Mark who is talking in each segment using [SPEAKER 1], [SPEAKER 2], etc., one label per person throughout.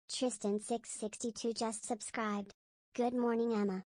[SPEAKER 1] Tristan662 just subscribed. Good morning, Emma.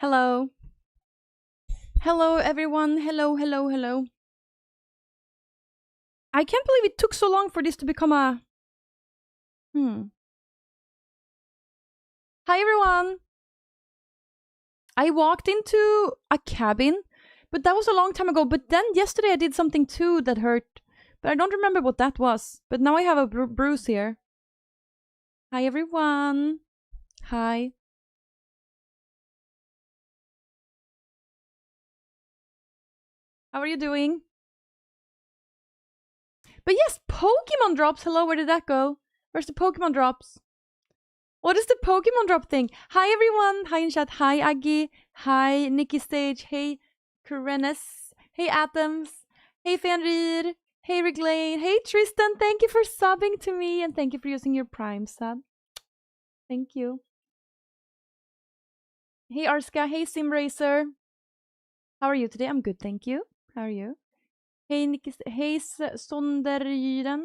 [SPEAKER 2] Hello. Hello, everyone. Hello. I can't believe it took so long for this to become a. Hi, everyone. I walked into a cabin, but that was a long time ago. But then yesterday I did something too that hurt, but I don't remember what that was. But now I have a bruise here. Hi, everyone. Hi. How are you doing? But yes, Pokemon drops. Hello, where did that go? Where's the Pokemon drops? What is the Pokemon drop thing? Hi, everyone. Hi in chat. Hi, Aggie. Hi, Nikki Stage. Hey, Karenes. Hey, Atoms. Hey, Fenrir. Hey, Riglane. Hey, Tristan. Thank you for subbing to me and thank you for using your Prime sub. Thank you. Hey, Arska. Hey, Simracer. How are you today? I'm good, thank you. How are you? Hey, Nikki. Hey, Sonderyren.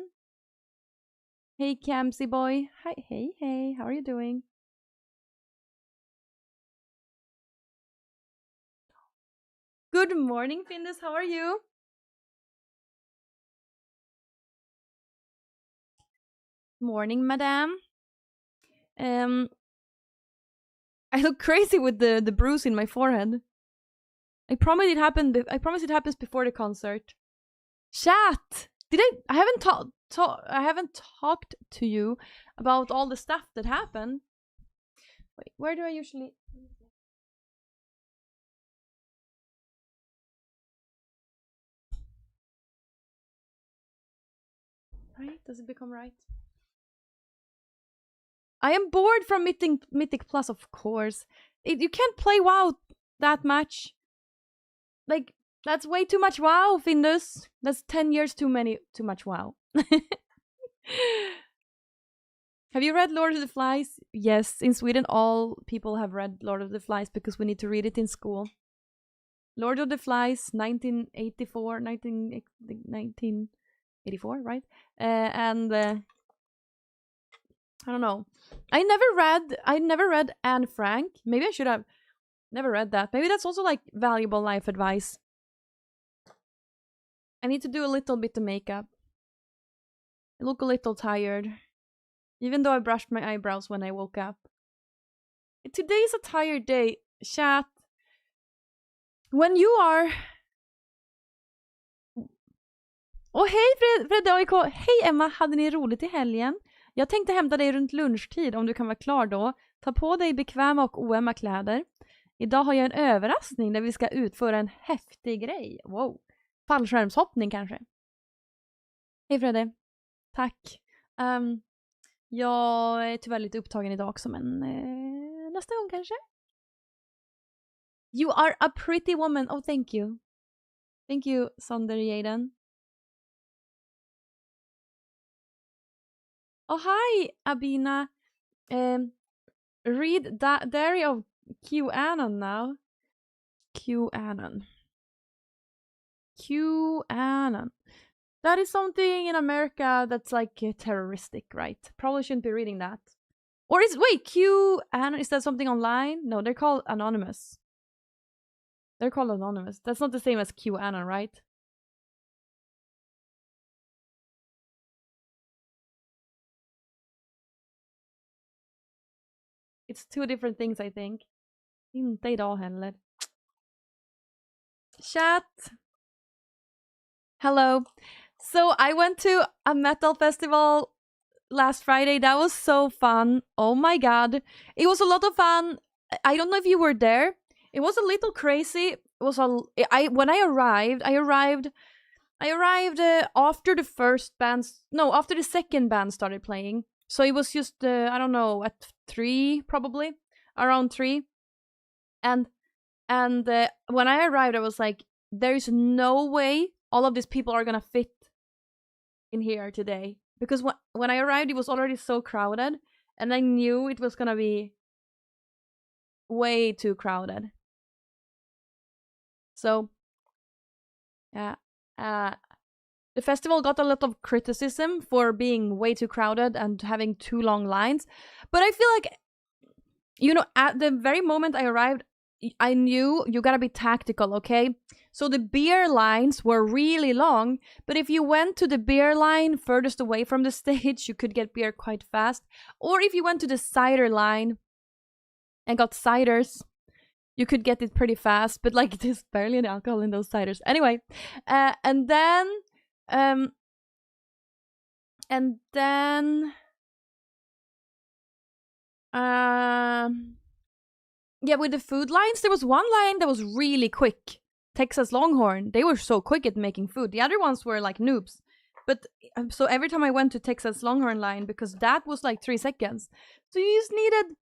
[SPEAKER 2] Hey, Camsy Boy. Hi. Hey. How are you doing? Good morning, Findus. How are you? Morning, madame. I look crazy with the bruise in my forehead. I promise it happened. I promise it happens before the concert. Chat. Did I haven't I haven't talked to you about all the stuff that happened. Wait, where do I usually? Right? Does it become right? I am bored from Mythic Plus, of course. You can't play WoW that much. Like, that's way too much WoW, Findus. That's 10 years too much WoW. Have you read Lord of the Flies? Yes, in Sweden all people have read Lord of the Flies because we need to read it in school. Lord of the Flies, 1984, right? And I don't know. I never read Anne Frank. Maybe I should have never read that. Maybe that's also like valuable life advice. I need to do a little bit of makeup. I look a little tired. Even though I brushed my eyebrows when I woke up. Today is a tired day. Chat. When you are... Och hej Fredde AIK! Hej Emma, hade ni roligt i helgen? Jag tänkte hämta dig runt lunchtid om du kan vara klar då. Ta på dig bekväma och oömma kläder. Idag har jag en överraskning där vi ska utföra en häftig grej. Wow. Fallskärmshoppning kanske. Hej Fredde. Tack. Jag är tyvärr lite upptagen idag också, men nästa gång kanske. You are a pretty woman. Oh, thank you. Thank you, Sander Jaden. Oh, hi, Abina. Read Diary of QAnon now. QAnon. That is something in America that's like terroristic, right? Probably shouldn't be reading that. Or QAnon, is that something online? No, they're called Anonymous. That's not the same as QAnon, right? It's two different things, I think. Inte idag heller. Chat! Hello. So I went to a metal festival last Friday. That was so fun. Oh my god. It was a lot of fun. I don't know if you were there. It was a little crazy. When I arrived after the after the second band started playing. So it was just I don't know, at 3 probably, around 3. And when I arrived I was like, there is no way all of these people are going to fit in here today, because when I arrived it was already so crowded and I knew it was going to be way too crowded. So yeah, the festival got a lot of criticism for being way too crowded and having too long lines. But I feel like, at the very moment I arrived, I knew you gotta be tactical, okay? So the beer lines were really long, but if you went to the beer line furthest away from the stage, you could get beer quite fast. Or if you went to the cider line and got ciders, you could get it pretty fast, but like there's barely any alcohol in those ciders. Anyway, and then with the food lines, there was one line that was really quick. Texas Longhorn, they were so quick at making food. The other ones were like noobs. But so every time I went to Texas Longhorn line, because that was like 3 seconds. So you just needed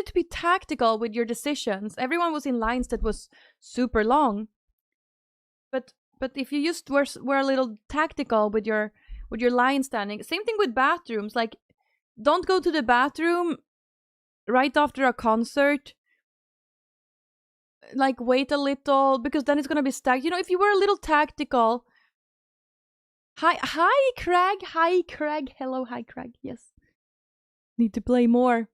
[SPEAKER 2] to be tactical with your decisions. Everyone was in lines that was super long. But if you just were a little tactical with your line standing. Same thing with bathrooms. Like, don't go to the bathroom right after a concert. Like, wait a little, because then it's gonna be stacked. If you were a little tactical. Hi Craig. Hello, hi Craig. Yes. Need to play more.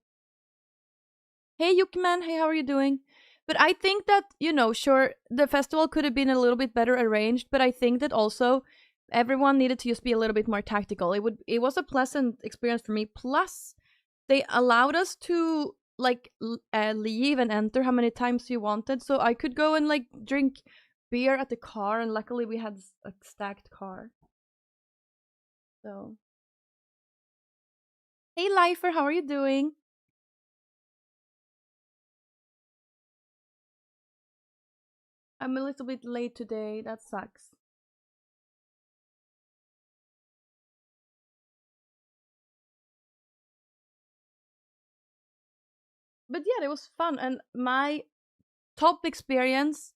[SPEAKER 2] Hey Yukiman, hey, how are you doing? But I think that, sure, the festival could have been a little bit better arranged, but I think that also everyone needed to just be a little bit more tactical. It was a pleasant experience for me. Plus, they allowed us to like leave and enter how many times you wanted, so I could go and like drink beer at the car, and luckily we had a stacked car. So, hey Lifer, how are you doing? I'm a little bit late today. That sucks. but yeah, it was fun. And my top experience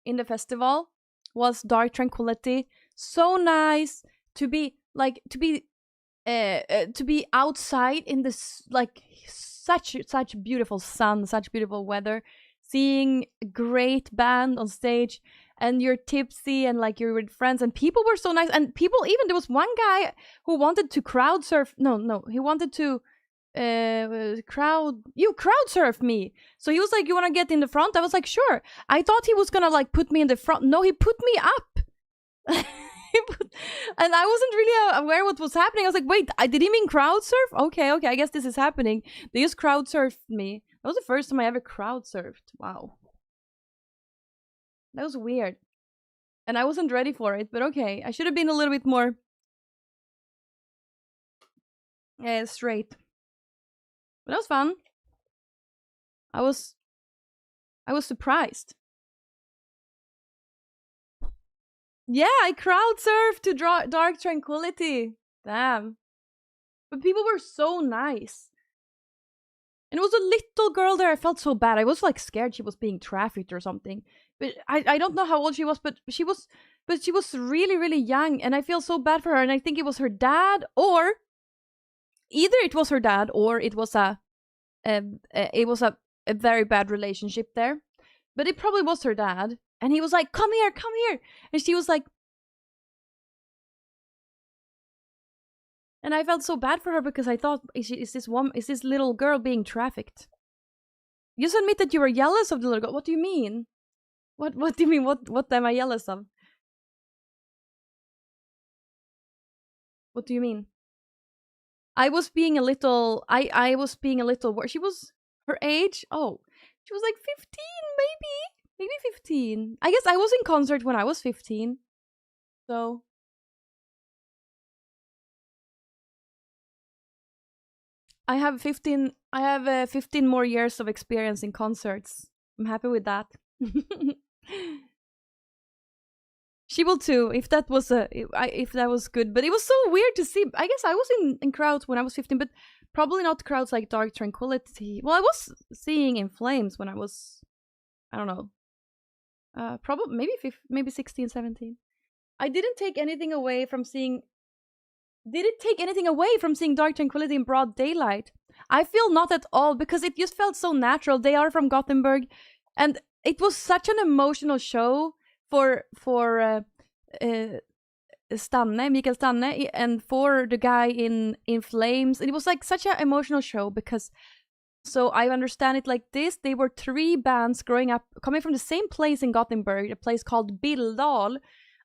[SPEAKER 2] in the festival was Dark Tranquility. So nice to be like to be outside in this like such beautiful sun, such beautiful weather, seeing a great band on stage, and you're tipsy and like you're with friends, and people were so nice, and people, even there was one guy who wanted to crowd surf. No, he wanted to crowd surf me. So he was like, you want to get in the front? I was like, sure. I thought he was gonna like put me in the front. No, he put me up. And I wasn't really aware what was happening. I was like, wait, did he mean crowd surf? Okay, I guess this is happening. They just crowd surfed me. That was the first time I ever crowd surfed. Wow. That was weird. And I wasn't ready for it, but okay. I should have been a little bit more straight. But that was fun. I was surprised. Yeah, I crowd surfed to Dark Tranquility. Damn. But people were so nice. And it was a little girl there. I felt so bad. I was like scared she was being trafficked or something. But I don't know how old she was, but she was really, really young, and I feel so bad for her. And I think it was her dad, or either it was her dad or it was a very bad relationship there. But it probably was her dad. And he was like, come here. And she was like, and I felt so bad for her because I thought, is this little girl being trafficked? You just admit that you were jealous of the little girl. What do you mean? What do you mean? What am I jealous of? What do you mean? I was being a little. I was being a little. She was her age. Oh, she was like 15, maybe 15. I guess I was in concert when I was 15. So I have 15. I have 15 more years of experience in concerts. I'm happy with that. She will too, if that was good. But it was so weird to see. I guess I was in crowds when I was 15, but probably not crowds like Dark Tranquility. Well, I was seeing In Flames when I was, I don't know, probably maybe 16, 17. I didn't take anything away from seeing. Did it take anything away from seeing Dark Tranquility in broad daylight? I feel not at all, because it just felt so natural. They are from Gothenburg, and it was such an emotional show for Mikael Stanne, and for the guy in Flames. It was like such an emotional show because, so I understand it like this: they were 3 bands growing up, coming from the same place in Gothenburg, a place called Bildal.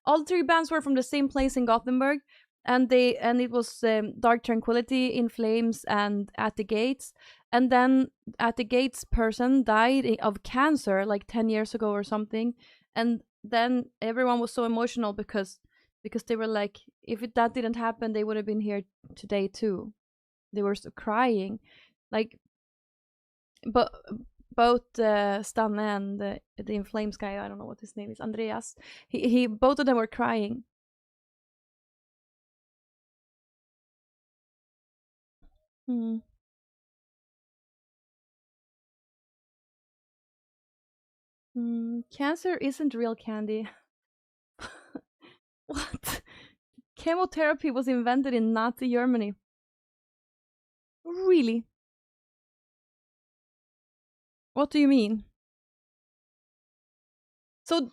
[SPEAKER 2] All 3 bands were from the same place in Gothenburg, and it was Dark Tranquility, In Flames, and At the Gates. And then At the Gates person died of cancer like 10 years ago or something, and then everyone was so emotional because they were like, if that didn't happen, they would have been here today too. They were so crying, like, but both Stanne and the In Flames guy, I don't know what his name is, Andreas, he both of them were crying. Cancer isn't real candy. What? Chemotherapy was invented in Nazi Germany. Really? What do you mean? So,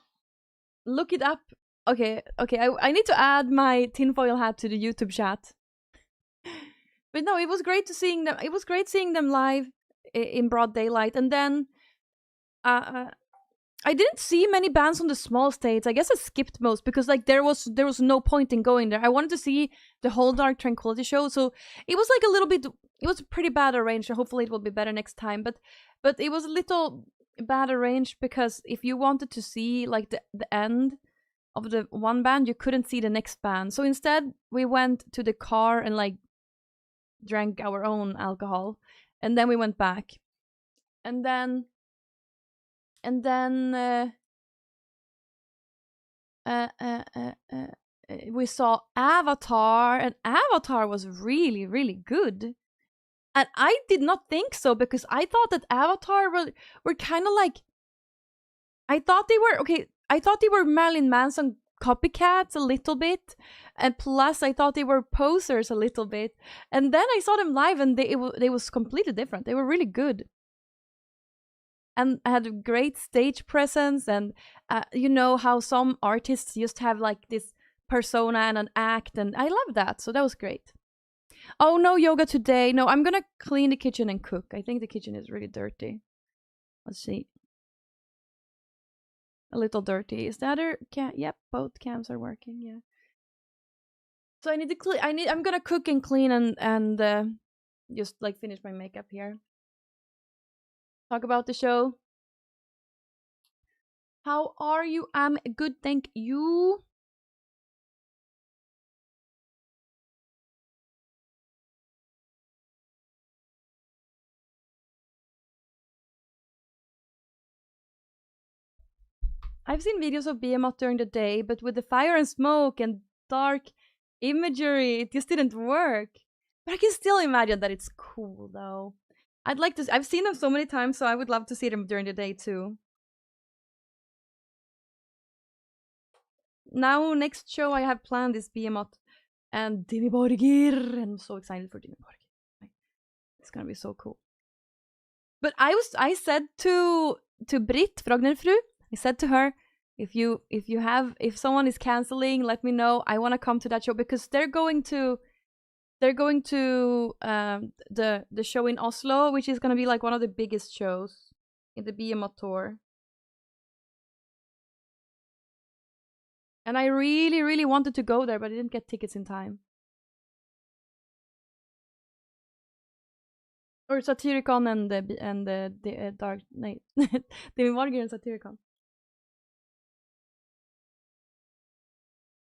[SPEAKER 2] look it up. Okay. I need to add my tinfoil hat to the YouTube chat. But no, it was great seeing them. It was great seeing them live in broad daylight, and then I didn't see many bands on the small stage. I guess I skipped most because like there was no point in going there. I wanted to see the whole Dark Tranquility show, so it was like a little bit. It was pretty bad arranged. Hopefully, it will be better next time. But it was a little bad arranged because if you wanted to see like the end of the one band, you couldn't see the next band. So instead, we went to the car and like drank our own alcohol, and then we went back, and then we saw Avatar, and Avatar was really, really good. And I did not think so, because I thought that Avatar were kind of like, I thought they were okay. I thought they were Marilyn Manson copycats a little bit, and plus I thought they were posers a little bit. And then I saw them live, and they was completely different. They were really good, and had a great stage presence. And you know how some artists just have like this persona and an act, and I love that. So that was great. Oh, no yoga today. No, I'm gonna clean the kitchen and cook. I think the kitchen is really dirty. Let's see. A little dirty. Is that her? Yep, both cams are working. Yeah. So I need to clean. I'm gonna cook and clean and just like finish my makeup here. Talk about the show. How are you? I'm good, thank you. I've seen videos of Behemoth during the day, but with the fire and smoke and dark imagery, it just didn't work. But I can still imagine that it's cool, though. I'd like to. I've seen them so many times, so I would love to see them during the day too. Now, next show I have planned is Behemoth and Demi Borgir. I'm so excited for Demi Borgir. It's gonna be so cool. But I said to Britt Frognerfru, I said to her, if someone is canceling, let me know. I want to come to that show, because they're going to the show in Oslo, which is gonna be like one of the biggest shows in the Behemoth tour. And I really, really wanted to go there, but I didn't get tickets in time. Or Satyricon and the Dark Knight. Demi Borgir and Satyricon.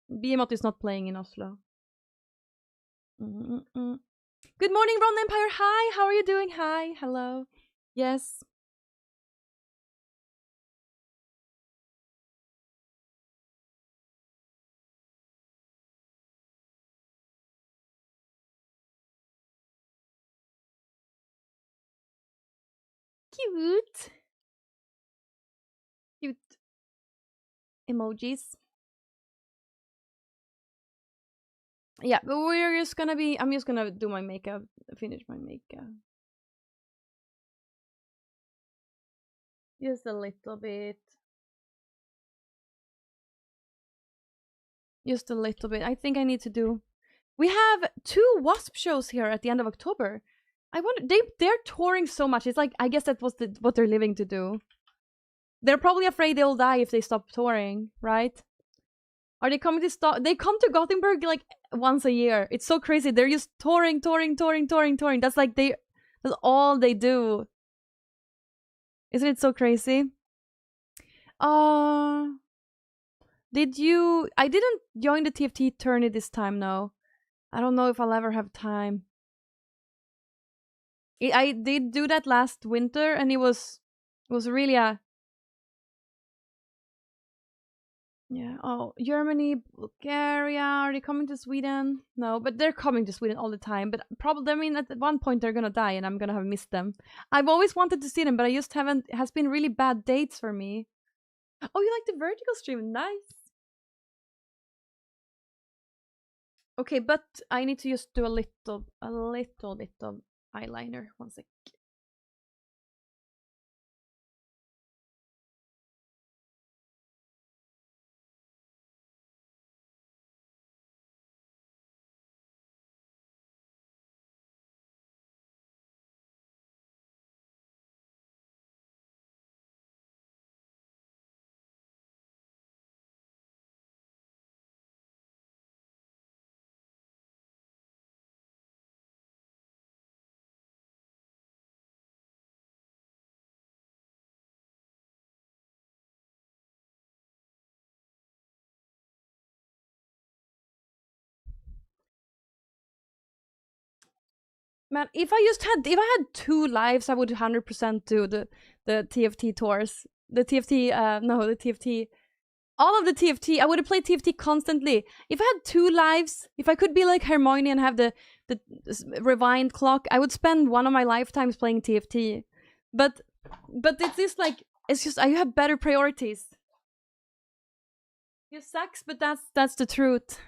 [SPEAKER 2] Behemoth is not playing in Oslo. Mm-mm. Good morning, Ron Empire. Hi, how are you doing? Hi, hello. Yes. Cute. Cute emojis. Yeah, but we're just gonna be. I'm just gonna do my makeup, finish my makeup. Just a little bit. Just a little bit. I think I need to do. We have 2 Wasp shows here at the end of October. I wonder, they're touring so much. It's like, I guess that was what they're living to do. They're probably afraid they'll die if they stop touring, right? Are they coming to stop? They come to Gothenburg like once a year. It's so crazy. They're just touring. That's like that's all they do. Isn't it so crazy? Did you? I didn't join the TFT tourney this time. No, I don't know if I'll ever have time. I did do that last winter, and it was really a. Yeah. Oh, Germany, Bulgaria. Are they coming to Sweden? No, but they're coming to Sweden all the time. But probably, I mean, at one point they're gonna die, and I'm gonna have missed them. I've always wanted to see them, but I just haven't. It has been really bad dates for me. Oh, you like the vertical stream? Nice. Okay, but I need to just do a little bit of eyeliner. One sec. Man, if I had 2 lives, I would 100% do the TFT tours. The TFT, no, the TFT, all of the TFT. I would have played TFT constantly. If I had 2 lives, if I could be like Hermione and have the the rewind clock, I would spend one of my lifetimes playing TFT. But it's just like, it's just I have better priorities. It sucks, but that's the truth.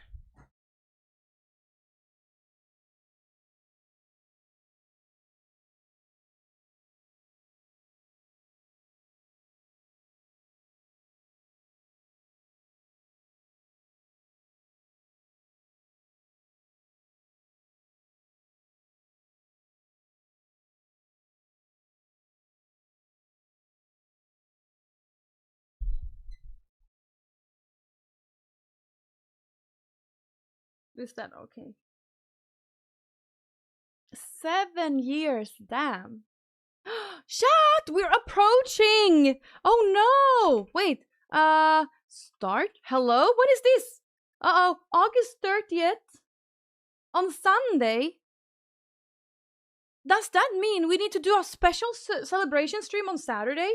[SPEAKER 2] Is that okay? 7 years, damn. Chat, we're approaching. Oh no! Wait. Start. Hello. What is this? August 30th on Sunday. Does that mean we need to do a special celebration stream on Saturday?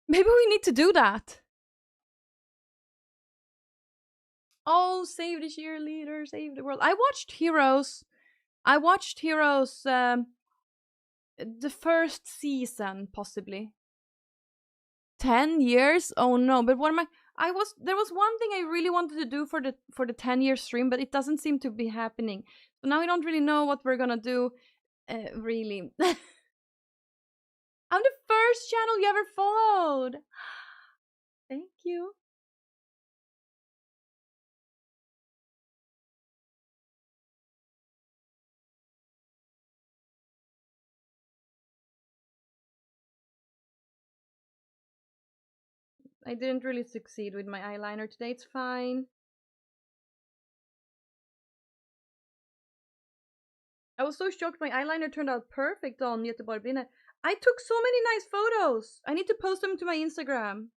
[SPEAKER 2] Maybe we need to do that. Oh, save the cheerleader, save the world. I watched Heroes. The first season, possibly. 10 years? Oh no, but what am there was one thing I really wanted to do for the 10-year stream, but it doesn't seem to be happening. So now I don't really know what we're gonna do, really. I'm the first channel you ever followed. Thank you. I didn't really succeed with my eyeliner today. It's fine. I was so shocked my eyeliner turned out perfect on Göteborg Brinner. I took so many nice photos. I need to post them to my Instagram.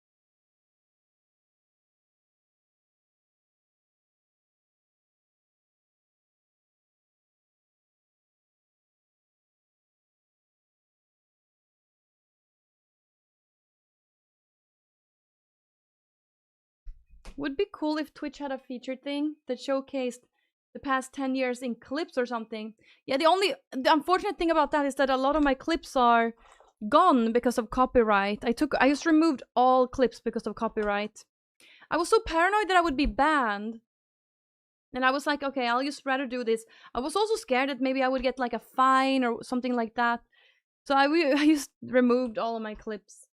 [SPEAKER 2] Would be cool if Twitch had a feature thing that showcased the past 10 years in clips or something. Yeah, the unfortunate thing about that is that a lot of my clips are gone because of copyright. I just removed all clips because of copyright. I was so paranoid that I would be banned. And I was like, okay, I'll just rather do this. I was also scared that maybe I would get like a fine or something like that. So I just removed all of my clips.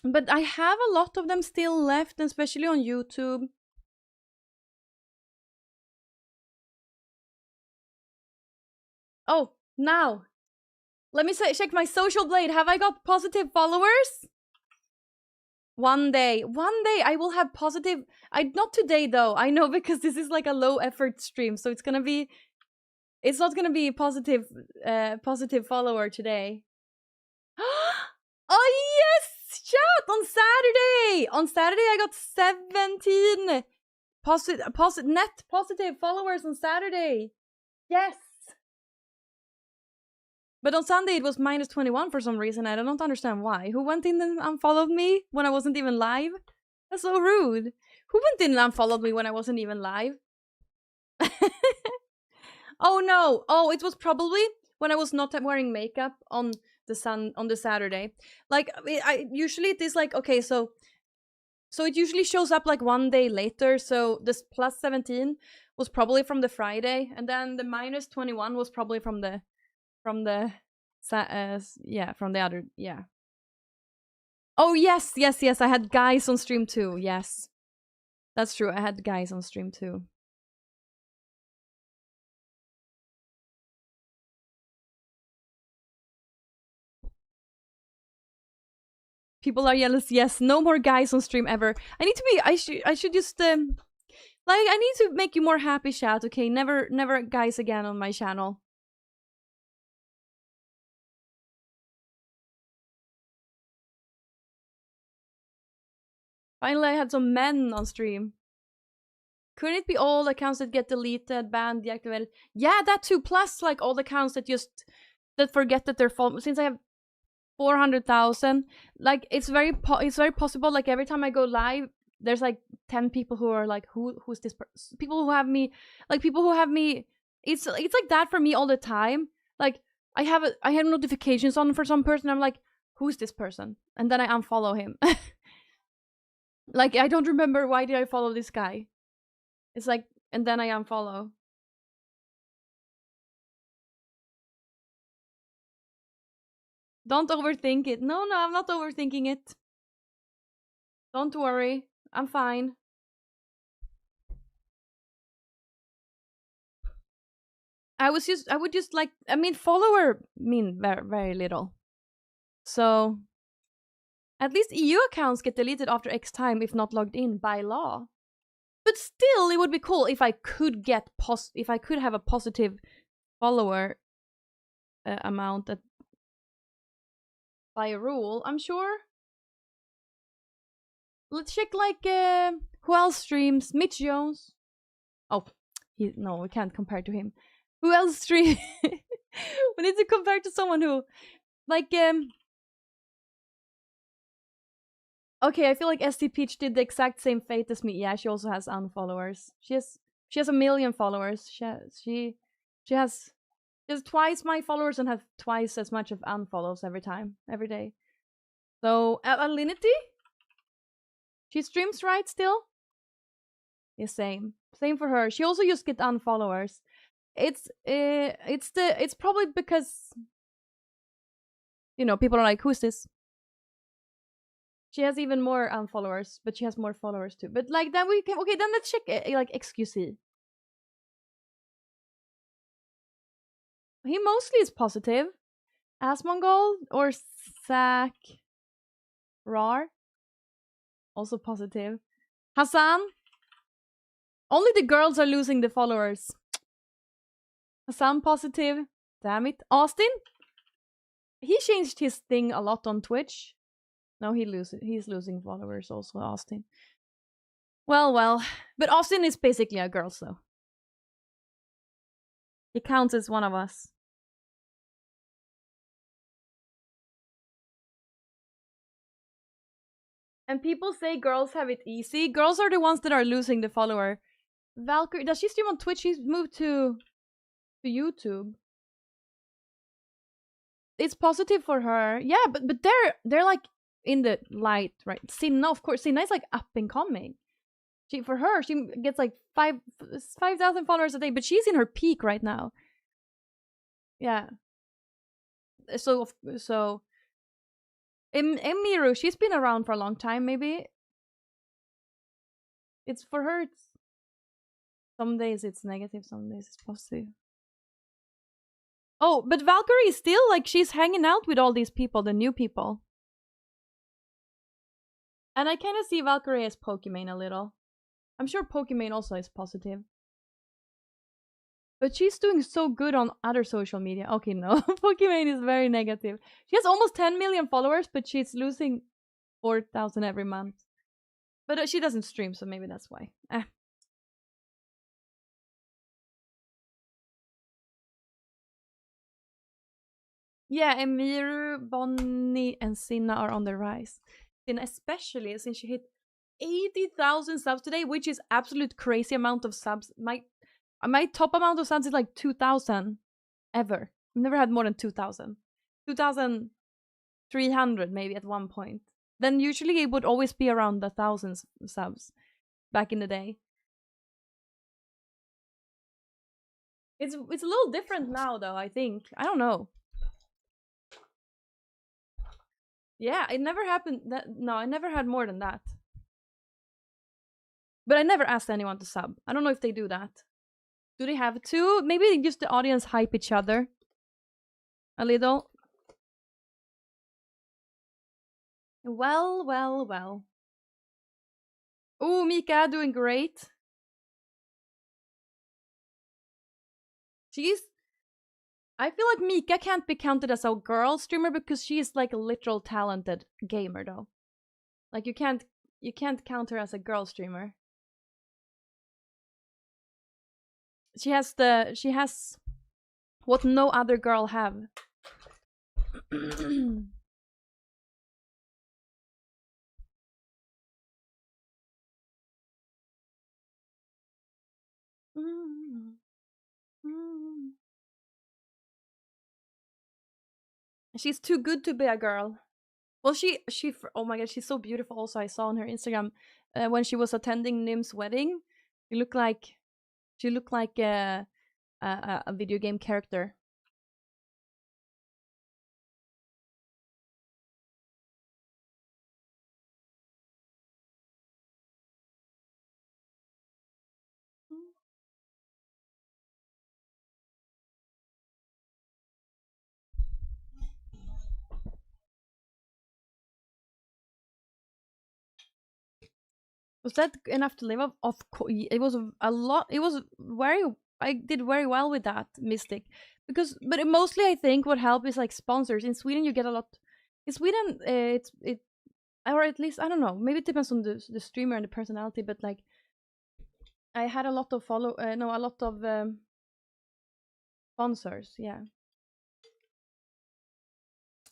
[SPEAKER 2] But I have a lot of them still left, especially on YouTube. Oh, now. Let me check my social blade. Have I got positive followers? One day I will have positive. Not today though. I know, because this is like a low effort stream, so it's not gonna be positive follower today. Oh yes, chat, on Saturday I got 17 net positive followers on Saturday. Yes. But on Sunday it was minus 21 for some reason. I don't understand why. Who went in and unfollowed me when I wasn't even live? That's so rude. Who went in and unfollowed me when I wasn't even live? Oh no. Oh, it was probably when I was not wearing makeup on the Saturday. Like usually it is like, okay, so it usually shows up like one day later. So this plus 17 was probably from the Friday, and then the minus 21 was probably from the from the other, yeah. Oh yes, I had guys on stream too. Yes, that's true, I had guys on stream too. People are jealous. Yes, no more guys on stream ever. I need to be. I should just like I need to make you more happy, chat. Okay, never guys again on my channel. Finally, I had some men on stream. Couldn't it be all accounts that get deleted, banned, deactivated? Yeah, that too. Plus, like all the accounts that forget that they're following. Since I have 400,000, like it's very possible. Like every time I go live, there's like 10 people who are like, who's this person? People who have me. It's like that for me all the time. Like I have notifications on for some person. I'm like, who's this person? And then I unfollow him. Like I don't remember why did I follow this guy. It's like, and then I unfollow. Don't overthink it. No, I'm not overthinking it. Don't worry. I'm fine. I would just like, I mean, follower mean very, very little. So, at least EU accounts get deleted after X time if not logged in by law. But still, it would be cool if I could have a positive follower amount by rule. I'm sure. Let's check like who else streams? Mitch Jones. Oh, no, we can't compare to him. Who else streams? We need to compare to someone who, like Okay, I feel like ST Peach did the exact same fate as me. Yeah, she also has unfollowers. She has 1 million followers. She has twice my followers and has twice as much of unfollows every day. So Alinity, she streams right still. Yeah, same for her. She also just get unfollowers. It's probably because people are like, who's this? She has even more unfollowers, but she has more followers too. But like then then let's check like XQC. He mostly is positive. Asmongold or Zach Rar, also positive. Hassan, only the girls are losing the followers. Hassan positive. Damn it. Austin, he changed his thing a lot on Twitch. No, he's losing followers also, Austin. Well. But Austin is basically a girl, so. He counts as one of us. And people say girls have it easy. Girls are the ones that are losing the follower. Valkyrie, does she stream on Twitch? She's moved to YouTube. It's positive for her. Yeah, but they're like in the light, right? Sinna, of course. Sinna is like up and coming. She gets like 5,000 followers a day, but she's in her peak right now. Yeah. So Emiru, she's been around for a long time, maybe. It's for her, some days it's negative, some days it's positive. Oh, but Valkyrie is still like, she's hanging out with all these people, the new people. And I kind of see Valkyrie as Pokimane a little. I'm sure Pokimane also is positive. But she's doing so good on other social media. Okay, no. Pokimane is very negative. She has almost 10 million followers, but she's losing 4,000 every month. But she doesn't stream, so maybe that's why. Yeah, Emiru, Bonnie, and Sinna are on the rise. Sinna especially, since she hit 80,000 subs today, which is absolute crazy amount of subs. My top amount of subs is like 2,000 ever. I've never had more than 2,000. 2,300 maybe at one point. Then usually it would always be around 1,000 subs back in the day. It's a little different now though, I think. I don't know. Yeah, it never happened no, I never had more than that. But I never asked anyone to sub. I don't know if they do that. Do they have to? Maybe just the audience hype each other a little. Well, well, well. Oh, Mika doing great. She's. I feel like Mika can't be counted as a girl streamer because she is like a literal talented gamer, though. Like you can't count her as a girl streamer. She has what no other girl have. She's too good to be a girl. Well, oh my god, she's so beautiful. Also, I saw on her Instagram when she was attending Nim's wedding. She looked like a video game character. Was that enough to live off? Of course, it was a lot. It was very. I did very well with that Mystic, but mostly I think what helped is like sponsors. In Sweden, you get a lot. In Sweden, or at least I don't know. Maybe it depends on the streamer and the personality, but like I had a lot of a lot of sponsors. Yeah,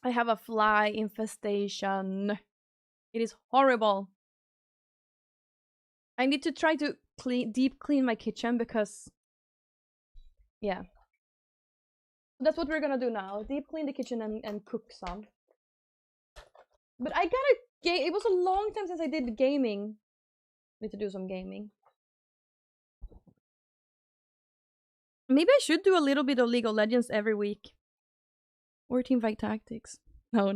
[SPEAKER 2] I have a fly infestation. It is horrible. I need to try to deep clean my kitchen because, yeah. That's what we're gonna do now. Deep clean the kitchen and cook some. But I gotta it was a long time since I did gaming. Need to do some gaming. Maybe I should do a little bit of League of Legends every week. Or Teamfight Tactics. No.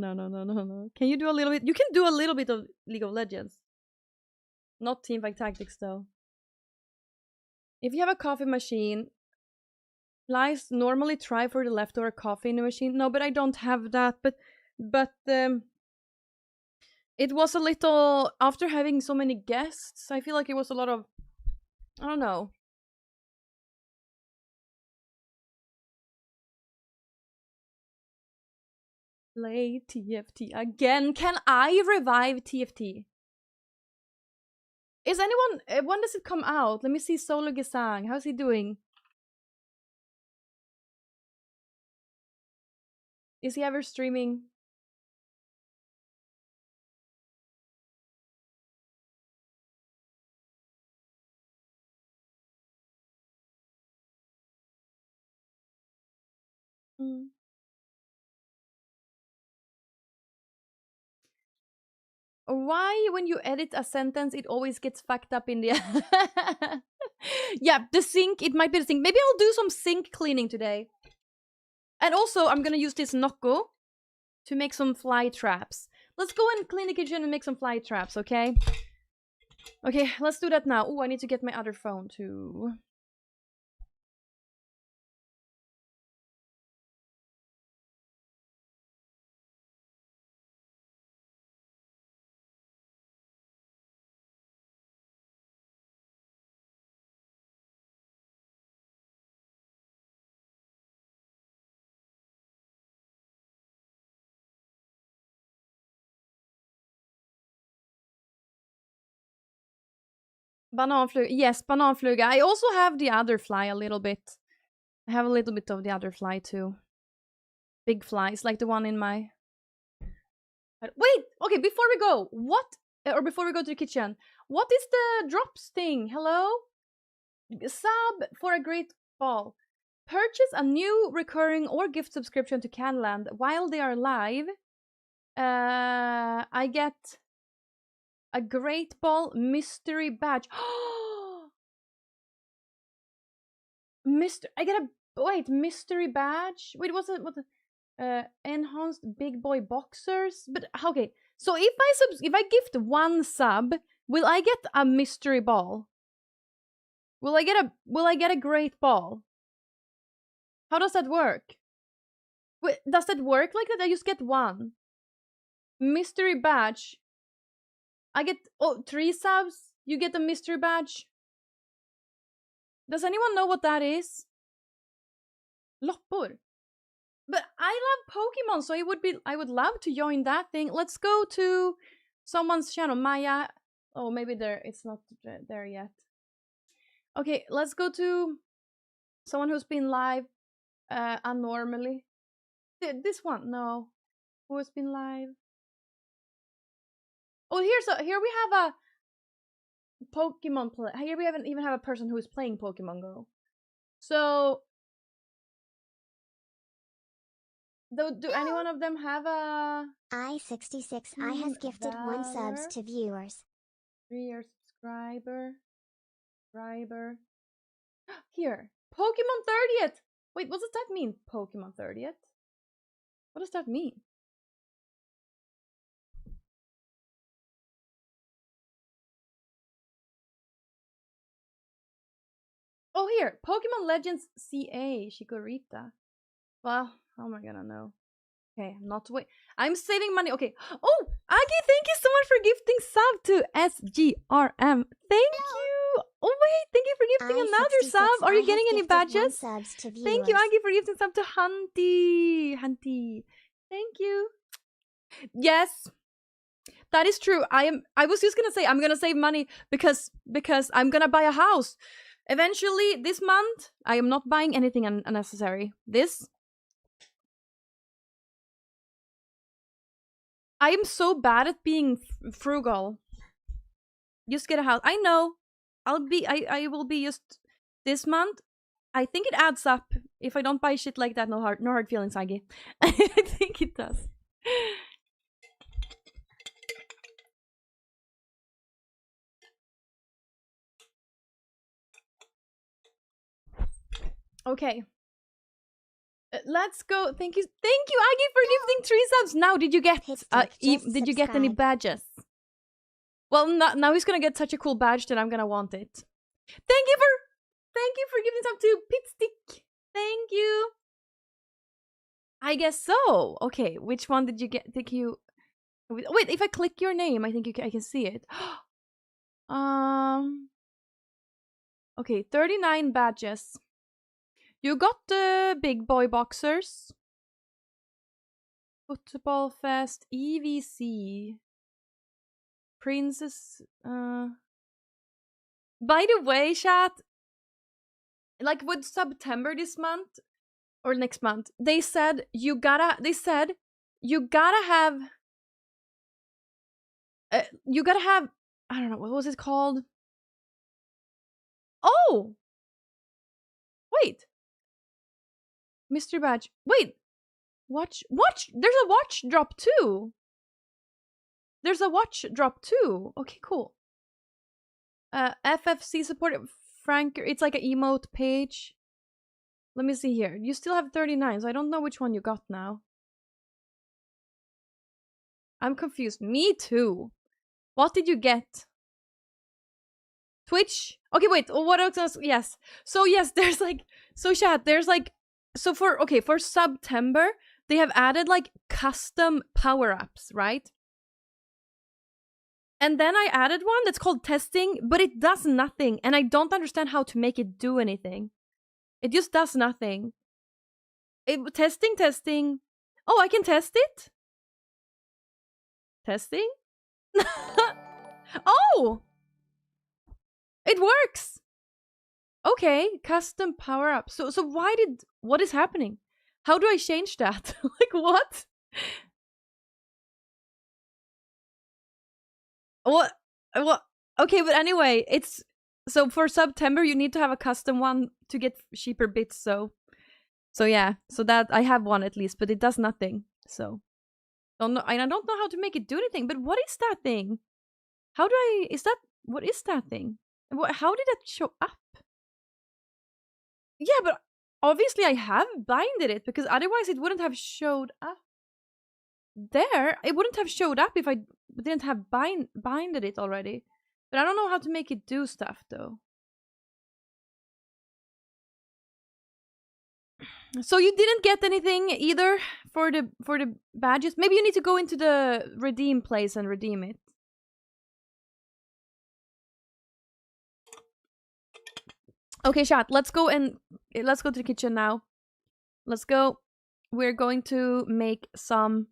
[SPEAKER 2] Can you do a little bit? You can do a little bit of League of Legends. Not Teamfight Tactics though. If you have a coffee machine, Lies normally try for the leftover coffee in the machine. No, but I don't have that. But it was a little after having so many guests. I feel like it was a lot of, I don't know. Play TFT again. Can I revive TFT? Is anyone? When does it come out? Let me see. Solo Gesang. How's he doing? Is he ever streaming? Mm. Why, when you edit a sentence, it always gets fucked up in the yeah, the sink. It might be the sink. Maybe I'll do some sink cleaning today. And also, I'm gonna use this Nocco to make some fly traps. Let's go and clean the kitchen and make some fly traps, okay? Okay, let's do that now. Oh, I need to get my other phone too. Bananfluga. Yes, bananfluga. I also have the other fly a little bit. I have a little bit of the other fly too. Big flies, like the one in my... Wait! Okay, before we go, what... Or before we go to the kitchen, what is the drops thing? Hello? Sub for a great ball. Purchase a new recurring or gift subscription to Kandyland while they are live. I get a great ball mystery badge. I get a mystery badge. Wait, what enhanced big boy boxers? But okay, so if I gift one sub, will I get a mystery ball? Will I get a great ball? How does that work? Wait, does that work like that? I just get one. Mystery badge. I get 3 subs. You get a mystery badge. Does anyone know what that is? Loppor. But I love Pokemon, so I would love to join that thing. Let's go to someone's channel, Maya. Oh, maybe it's not there yet. Okay, let's go to someone who's been live unnormally. This one, no. Who has been live? Oh, here we have a Pokemon play. Here we even have a person who is playing Pokemon Go. So, do any one of them have a
[SPEAKER 1] I66 has gifted 1 subs to viewers.
[SPEAKER 2] 3-year subscriber. Here, Pokemon 30th. Wait, what does that mean? Pokemon 30th? What does that mean? Oh, here, Pokemon Legends CA, Chikorita. Well, how am I gonna know? Okay, not wait. I'm saving money. Okay. Oh, Aggie, thank you so much for gifting sub to SGRM. Thank you. Oh wait, thank you for gifting another sub. Are you getting any badges? Thank you, Aggie, for gifting sub to Hunty. Thank you. Yes, that is true. I was just gonna say I'm gonna save money because I'm gonna buy a house. Eventually, this month, I am not buying anything unnecessary. I am so bad at being frugal. Just get a house. I know. I will be just this month. I think it adds up. If I don't buy shit like that, no hard feelings, Aggie. I think it does. Okay. Let's go. Thank you, Aggie, for gifting 3 subs. Now, did you get any badges? Well, now he's gonna get such a cool badge that I'm gonna want it. Thank you for giving sub to Pitstick. Thank you. I guess so. Okay, which one did you get? Wait, if I click your name, I think I can see it. Okay, 39 badges. You got the big boy boxers. Football Fest, EVC. Princess. By the way, chat, like with September this month or next month, they said you gotta have I don't know, what was it called? Oh, wait, Mr. Badge. Wait, watch. There's a watch drop too. Okay, cool. FFC support Frank. It's like an emote page. Let me see here. You still have 39, so I don't know which one you got now. I'm confused. Me too. What did you get? Twitch? Okay, wait. What else? Yes. So yes, there's like, so chat, there's like, so for September, they have added like custom power-ups, right? And then I added one that's called testing, but it does nothing, and I don't understand how to make it do anything. It just does nothing. Testing. Oh, I can test it? Testing? Oh! It works! Okay, custom power-up. So what is happening? How do I change that? Like, what? What? Okay, but anyway, so for September you need to have a custom one to get cheaper bits, so yeah. So that I have one at least, but it does nothing. So I don't know how to make it do anything. But what is that thing? What is that thing? How did that show up? Yeah, but obviously I have binded it, because otherwise it wouldn't have showed up. There, it wouldn't have showed up if I didn't have binded it already. But I don't know how to make it do stuff though. So you didn't get anything either for the badges? Maybe you need to go into the redeem place and redeem it. Okay, chat. Let's go to the kitchen now. Let's go. We're going to make some.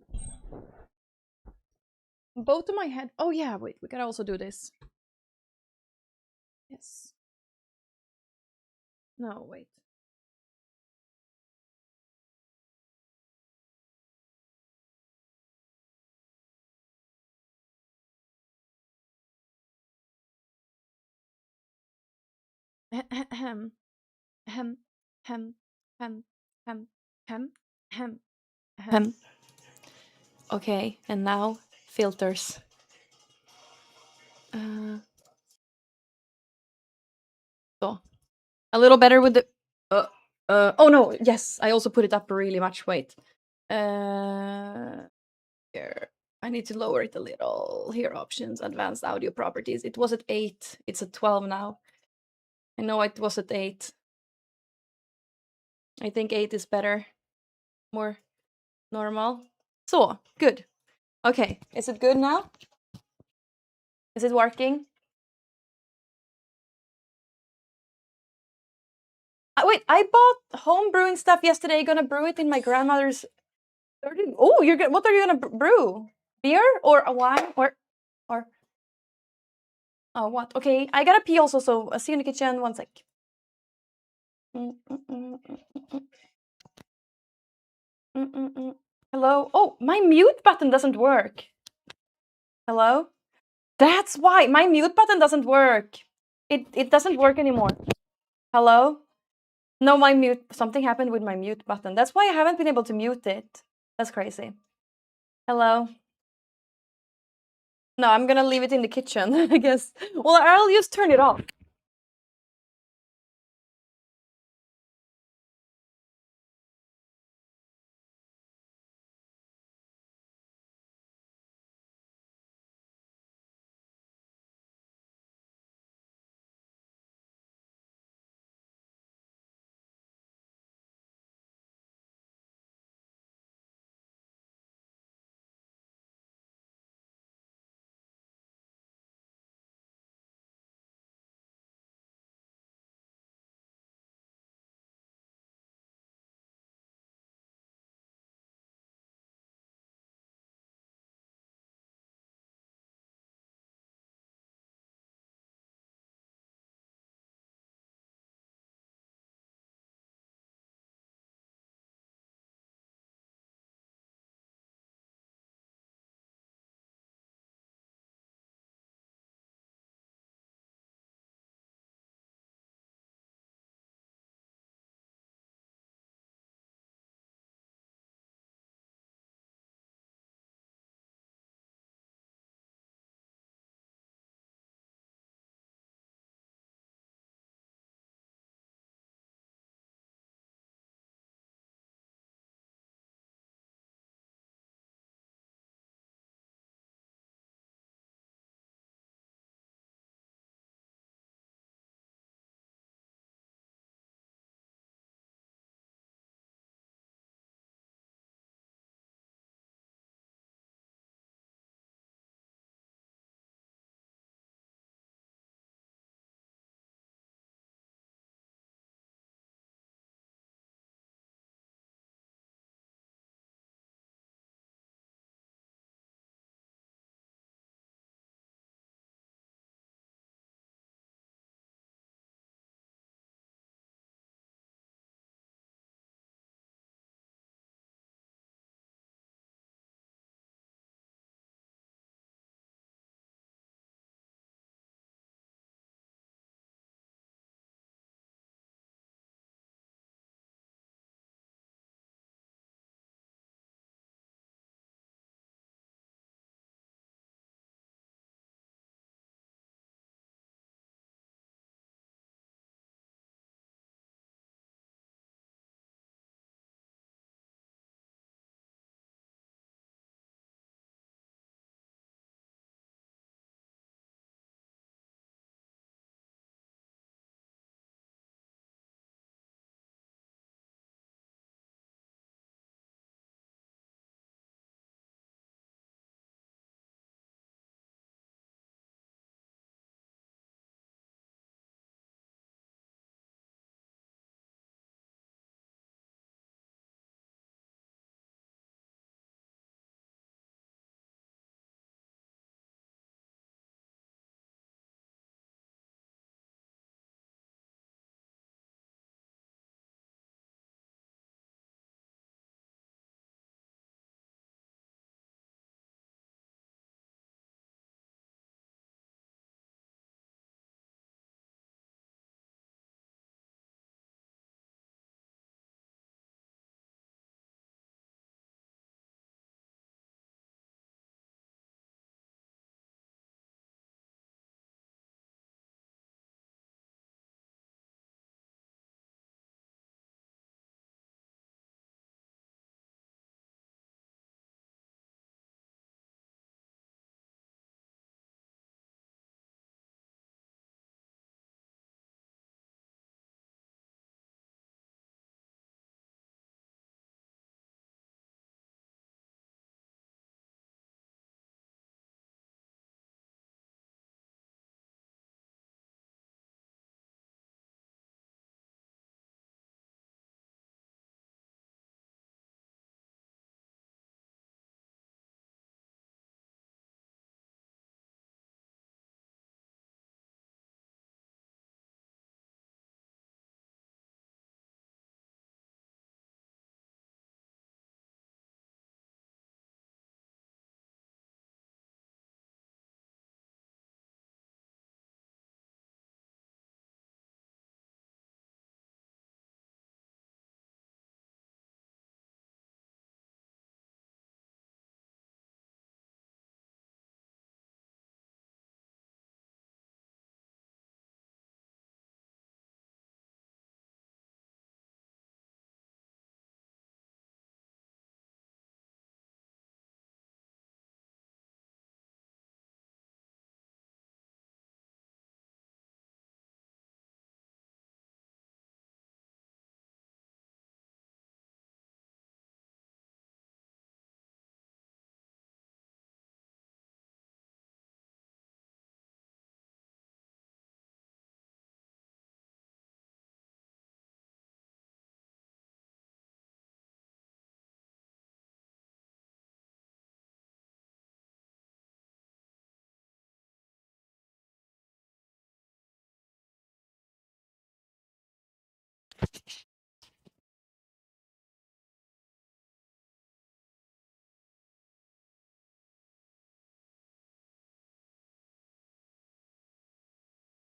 [SPEAKER 2] Both of my head. Oh yeah, wait. We gotta also do this. Yes. No, wait. Hem, hem, hem, hem, hem, hem, hem, hem. Okay, and now filters. So a little better with the. Oh no! Yes, I also put it up really much. Wait. Here. I need to lower it a little. Here, options, advanced audio properties. It was at 8. It's at 12 now. I know it was at 8. I think 8 is better. More normal. So, good. Okay, is it good now? Is it working? Wait, I bought home brewing stuff yesterday. Gonna brew it in my grandmother's. Oh, you're good. What are you gonna brew? Beer or a wine or? Oh, what? Okay, I gotta pee also. So see you in the kitchen. One sec. Hello. Oh, my mute button doesn't work. Hello. That's why my mute button doesn't work. It doesn't work anymore. Hello. No, my mute. Something happened with my mute button. That's why I haven't been able to mute it. That's crazy. Hello. No, I'm gonna leave it in the kitchen, I guess. Well, I'll just turn it off.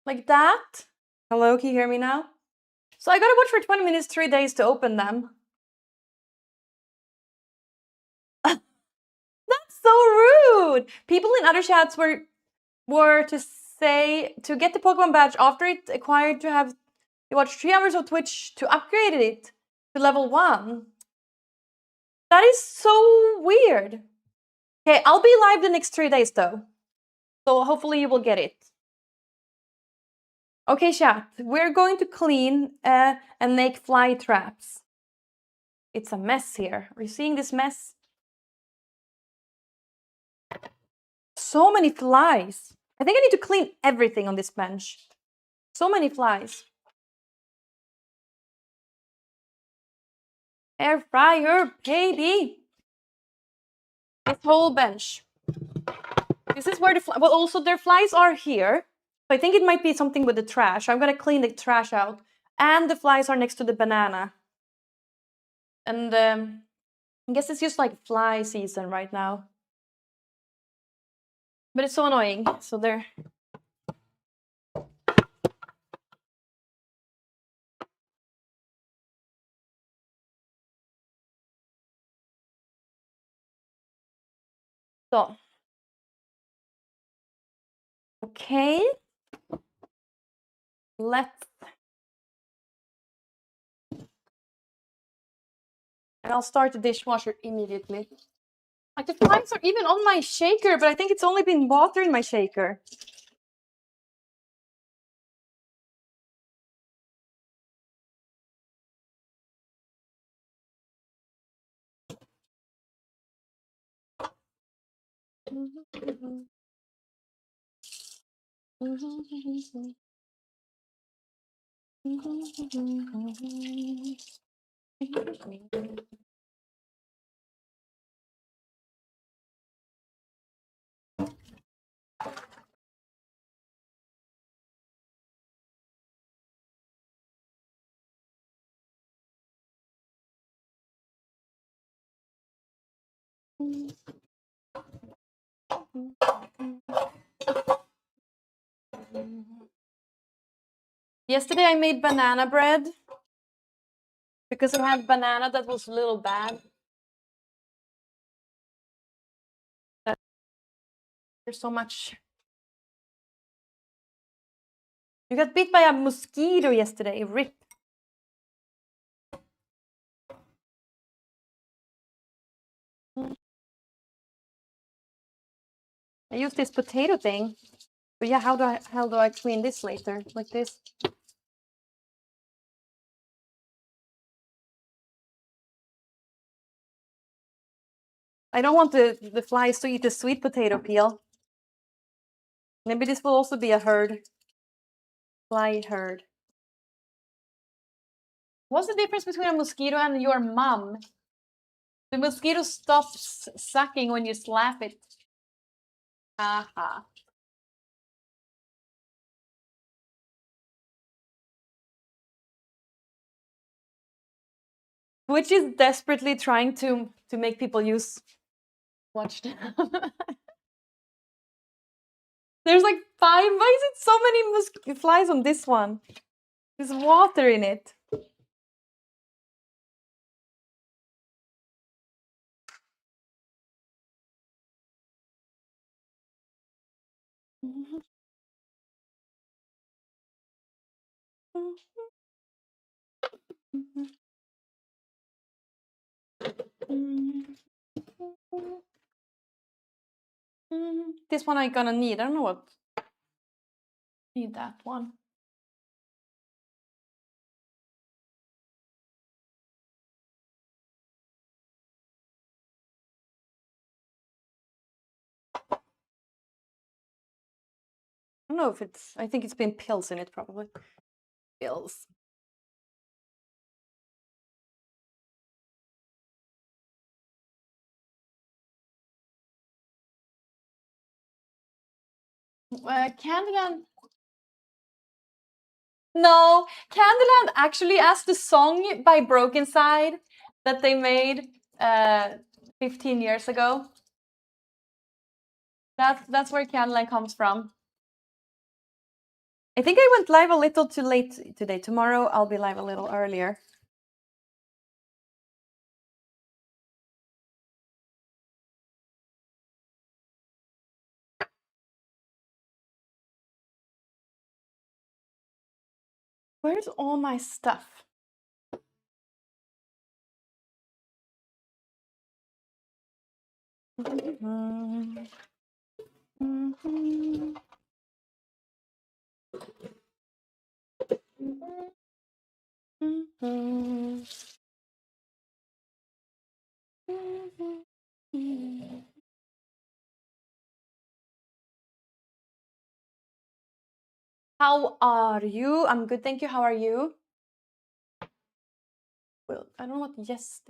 [SPEAKER 2] Like that. Hello, can you hear me now? So I gotta watch for 20 minutes, 3 days to open them. That's so rude. People in other chats were to say to get the Pokemon badge after it acquired to have you watch 3 hours of Twitch to upgrade it to level 1. That is so weird. Okay, I'll be live the next 3 days though. So hopefully you will get it. Okay, chat. We're going to clean and make fly traps. It's a mess here. Are you seeing this mess? So many flies. I think I need to clean everything on this bench. So many flies. Air fryer, baby. This whole bench. This is where the well, also their flies are here. So I think it might be something with the trash. I'm gonna clean the trash out. And the flies are next to the banana. And I guess it's just like fly season right now. But it's so annoying. So they're... So. Okay. Let's... And I'll start the dishwasher immediately. Like the flies are even on my shaker, but I think it's only been water in my shaker. Yesterday I made banana bread because I had banana that was a little bad. There's so much. You got bit by a mosquito yesterday, rip. I used this potato thing. But yeah, how do I clean this later? Like this? I don't want the flies to eat the sweet potato peel. Maybe this will also be a herd. Fly herd. What's the difference between a mosquito and your mom? The mosquito stops sucking when you slap it. Haha. Which is desperately trying to make people use watch them. There's like 5. Why is it so many flies on this one? There's water in it. This one I'm gonna need. I don't know what. Need that one. I don't know if it's. I think it's been pills in it probably. Pills. Kandyland. No, Kandyland actually as the song by Broken Side that they made 15 years ago. That's where Kandyland comes from. I think I went live a little too late today. Tomorrow I'll be live a little earlier. Where's all my stuff? How are you? I'm good, thank you. How are you? Well, I don't know what yes.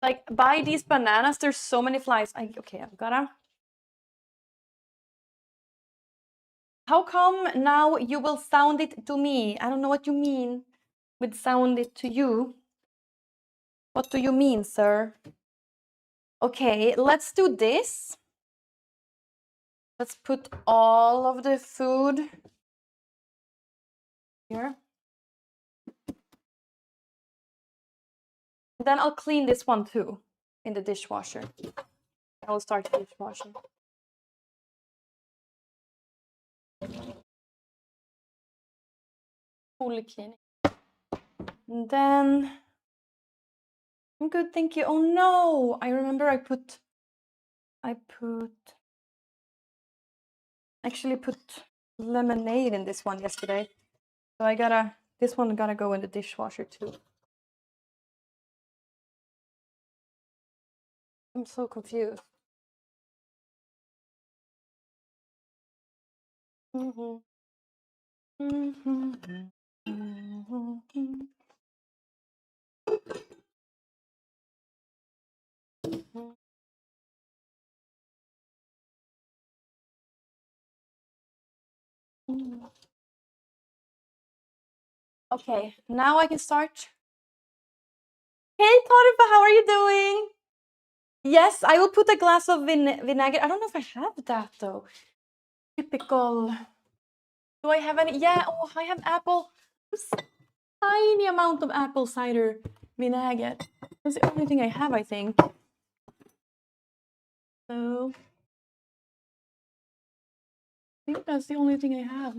[SPEAKER 2] Like, buy these bananas. There's so many flies. Okay, I've gotta. How come now you will sound it to me? I don't know what you mean with sound it to you. What do you mean, sir? Okay, let's do this. Let's put all of the food here. Then I'll clean this one too in the dishwasher. I'll start the dishwasher. Fully cleaning. And then I'm good, thank you. Oh no, I remember I actually put lemonade in this one yesterday. So this one gotta go in the dishwasher too. I'm so confused. Okay, now I can start. Hey, Tarifa, how are you doing? Yes, I will put a glass of vinegar. I don't know if I have that though. Typical. Do I have any? Yeah, oh, I have apple. Tiny amount of apple cider vinegar. That's the only thing I have, I think. So, I think that's the only thing I have.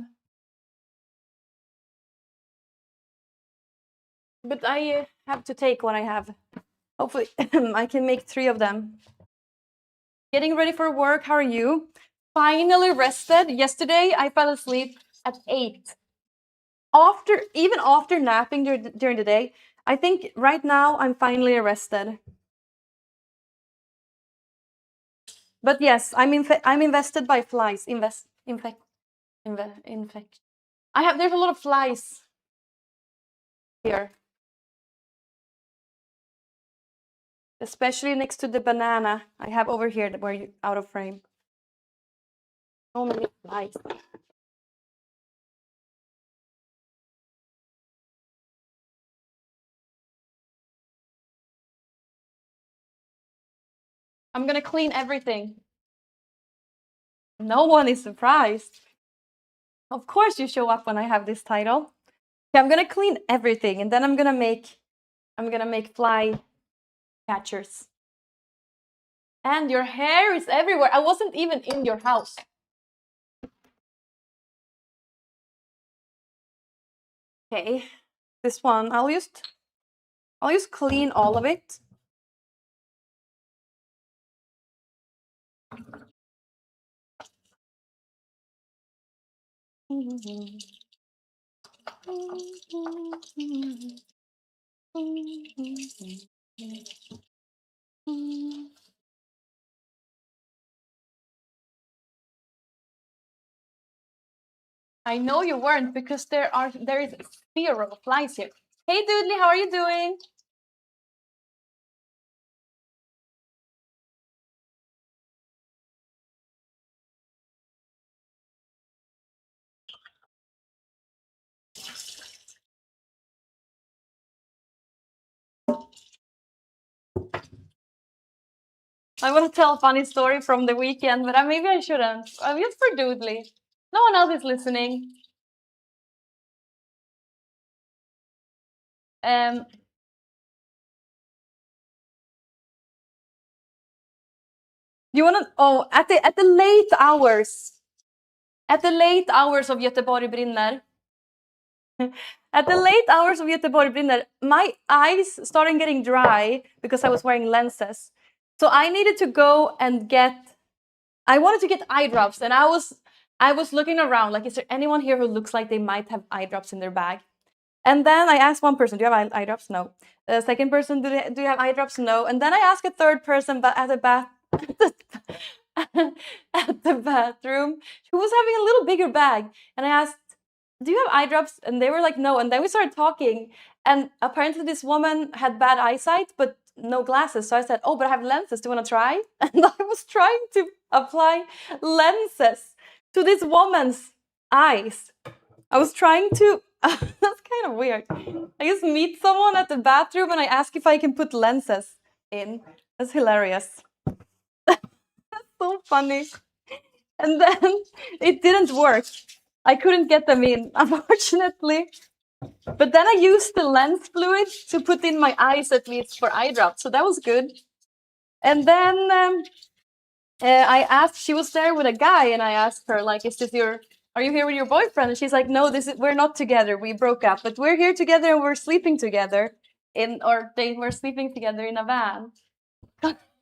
[SPEAKER 2] But I have to take what I have. Hopefully, I can make 3 of them. Getting ready for work. How are you? Finally rested. Yesterday, I fell asleep at 8. Even after napping during the day, I think right now I'm finally rested. But yes, I'm invested by flies. Infect. There's a lot of flies here. Especially next to the banana I have over here where you out of frame. So many flies. I'm gonna clean everything. No one is surprised. Of course you show up when I have this title. Okay, I'm gonna clean everything and then I'm gonna make fly catchers. And your hair is everywhere. I wasn't even in your house. Okay, this one I'll just clean all of it. I know you weren't because there is 0 flies here. Hey, Doodly, how are you doing? I want to tell a funny story from the weekend, but maybe I shouldn't. Just for Doodly. No one else is listening. Um, you want to? Oh, at the late hours, of Göteborg brinner. At the late hours of Göteborg brinner, my eyes started getting dry because I was wearing lenses. So I needed to go and I wanted to get eye drops, and I was looking around like, is there anyone here who looks like they might have eye drops in their bag? And then I asked one person, do you have eye drops? No. The second person, do you have eye drops? No. And then I asked a third person, but at the at the bathroom, who was having a little bigger bag. And I asked, do you have eye drops? And they were like, no. And then we started talking. And apparently this woman had bad eyesight, but no glasses. So I said, oh, but I have lenses. Do you want to try? And I was trying to apply lenses to this woman's eyes. I was trying to, that's kind of weird. I just meet someone at the bathroom and I ask if I can put lenses in. That's hilarious. That's so funny. And then it didn't work. I couldn't get them in, unfortunately. But then I used the lens fluid to put in my eyes at least for eye drops. So that was good. And then I asked, she was there with a guy, and I asked her, like, are you here with your boyfriend? And she's like, no, we're not together. We broke up, but we're here together and we're sleeping together or they were sleeping together in a van.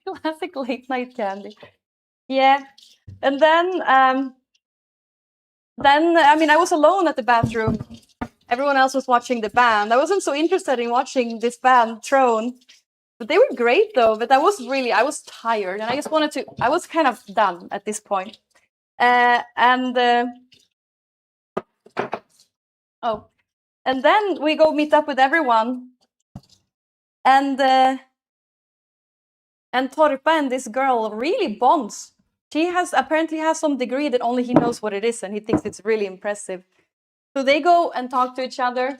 [SPEAKER 2] Classic late night candy. Yeah. And then, I mean, I was alone at the bathroom. Everyone else was watching the band. I wasn't so interested in watching this band, Throne. But they were great though. But I was tired and I just wanted to, I was kind of done at this point. And then we go meet up with everyone. And Torpa and this girl really bonds. She apparently has some degree that only he knows what it is, and he thinks it's really impressive. So they go and talk to each other,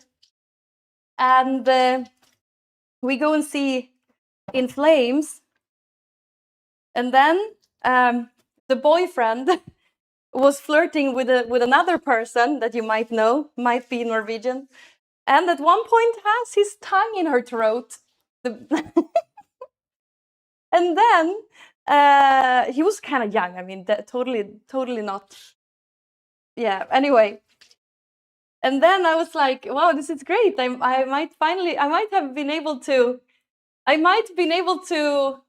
[SPEAKER 2] and we go and see In Flames. And then the boyfriend was flirting with another person that you might know, might be Norwegian, and at one point has his tongue in her throat. And then he was kind of young. I mean, totally not. Yeah. Anyway, and then I was like, wow, this is great. I might have been able to. I might have been able to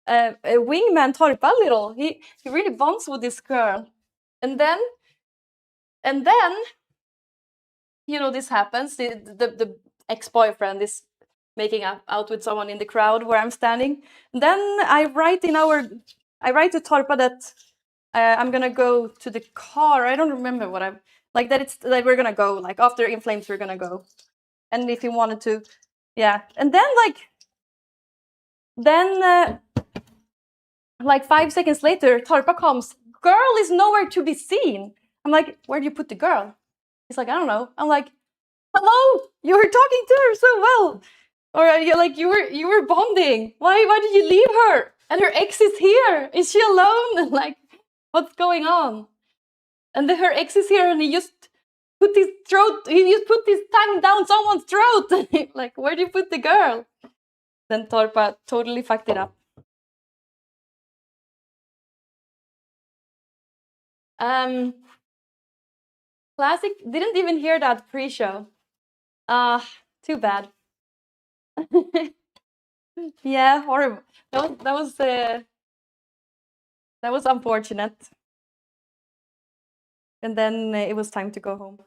[SPEAKER 2] wingman Torpa a little. He really bonds with this girl, and then you know, this happens. The ex-boyfriend is making out with someone in the crowd where I'm standing. Then I write to Torpa that I'm gonna go to the car. I don't remember what I'm like, that we're gonna go, like after In Flames we're gonna go. And if he wanted to, yeah. And then like 5 seconds later, Torpa comes. Girl is nowhere to be seen. I'm like, where do you put the girl? He's like, I don't know. I'm like, hello, you were talking to her so well. Or you were bonding. Why did you leave her? And her ex is here. Is she alone? And like, what's going on? And then her ex is here, and he just put his tongue down someone's throat. Like, where do you put the girl? Then Torpa totally fucked it up. Classic. Didn't even hear that pre-show. Too bad. Yeah, horrible. That was unfortunate. And then it was time to go home.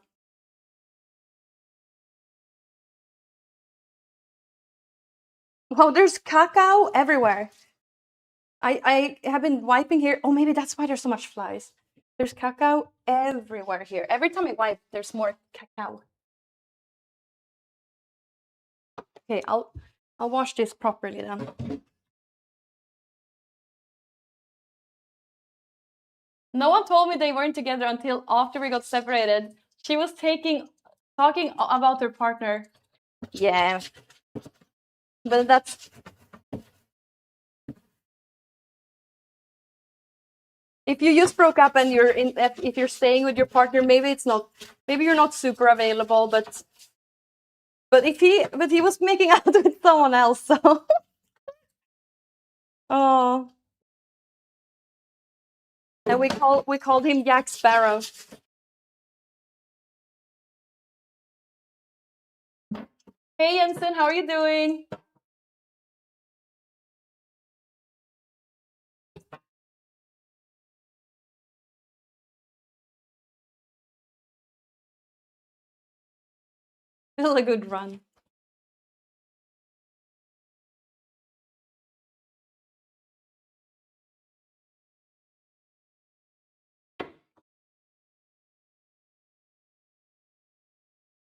[SPEAKER 2] Wow, there's cacao everywhere. I have been wiping here. Oh, maybe that's why there's so much flies. There's cacao everywhere here. Every time I wipe, there's more cacao. Okay, I'll wash this properly then. No one told me they weren't together until after we got separated. She was talking about her partner. Yeah. But that's... If you just broke up and if you're staying with your partner, maybe you're not super available, but he was making out with someone else, so oh. And we called him Jack Sparrow. Hey Jensen, how are you doing? Still a good run.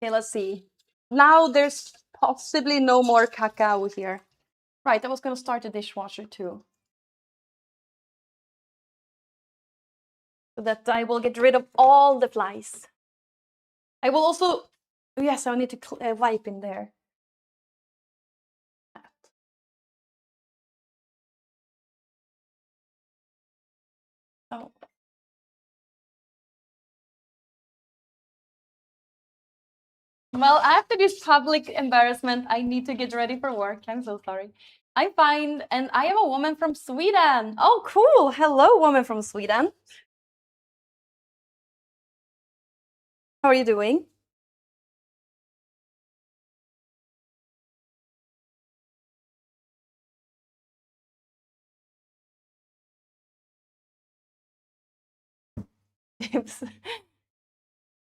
[SPEAKER 2] Okay, let's see. Now there's possibly no more cacao here. Right, I was gonna start the dishwasher too. So that I will get rid of all the flies. I will also... Yes, I need to wipe in there. Oh. Well, after this public embarrassment, I need to get ready for work. I'm so sorry. I'm fine, and I am a woman from Sweden. Oh, cool. Hello, woman from Sweden. How are you doing?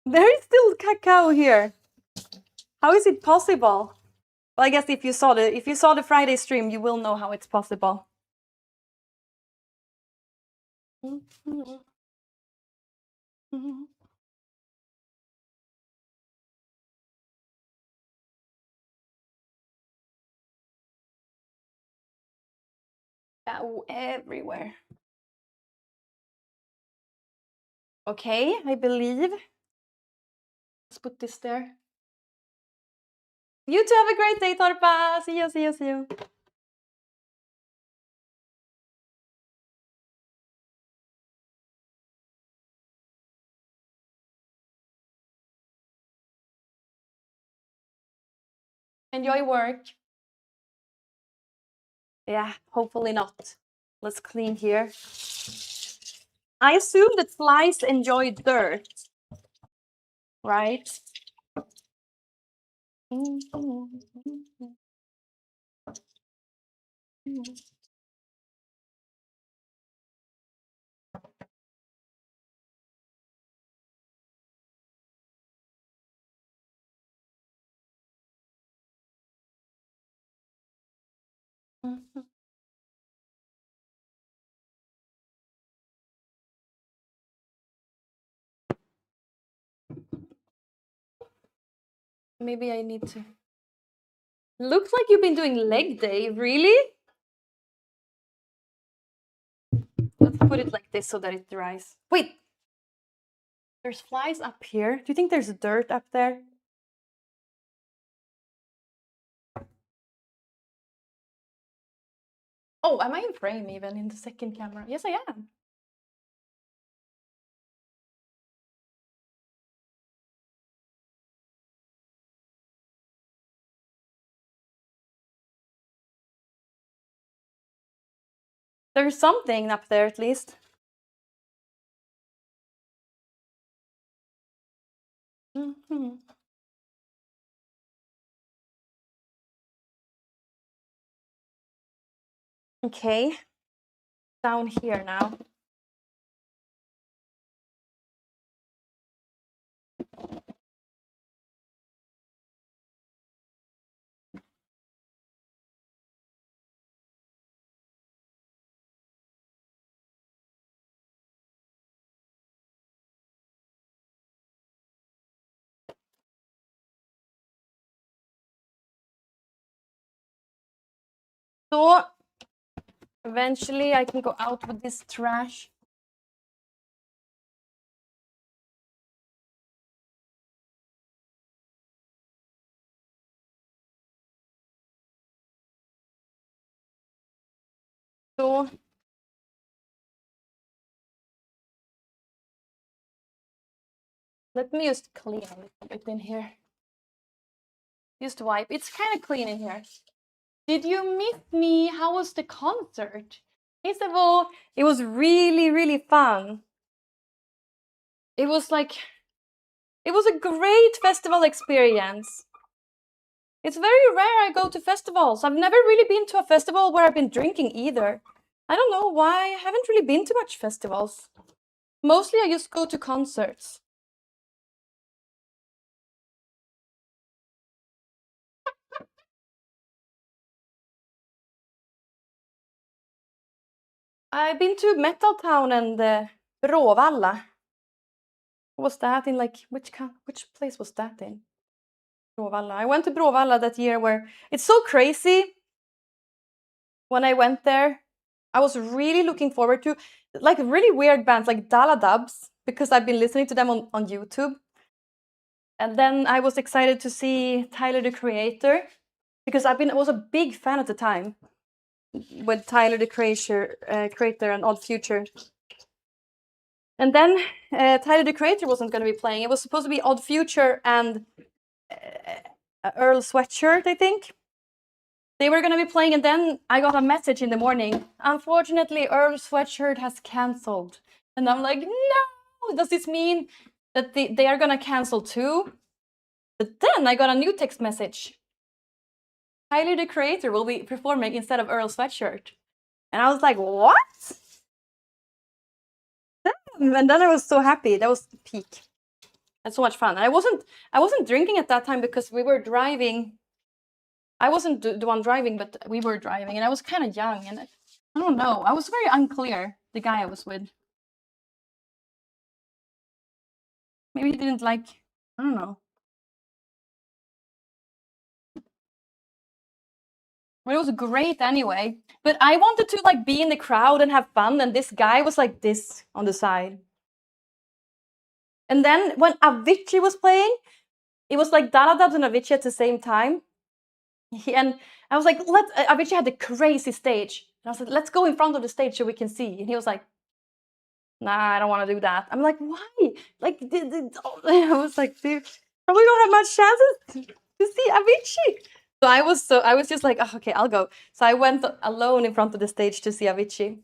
[SPEAKER 2] There is still cacao here. How is it possible? Well, I guess if you saw the Friday stream, you will know how it's possible. Cacao everywhere. Okay, I believe. Let's put this there. You too, have a great day, Torpa. See you, see you, see you. Enjoy work. Yeah, hopefully not. Let's clean here. I assume that flies enjoy dirt, right? Maybe I need to... Looks like you've been doing leg day, really? Let's put it like this so that it dries. Wait! There's flies up here. Do you think there's dirt up there? Oh, am I in frame even in the second camera? Yes, I am. There's something up there at least. Okay. Down here now. So eventually I can go out with this trash. So let me just clean a little bit in here. Just wipe. It's kind of clean in here. Did you miss me? How was the concert? First of all, it was really, really fun. It was a great festival experience. It's very rare I go to festivals. I've never really been to a festival where I've been drinking either. I don't know why. I haven't really been to much festivals. Mostly I just go to concerts. I've been to Metal Town and Bråvalla. What was that in, like, which place was that in? Bråvalla. I went to Bråvalla that year where it's so crazy. When I went there, I was really looking forward to like really weird bands like Dala Dubs because I've been listening to them on YouTube. And then I was excited to see Tyler the Creator because I was a big fan at the time with Tyler the Creator and Odd Future. And then Tyler the Creator wasn't going to be playing. It was supposed to be Odd Future and Earl Sweatshirt, I think. They were going to be playing, and then I got a message in the morning. Unfortunately, Earl Sweatshirt has cancelled. And I'm like, no! Does this mean that they are going to cancel too? But then I got a new text message. Tyler the Creator will be performing instead of Earl Sweatshirt. And I was like, what? And then I was so happy. That was the peak. Had so much fun. And I wasn't drinking at that time because we were driving. I wasn't the one driving, but we were driving, and I was kind of young, and I don't know. I was very unclear, the guy I was with. Maybe he didn't like, I don't know. But it was great anyway. But I wanted to like be in the crowd and have fun, and this guy was like this on the side. And then when Avicii was playing, it was like Dala Dabs and Avicii at the same time. And I was like, Avicii had the crazy stage. And I was like, let's go in front of the stage so we can see. And he was like, nah, I don't want to do that. I'm like, why? Like, I was like, dude, probably don't have much chances to see Avicii. So I was just like, oh, okay, I'll go. So I went alone in front of the stage to see Avicii,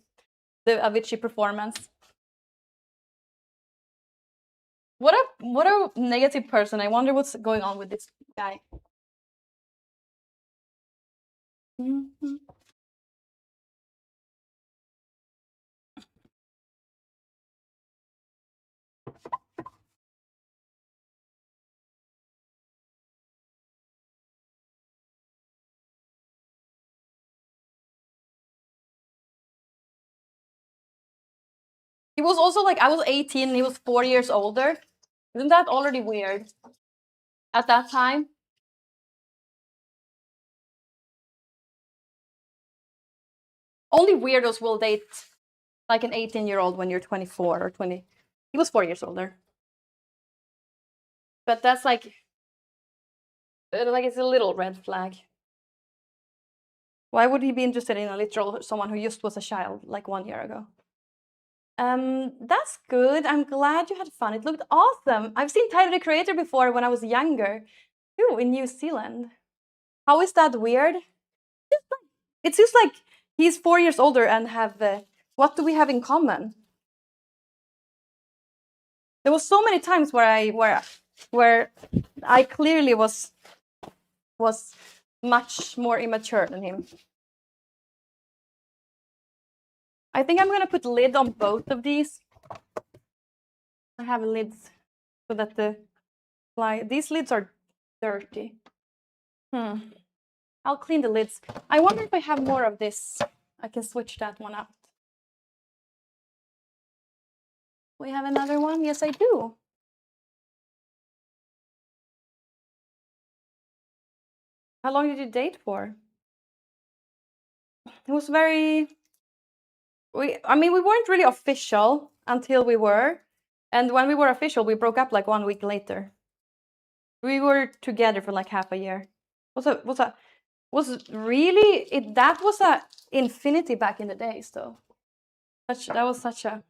[SPEAKER 2] the Avicii performance. What a negative person. I wonder what's going on with this guy. Mm-hmm. He was also like, I was 18 and he was 4 years older. Isn't that already weird? At that time? Only weirdos will date like an 18-year-old when you're 24 or 20. He was 4 years older. But that's like it's a little red flag. Why would he be interested in a literal someone who just was a child like 1 year ago? That's good. I'm glad you had fun. It looked awesome. I've seen Tyler the Creator before when I was younger. Ooh, in New Zealand. How is that weird? It's just like he's 4 years older and have what do we have in common? There was so many times where I clearly was much more immature than him. I think I'm gonna put lid on both of these. I have lids so that these lids are dirty. I'll clean the lids. I wonder if I have more of this. I can switch that one out. We have another one? Yes, I do. How long did you date for?
[SPEAKER 3] it was very. I mean, we weren't really official until we were, and when we were official, we broke up like 1 week later. We were together for like half a year. That was a infinity back in the days, though. That was such a.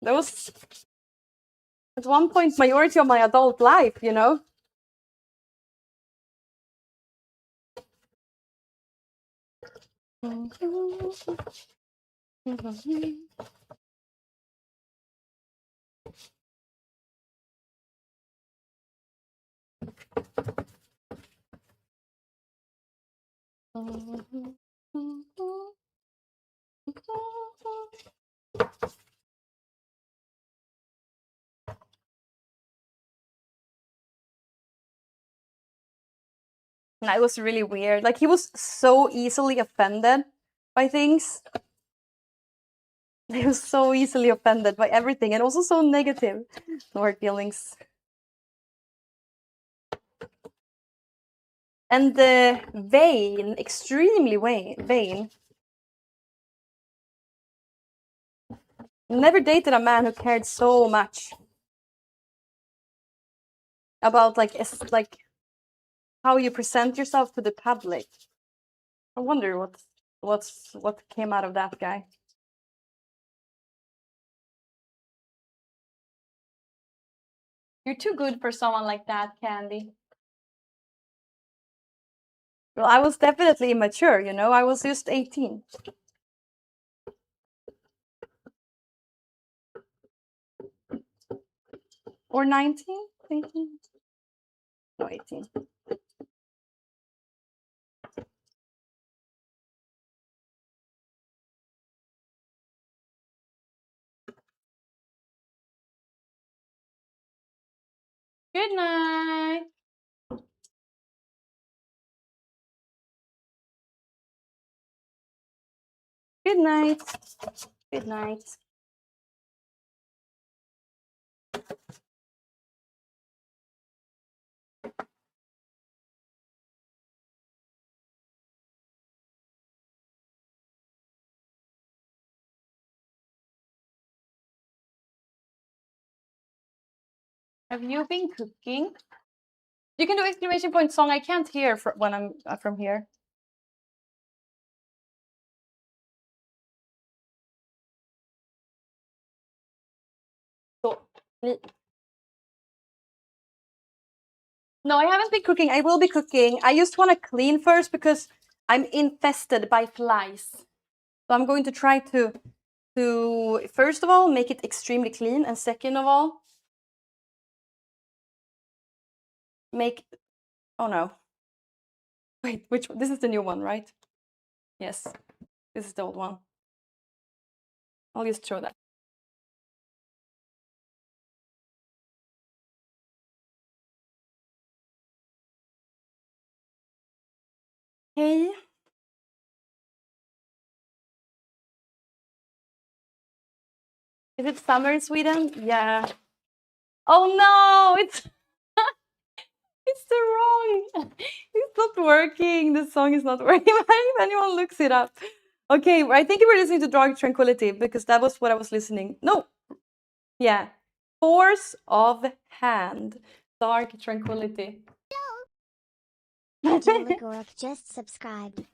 [SPEAKER 3] That was at one point majority of my adult life, you know. And it was really weird. Like, he was so easily offended by things. He was so easily offended by everything, and also so negative toward feelings. And vain, extremely vain. Never dated a man who cared so much about like how you present yourself to the public. I wonder what came out of that guy. You're too good for someone like that, Candy. Well, I was definitely immature, you know. I was just 18. Or 19? 18? No, 18. Good night. Good night. Good night. Have you been cooking? You can do exclamation point song. I can't hear when I'm from here. So, no, I haven't been cooking. I will be cooking. I just want to clean first because I'm infested by flies. So I'm going to try to first of all make it extremely clean, and second of all make. Oh no. Wait, which this is the new one, right? Yes, this is the old one. I'll just show that. Hey. Is it summer in Sweden? Yeah. Oh no, it's it's the wrong. It's not working. The song is not working. If anyone looks it up. Okay, I think you were listening to Dark Tranquility because that was what I was listening. No. Yeah. Force of Hand. Dark Tranquility.
[SPEAKER 1] Magorok just subscribed.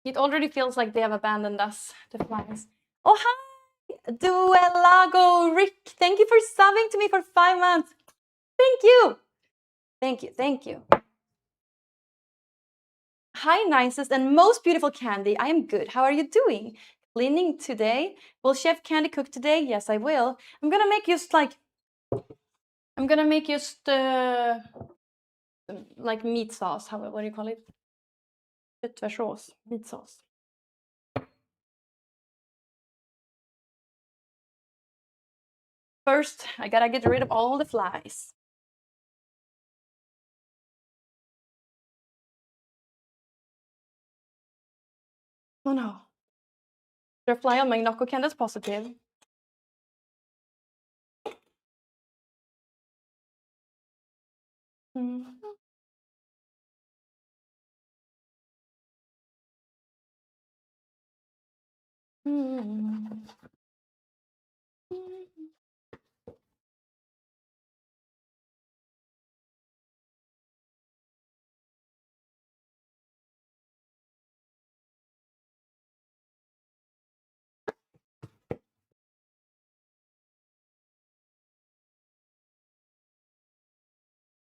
[SPEAKER 3] It already feels like they have abandoned us, the flies. Oh, hi! Duelago Rick, thank you for subbing to me for 5 months. Thank you! Thank you, thank you. Hi, nicest and most beautiful Candy. I am good. How are you doing? Cleaning today? Will Chef Candy cook today? Yes, I will. I'm gonna make just like meat sauce. What do you call it? Köttfärssås, meat sauce. First, I gotta get rid of all the flies. Oh no. There's a fly on my knuckle can, that's positive. Mm. Mm.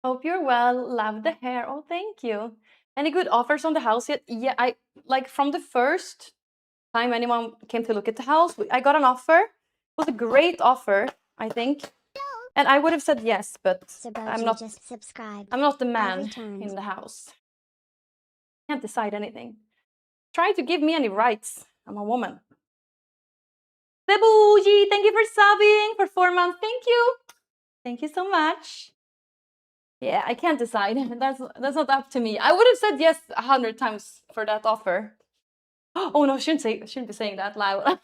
[SPEAKER 3] Hope you're well. Love the hair. Oh, thank you. Any good offers on the house yet? Yeah, I like from the first time anyone came to look at the house, I got an offer. It was a great offer, I think. And I would have said yes, but I'm not
[SPEAKER 1] just subscribed.
[SPEAKER 3] I'm not the man
[SPEAKER 1] returned.
[SPEAKER 3] in the house. Can't decide anything. Try to give me any rights. I'm a woman. The bougie, thank you for subbing for 4 months. Thank you. Thank you so much. Yeah, I can't decide. That's not up to me. I would have said yes 100 times for that offer. Oh no, shouldn't be saying that loud.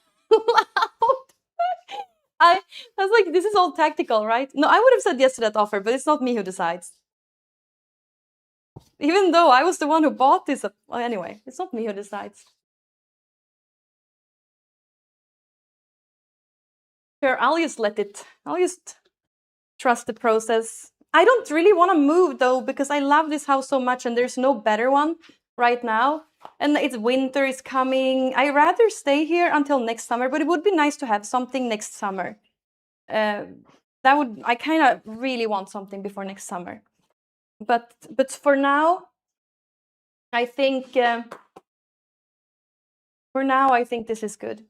[SPEAKER 3] I was like, this is all tactical, right? No, I would have said yes to that offer, but it's not me who decides. Even though I was the one who bought this. Well, anyway, it's not me who decides. Sure, I'll just trust the process. I don't really want to move though, because I love this house so much and there's no better one right now. And it's winter is coming. I rather stay here until next summer, but it would be nice to have something next summer. I kind of really want something before next summer. But for now, I think this is good.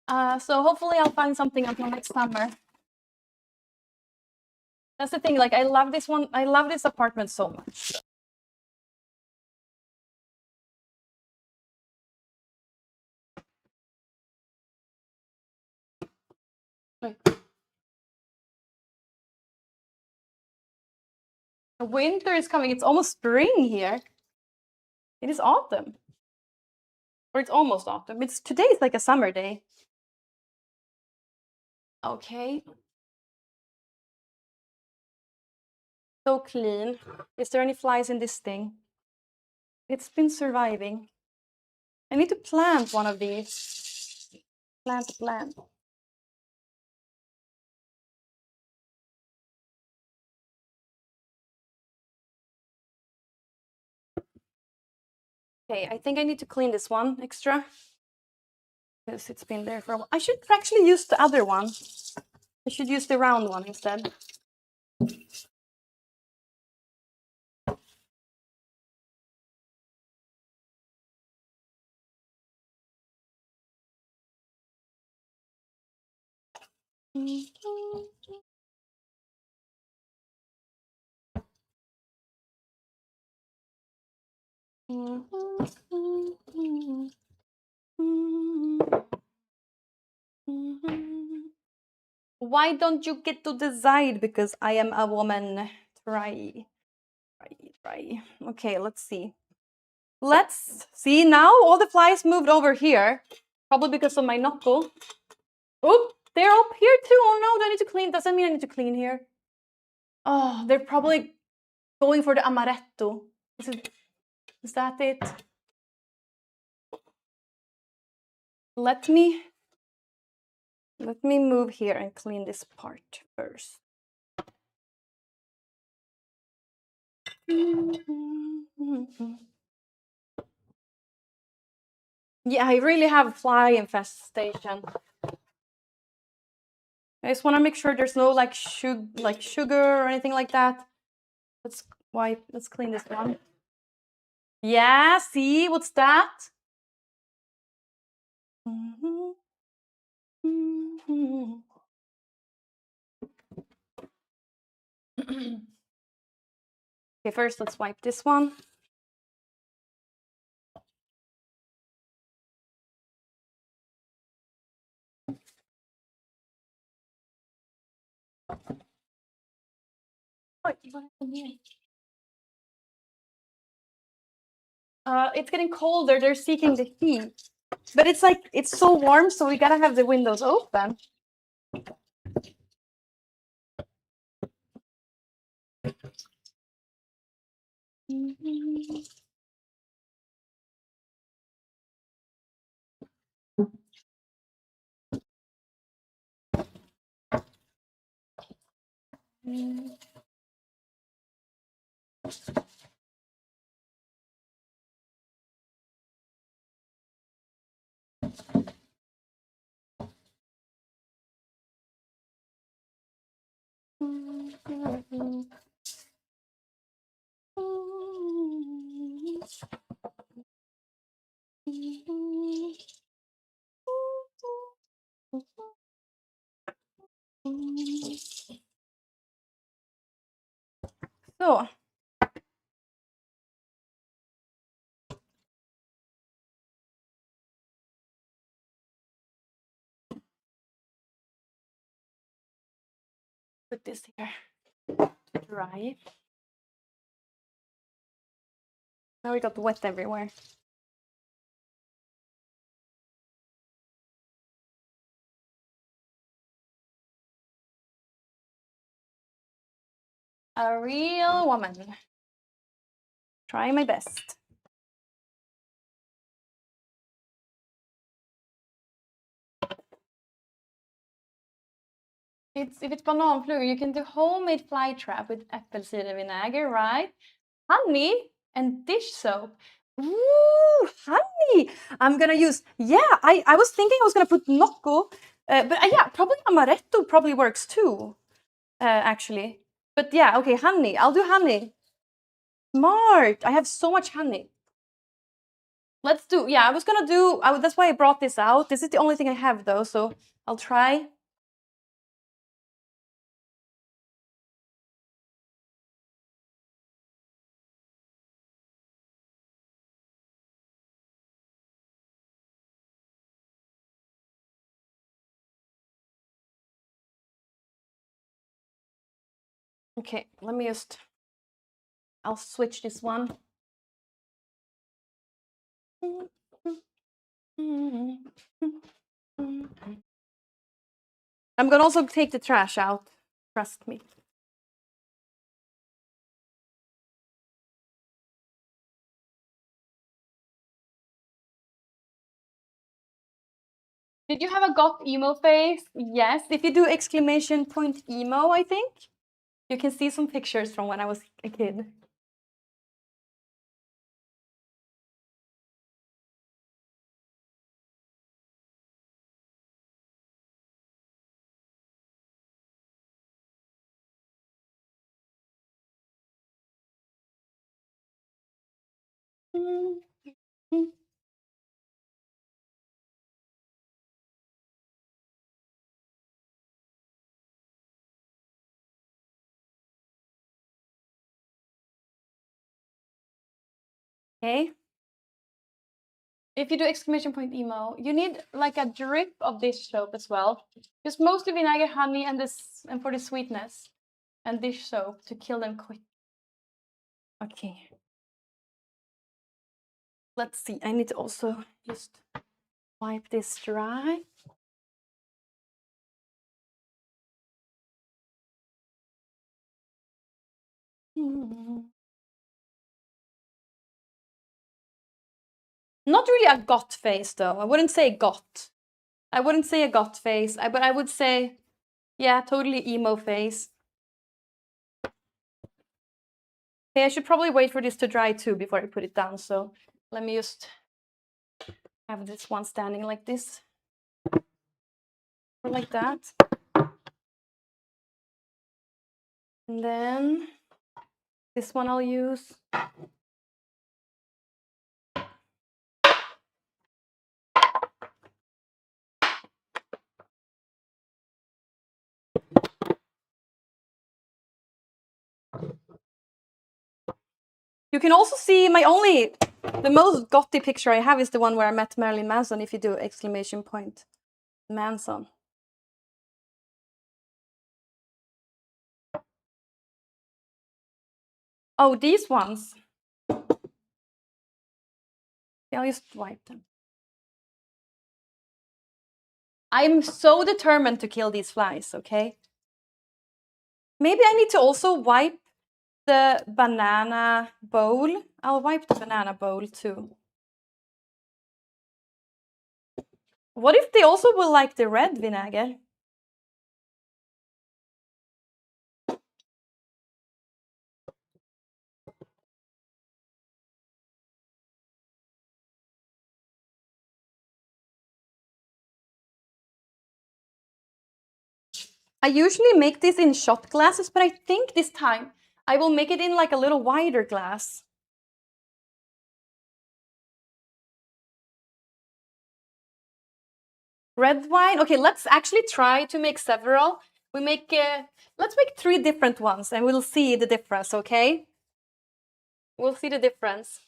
[SPEAKER 3] So hopefully I'll find something until next summer. That's the thing, like I love this one. I love this apartment so much. Wait. Winter is coming. It's almost spring here. It is autumn. Or it's almost autumn. Today is like a summer day. Okay. So clean. Is there any flies in this thing? It's been surviving. I need to plant one of these. Plant. Okay, I think I need to clean this one extra. Because it's been there for a while. I should actually use the other one. I should use the round one instead. Why don't you get to decide? Because I am a woman. Try. Okay, let's see. Let's see. Now all the flies moved over here. Probably because of my knuckle. Oh, they're up here too. Oh no, do I need to clean? Does that mean I need to clean here? Oh, they're probably going for the amaretto. Is that it? Let me move here and clean this part first. Yeah, I really have fly infestation. I just want to make sure there's no like sugar or anything like that. Let's clean this one. Yeah, see, what's that? Okay, first let's wipe this one. It's getting colder. They're seeking the heat. But it's like, it's so warm, so we gotta have the windows open. So, put this here to dry. Now we got wet everywhere. A real woman. Try my best. If it's bananflugor, you can do homemade fly trap with apple cider vinegar, right? Honey and dish soap. Ooh, honey! I'm gonna use, yeah, I was thinking I was gonna put Nocco, but yeah, probably amaretto probably works too, actually. But yeah, okay, honey, I'll do honey. Smart, I have so much honey. Let's do, yeah, I was gonna do, that's why I brought this out. This is the only thing I have though, so I'll try. Okay, let me just, I'll switch this one. I'm gonna also take the trash out, trust me. Did you have a got emo face? Yes, if you do exclamation point emo, I think, you can see some pictures from when I was a kid. Okay. If you do exclamation point emo, you need like a drip of dish soap as well. Just mostly vinegar, honey, and this, and for the sweetness, and dish soap to kill them quick. Okay. Let's see. I need to also just wipe this dry. Not really a got face though. I wouldn't say got. I wouldn't say a got face, but I would say, yeah, totally emo face. Okay, I should probably wait for this to dry too before I put it down. So let me just have this one standing like this, or like that. And then this one I'll use. You can also see the most gothy picture I have is the one where I met Marilyn Manson, if you do exclamation point Manson. Oh, these ones. Yeah, I'll just wipe them. I'm so determined to kill these flies, okay? Maybe I need to also wipe the banana bowl. I'll wipe the banana bowl too. What if they also will like the red vinegar? I usually make this in shot glasses, but I think this time I will make it in like a little wider glass. Red wine. Okay, let's actually try to make several. Let's make 3 different ones and we'll see the difference, okay? We'll see the difference.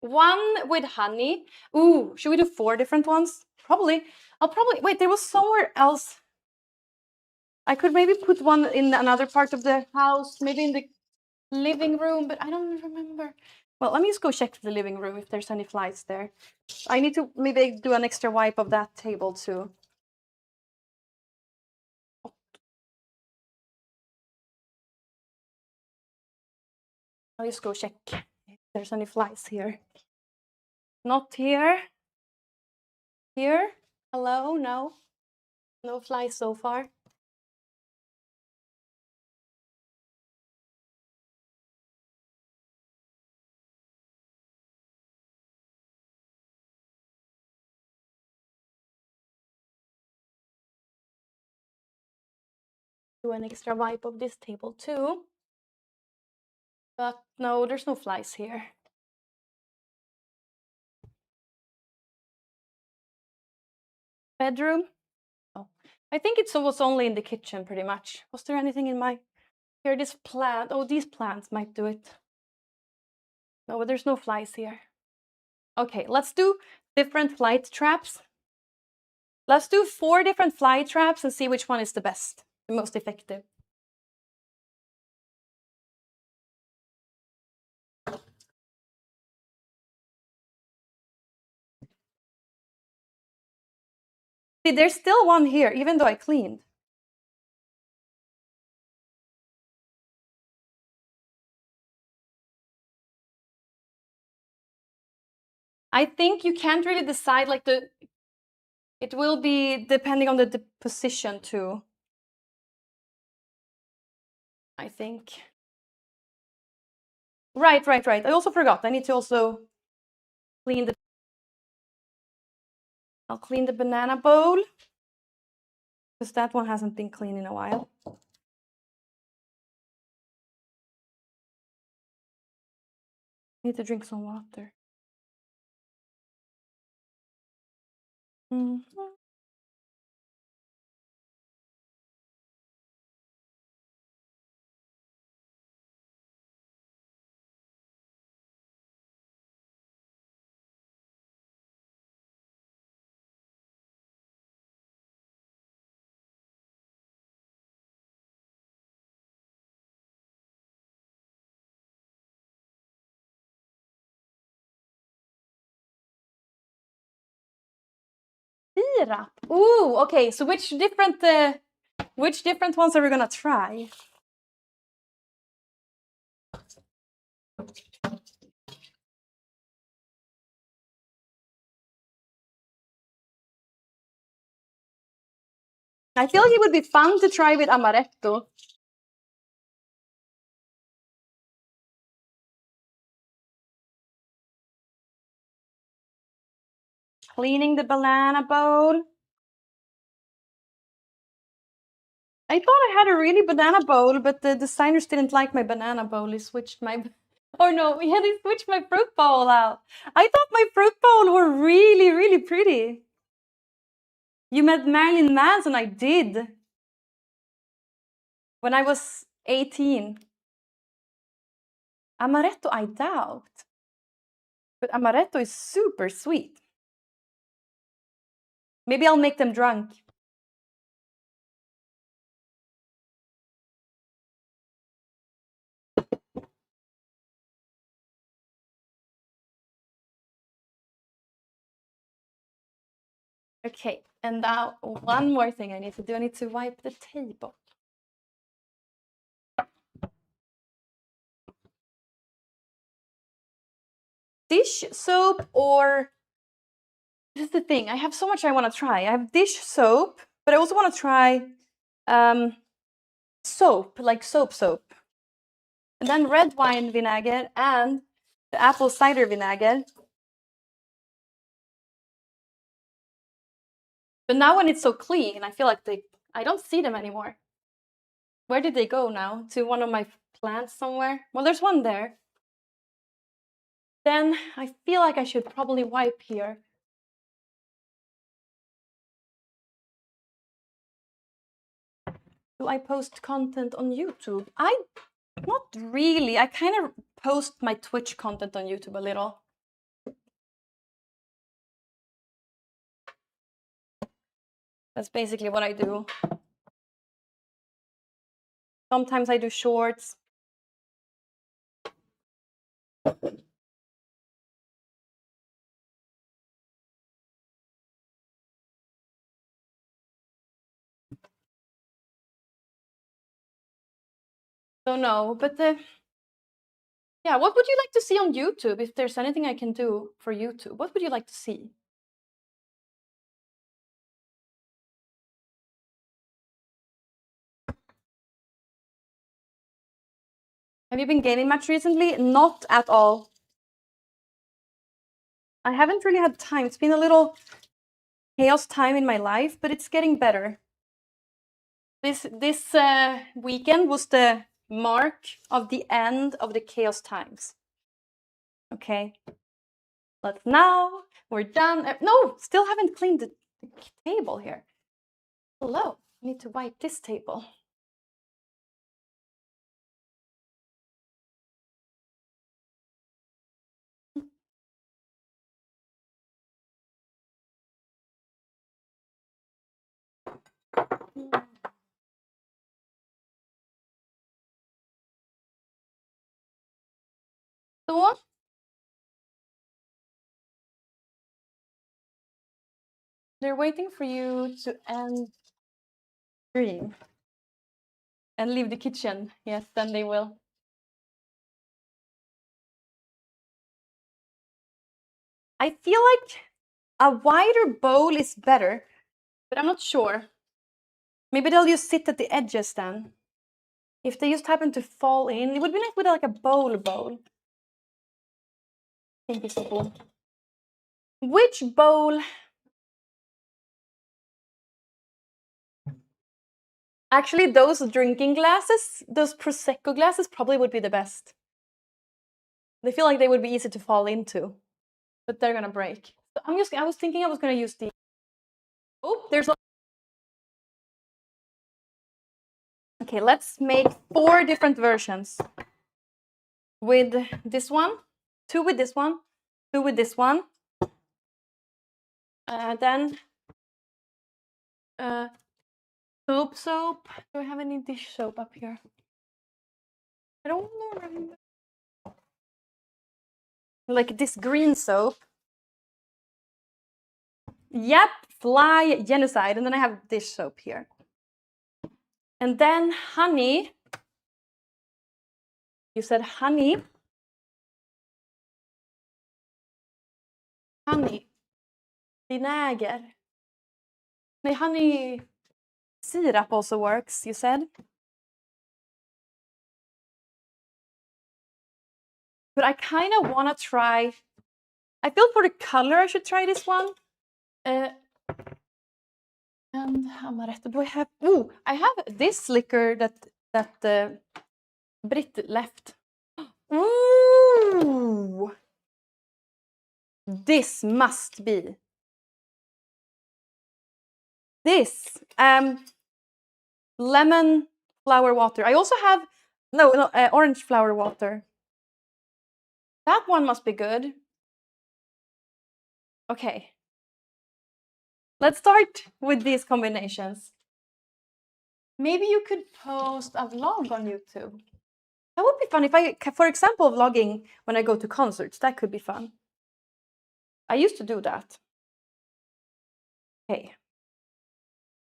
[SPEAKER 3] One with honey. Ooh, should we do 4 different ones? Probably. Wait, there was somewhere else. I could maybe put one in another part of the house, maybe in the living room, but I don't remember. Well, let me just go check the living room if there's any flies there. I need to maybe do an extra wipe of that table too. I'll just go check if there's any flies here. Not here. Here? Hello? No? No flies so far. Do an extra wipe of this table too. But no, there's no flies here. Bedroom? Oh, I think it was only in the kitchen pretty much. Was there anything in my... Here, this plant. Oh, these plants might do it. No, but there's no flies here. Okay, let's do different flight traps. Let's do 4 different fly traps and see which one is the best, the most effective. See, there's still one here, even though I cleaned. I think you can't really decide like it will be depending on the position too. I think. Right. I also forgot. I need to also clean I'll clean the banana bowl because that one hasn't been cleaned in a while. I need to drink some water. Syrup. Ooh, okay. So which different ones are we gonna try? I feel like it would be fun to try with amaretto. Cleaning the banana bowl. I thought I had a really banana bowl, but the designers didn't like my banana bowl. He switched my... Or no, he switched my fruit bowl out. I thought my fruit bowl were really, really pretty. You met Marilyn Manson, I did. When I was 18. Amaretto, I doubt. But amaretto is super sweet. Maybe I'll make them drunk. Okay, and now one more thing I need to do. I need to wipe the table. Dish soap, or this is the thing. I have so much I want to try. I have dish soap, but I also want to try soap, like soap. And then red wine vinegar and the apple cider vinegar. But now when it's so clean, I feel like I don't see them anymore. Where did they go now? To one of my plants somewhere? Well, there's one there. Then I feel like I should probably wipe here. Do I post content on YouTube? Not really. I kind of post my Twitch content on YouTube a little. That's basically what I do. Sometimes I do shorts. Don't know, but yeah, what would you like to see on YouTube? If there's anything I can do for YouTube, what would you like to see? Have you been gaming much recently? Not at all. I haven't really had time. It's been a little chaos time in my life, but it's getting better. This weekend was the mark of the end of the chaos times. Okay, but now we're done. No, still haven't cleaned the table here. Hello, I need to wipe this table. Så. They're waiting for you to end stream and leave the kitchen. Yes, then they will. I feel like a wider bowl is better, but I'm not sure. Maybe they'll just sit at the edges then. If they just happen to fall in, it would be nice with like a bowl. Thank you, Sopo. Which bowl? Actually, those drinking glasses, those Prosecco glasses, probably would be the best. They feel like they would be easy to fall into, but they're gonna break. So I was thinking I was gonna use the. Oh, there's. Okay, let's make 4 different versions. With this one, 2 with this one, 2 with this one. Then soap. Do I have any dish soap up here? I don't know. Like this green soap. Yep, fly genocide. And then I have dish soap here. And then honey. You said honey. Honey. Vinäger. No, honey syrup also works, you said. But I kind of want to try. I feel for the color I should try this one. And amaretto. Do I have? Ooh, I have this liquor that Britt left. Ooh, this must be this lemon flower water. I also have no orange flower water. That one must be good. Okay. Let's start with these combinations. Maybe you could post a vlog on YouTube. That would be fun if I, for example, vlogging when I go to concerts. That could be fun. I used to do that. Okay.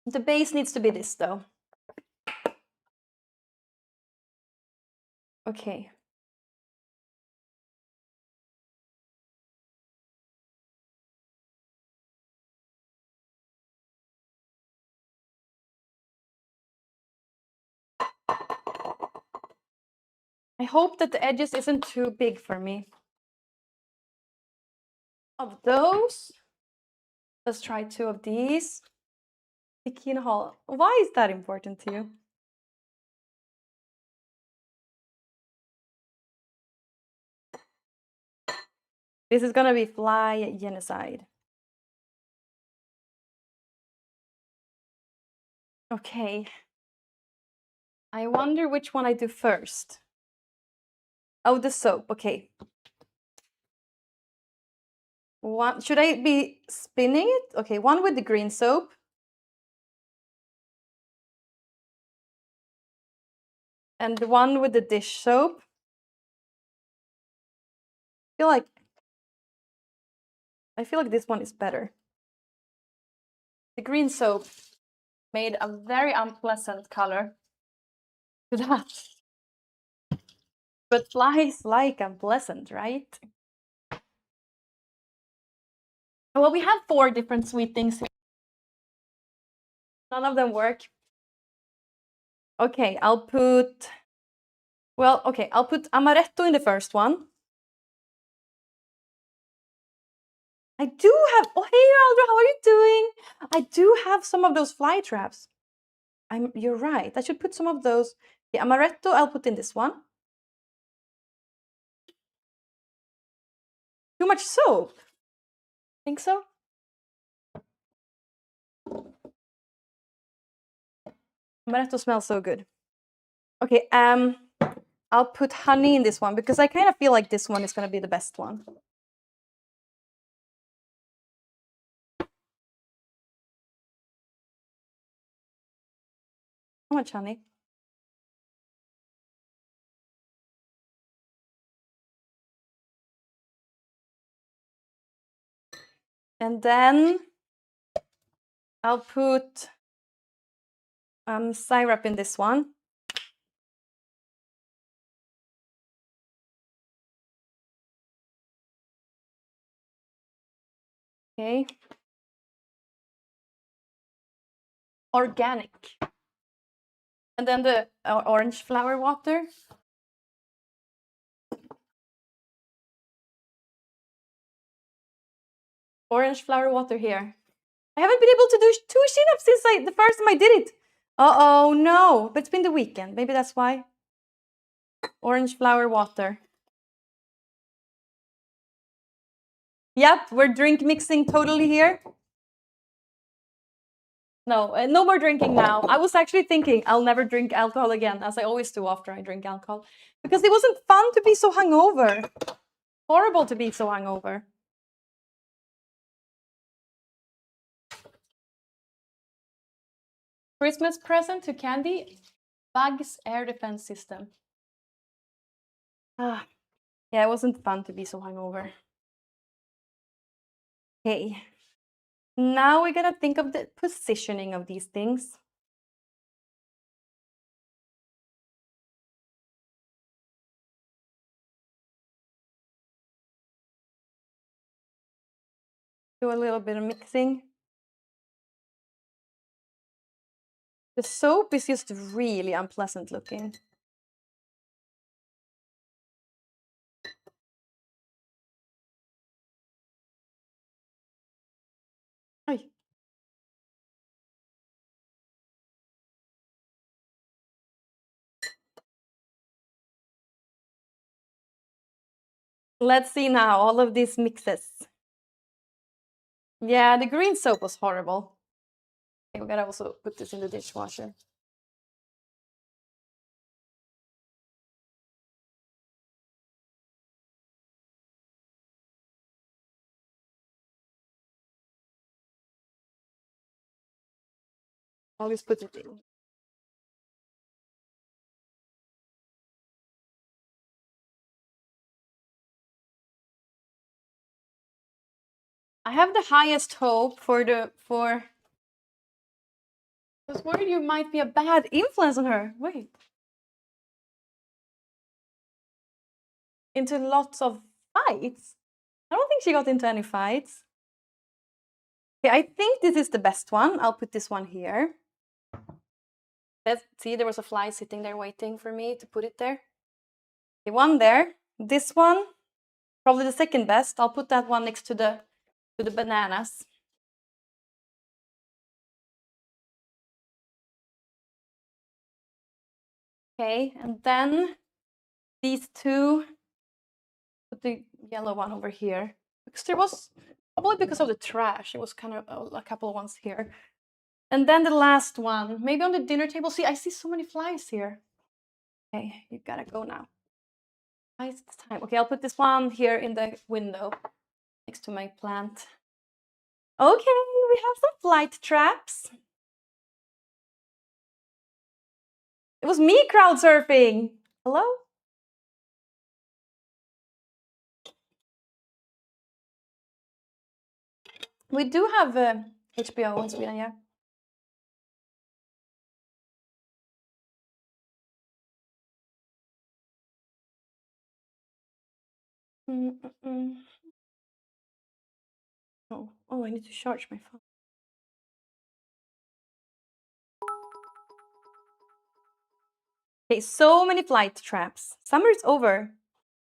[SPEAKER 3] The base needs to be this though. Okay. I hope that the edges isn't too big for me. Of those, let's try 2 of these. Bikini haul. Why is that important to you? This is gonna be fly genocide. Okay. I wonder which one I do first. Oh, the soap. Okay. One, should I be spinning it? Okay, one with the green soap. And the one with the dish soap. I feel like this one is better. The green soap made a very unpleasant color to that. But flies like unpleasant, right? Well, we have 4 different sweet things here. None of them work. Okay, I'll put amaretto in the first one. I do have, oh hey Aldo, how are you doing? I do have some of those fly traps. You're right, I should put some of those. The amaretto I'll put in this one. Too much soap? Think so? Amaretto smells so good. Okay, I'll put honey in this one because I kind of feel like this one is gonna be the best one. How much honey? And then I'll put syrup in this one. Okay. Organic. And then the orange flower water. Orange flower water here. I haven't been able to do 2 chin-ups since the first time I did it. Uh-oh, no. But it's been the weekend. Maybe that's why. Orange flower water. Yep, we're drink mixing totally here. No, no more drinking now. I was actually thinking I'll never drink alcohol again, as I always do after I drink alcohol. Because it wasn't fun to be so hungover. Horrible to be so hungover. Christmas present to Candy, Bug's air defense system. Yeah, it wasn't fun to be so hungover. Okay, now we gotta think of the positioning of these things. Do a little bit of mixing. The soap is just really unpleasant looking. Ay. Let's see now all of these mixes. Yeah, the green soap was horrible. Okay, we gotta also put this in the dishwasher. I'll just put it in. I have the highest hope for I was worried you might be a bad influence on her. Wait. Into lots of fights? I don't think she got into any fights. Okay, I think this is the best one. I'll put this one here. Let's see, there was a fly sitting there waiting for me to put it there. Okay, one there. This one, probably the second best. I'll put that one next to the bananas. Okay, and then these two, put the yellow one over here. Because there was, probably because of the trash, it was kind of a couple of ones here. And then the last one, maybe on the dinner table. See, I see so many flies here. Okay, you gotta go now. It's time. Okay, I'll put this one here in the window next to my plant. Okay, we have some flight traps. It was me crowd surfing. Hello? We do have HBO in Sweden, yeah. Oh, I need to charge my phone. Okay, so many flight traps. Summer's over,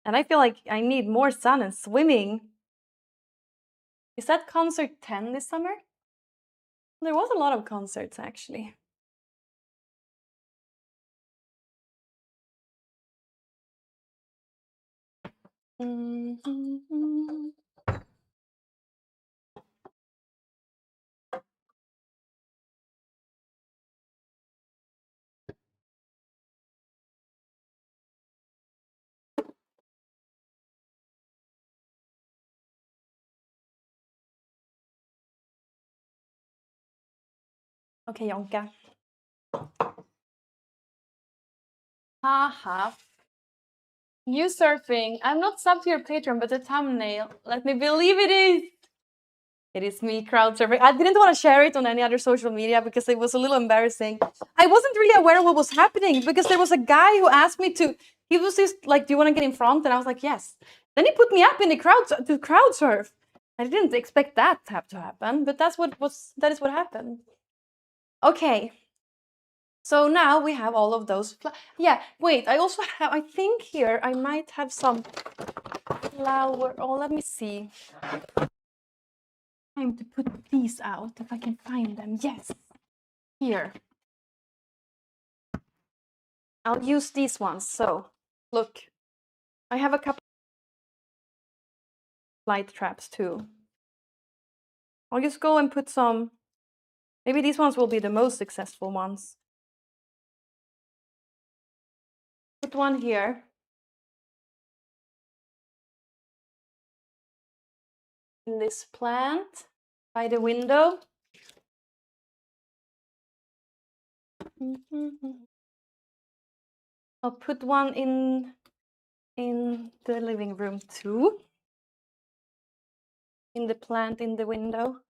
[SPEAKER 3] and I feel like I need more sun and swimming. Is that concert 10 this summer? There was a lot of concerts, actually. Okay, Jonka. Haha. You surfing. I'm not subbed to your Patreon, but the thumbnail. Let me believe it is. It is me crowd surfing. I didn't want to share it on any other social media because it was a little embarrassing. I wasn't really aware of what was happening because there was a guy who asked me to. He was just like, "Do you want to get in front?" And I was like, "Yes." Then he put me up in the crowd to crowd surf. I didn't expect that to have to happen, but that is what happened. Okay. So now we have all of those. Yeah, wait, I also have, I think here I might have some flower. Oh, let me see. Time to put these out if I can find them. Yes, here. I'll use these ones. So, look, I have a couple light traps too. I'll just go and put some. Maybe these ones will be the most successful ones. Put one here. In this plant by the window. I'll put one in the living room too. In the plant in the window.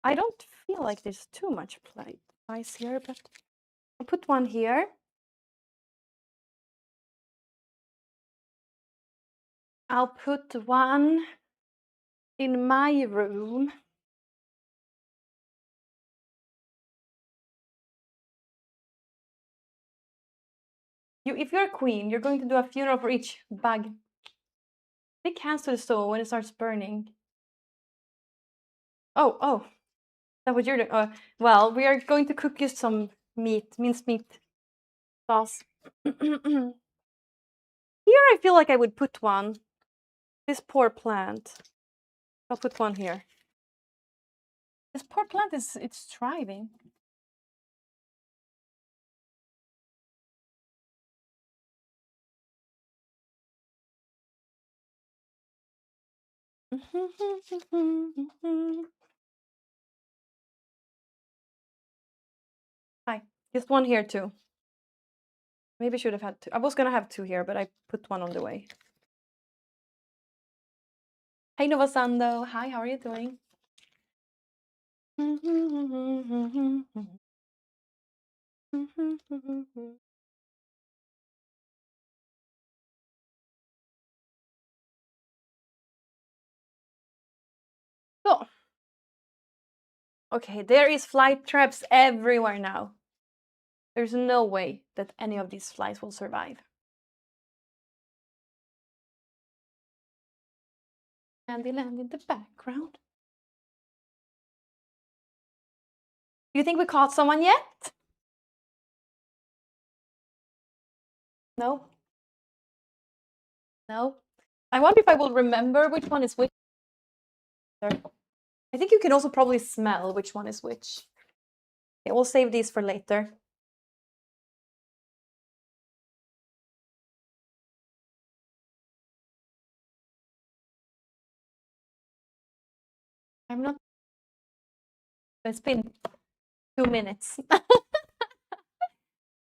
[SPEAKER 3] I don't feel like there's too much ice here, but I'll put one here. I'll put one in my room. If you're a queen, you're going to do a funeral for each bug. Stick hands to the stove when it starts burning. Oh, is that what you're doing? Well, we are going to cook you some minced meat sauce. Here I feel like I would put one. This poor plant. I'll put one here. This poor plant it's thriving. Just one here too. Maybe I should have had two. I was gonna have two here, but I put one on the way. Hey Novasando, hi, how are you doing? So, okay, there is fly traps everywhere now. There's no way that any of these flies will survive. Kandyland in the background. Do you think we caught someone yet? No? No? I wonder if I will remember which one is which. I think you can also probably smell which one is which. Okay, we'll save these for later. I'm not. It's been 2 minutes.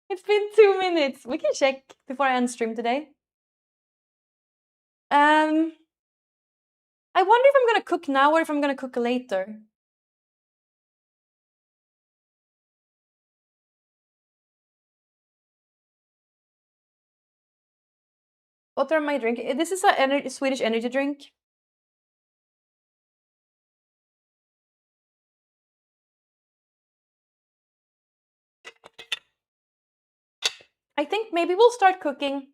[SPEAKER 3] It's been 2 minutes. We can check before I end stream today. I wonder if I'm gonna cook now or if I'm gonna cook later. What am I drinking? This is a Swedish energy drink. I think maybe we'll start cooking.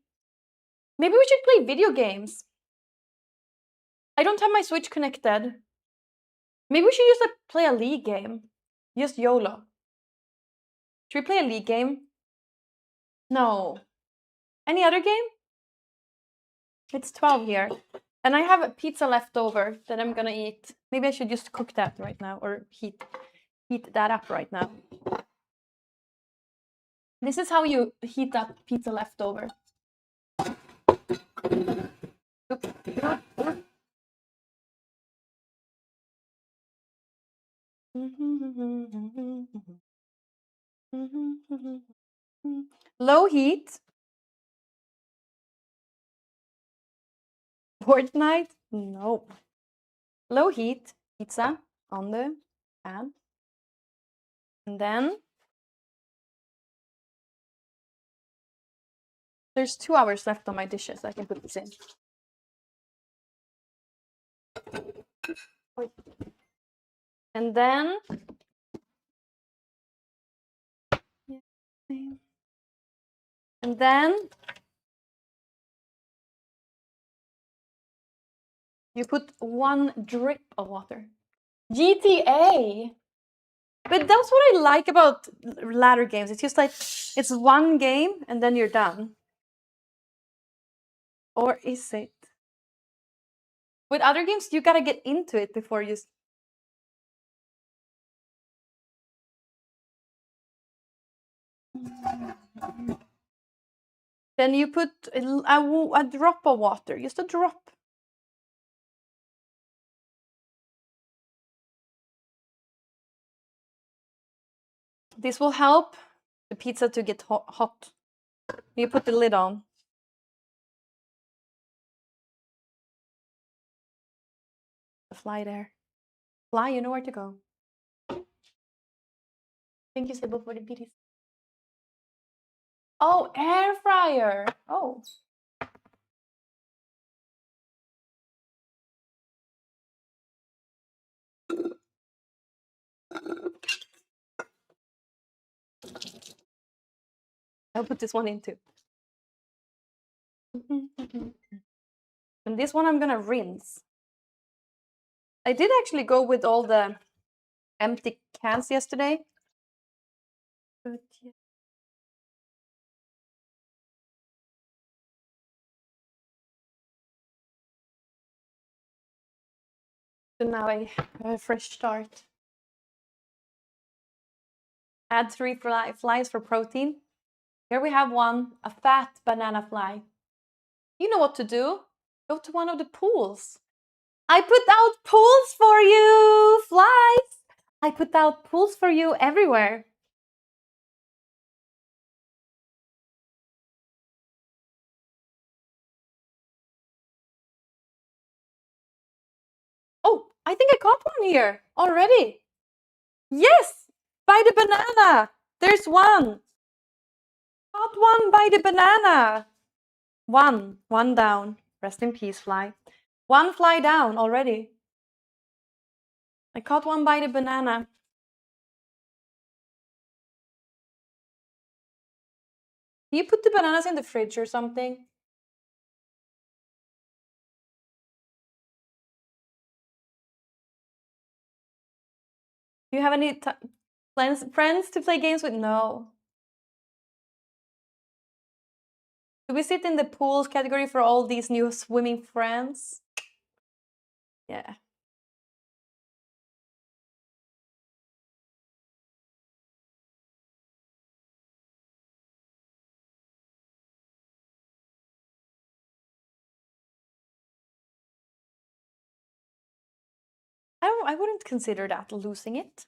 [SPEAKER 3] Maybe we should play video games. I don't have my Switch connected. Maybe we should just play a league game. Just YOLO. Should we play a league game? No. Any other game? It's 12 here. And I have a pizza left over that I'm gonna eat. Maybe I should just cook that right now or heat that up right now. This is how you heat up pizza leftover. Low heat. Fortnite? No. Low heat pizza on the pan. And then there's 2 hours left on my dishes. I can put this in. And then you put 1 drip of water. GTA! But that's what I like about ladder games. It's just like, it's one game and then you're done. Or is it? With other games, you gotta get into it before you... Then you put a drop of water, just a drop. This will help the pizza to get hot. You put the lid on. The fly there. Fly, you know where to go. Thank you, Sebo, for the beauty. Oh, air fryer. Oh. I'll put this one in too. And this one I'm gonna rinse. I did actually go with all the empty cans yesterday. But yeah. So now I have a fresh start. Add 3 flies for protein. Here we have one, a fat banana fly. You know what to do. Go to one of the pools. I put out pools for you, flies. I put out pools for you everywhere. I think I caught one here already. Yes! By the banana! There's one! Caught one by the banana! One down. Rest in peace, fly. One fly down already. I caught one by the banana. Do you put the bananas in the fridge or something? Do you have any friends to play games with? No. Do we sit in the pools category for all these new swimming friends? Yeah. I wouldn't consider that losing it.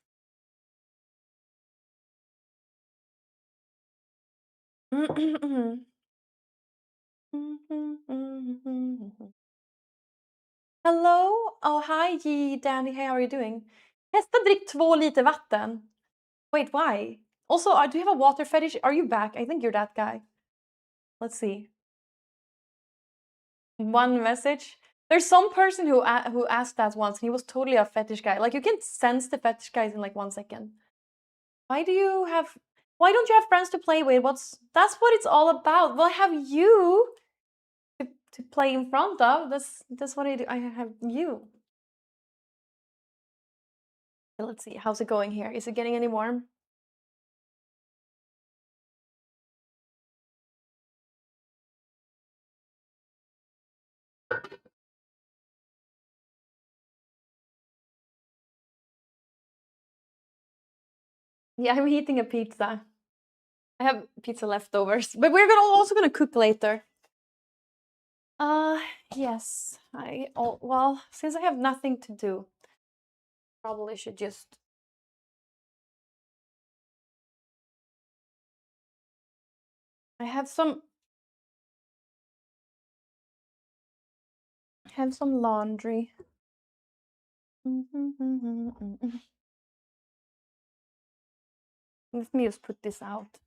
[SPEAKER 3] Hello? Oh, hi, Danny. Hey, how are you doing? Testa drick 2 liter vatten. Wait, why? Also, do you have a water fetish? Are you back? I think you're that guy. Let's see. One message. There's some person who asked that once, and he was totally a fetish guy. Like, you can sense the fetish guys in like 1 second. Why don't you have friends to play with? That's what it's all about. Well, I have you to play in front of. That's what I do. I have you. Let's see. How's it going here? Is it getting any warm? Yeah, I'm heating a pizza. I have pizza leftovers, but we're also gonna cook later. Yes. Well, since I have nothing to do, probably should just. I have some laundry. Let me just put this out.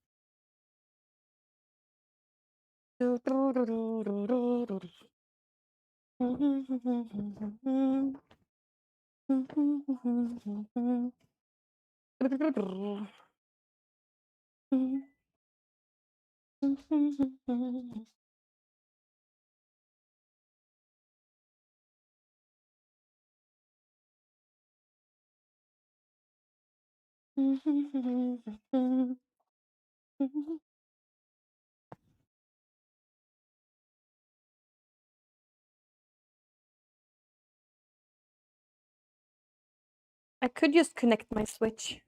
[SPEAKER 3] I could just connect my Switch.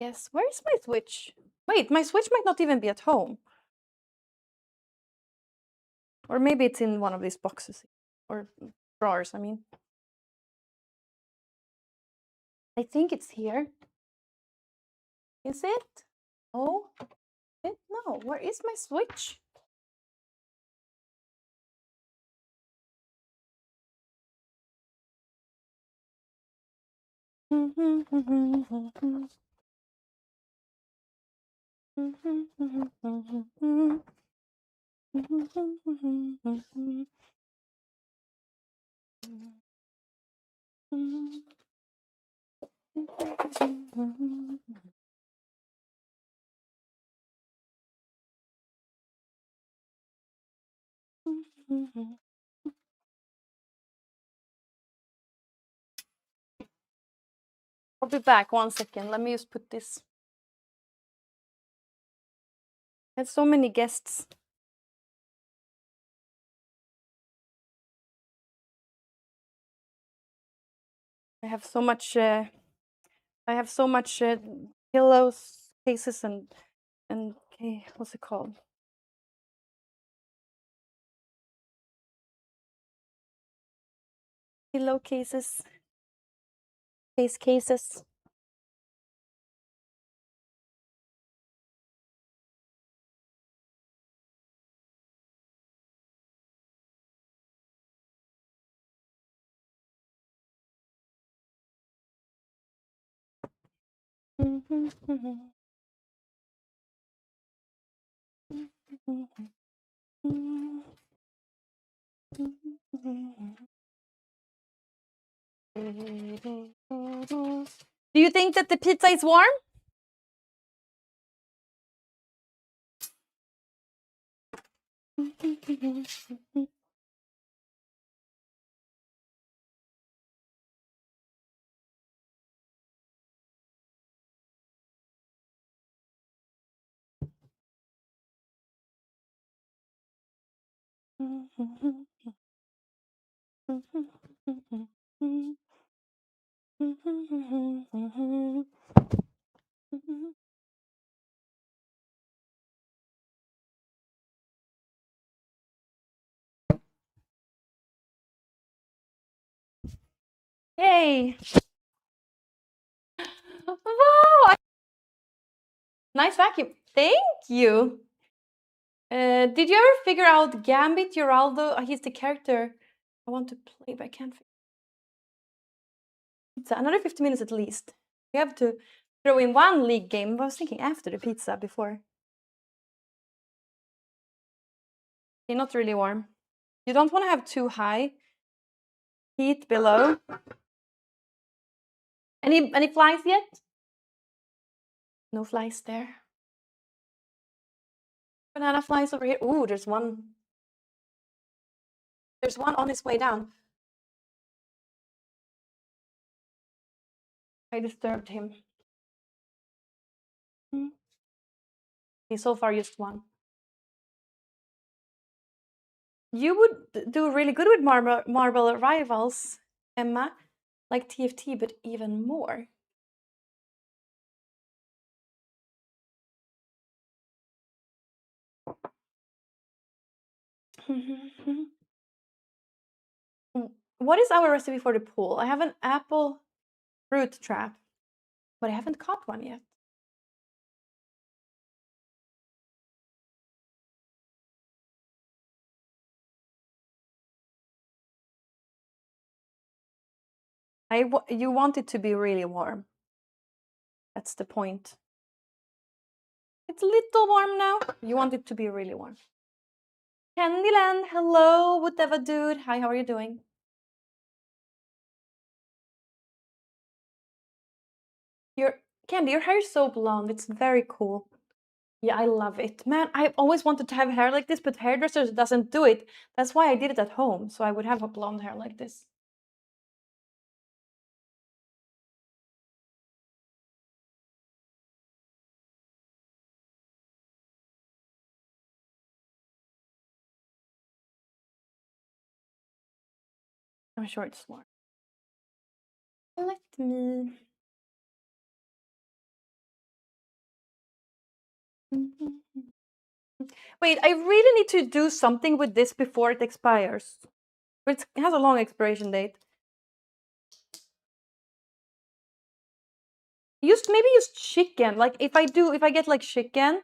[SPEAKER 3] Yes, where is my Switch? Wait, my Switch might not even be at home. Or maybe it's in one of these boxes. Or drawers, I mean. I think it's here. Is it? Oh, no. Where is my Switch? I'll be back 1 second. Let me just put this. I had so many guests. I have so much. Pillows, cases, and okay, what's it called? Pillow cases, cases. Do you think that the pizza is warm? Yay! Wow! Nice vacuum. Thank you. Did you ever figure out Gambit, Geraldo? He's the character I want to play, but I can't figure pizza. Another 50 minutes at least. We have to throw in one league game. I was thinking after the pizza before. Okay, not really warm. You don't want to have too high heat below. Any flies yet? No flies there. Banana flies over here. Ooh, there's one. There's one on his way down. I disturbed him. Okay, so far just one. You would do really good with Marble Rivals, Emma. Like TFT, but even more. What is our recipe for the pool? I have an apple fruit trap, but I haven't caught one yet. You want it to be really warm. That's the point. It's a little warm now. You want it to be really warm. Kandyland, hello, whatever dude. Hi, how are you doing? Candy, your hair is so blonde. It's very cool. Yeah, I love it. Man, I've always wanted to have hair like this, but hairdressers doesn't do it. That's why I did it at home, so I would have a blonde hair like this. I'm sure it's smart. Let me. Wait, I really need to do something with this before it expires. It has a long expiration date. Maybe use chicken. Like if I get like chicken,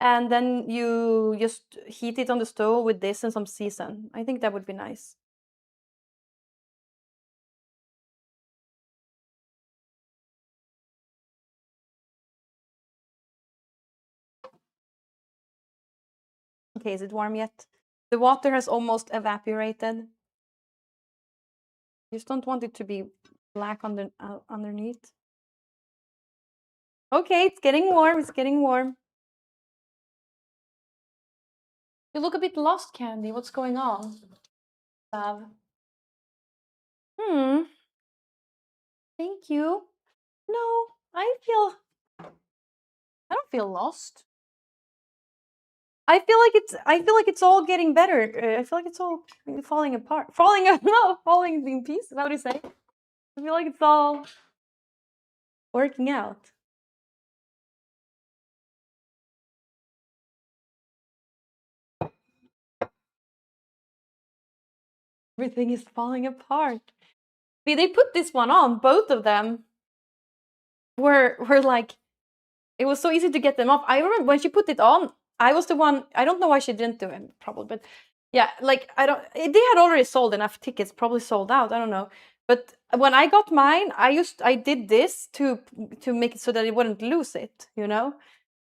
[SPEAKER 3] and then you just heat it on the stove with this and some season. I think that would be nice. Okay, is it warm yet? The water has almost evaporated. You just don't want it to be black underneath. Okay, it's getting warm. It's getting warm. You look a bit lost, Candy. What's going on? Love. Thank you. No, I don't feel lost. I feel like it's all getting better. I feel like it's all falling apart. Falling in pieces. How do you say? I feel like it's all working out. Everything is falling apart. See, they put this one on. Both of them were like, it was so easy to get them off. I remember when she put it on, I was the one. I don't know why she didn't do it, probably, but yeah, like they had already sold enough tickets, probably sold out. I don't know, But when I got mine, I did this to make it so that it wouldn't lose it, you know.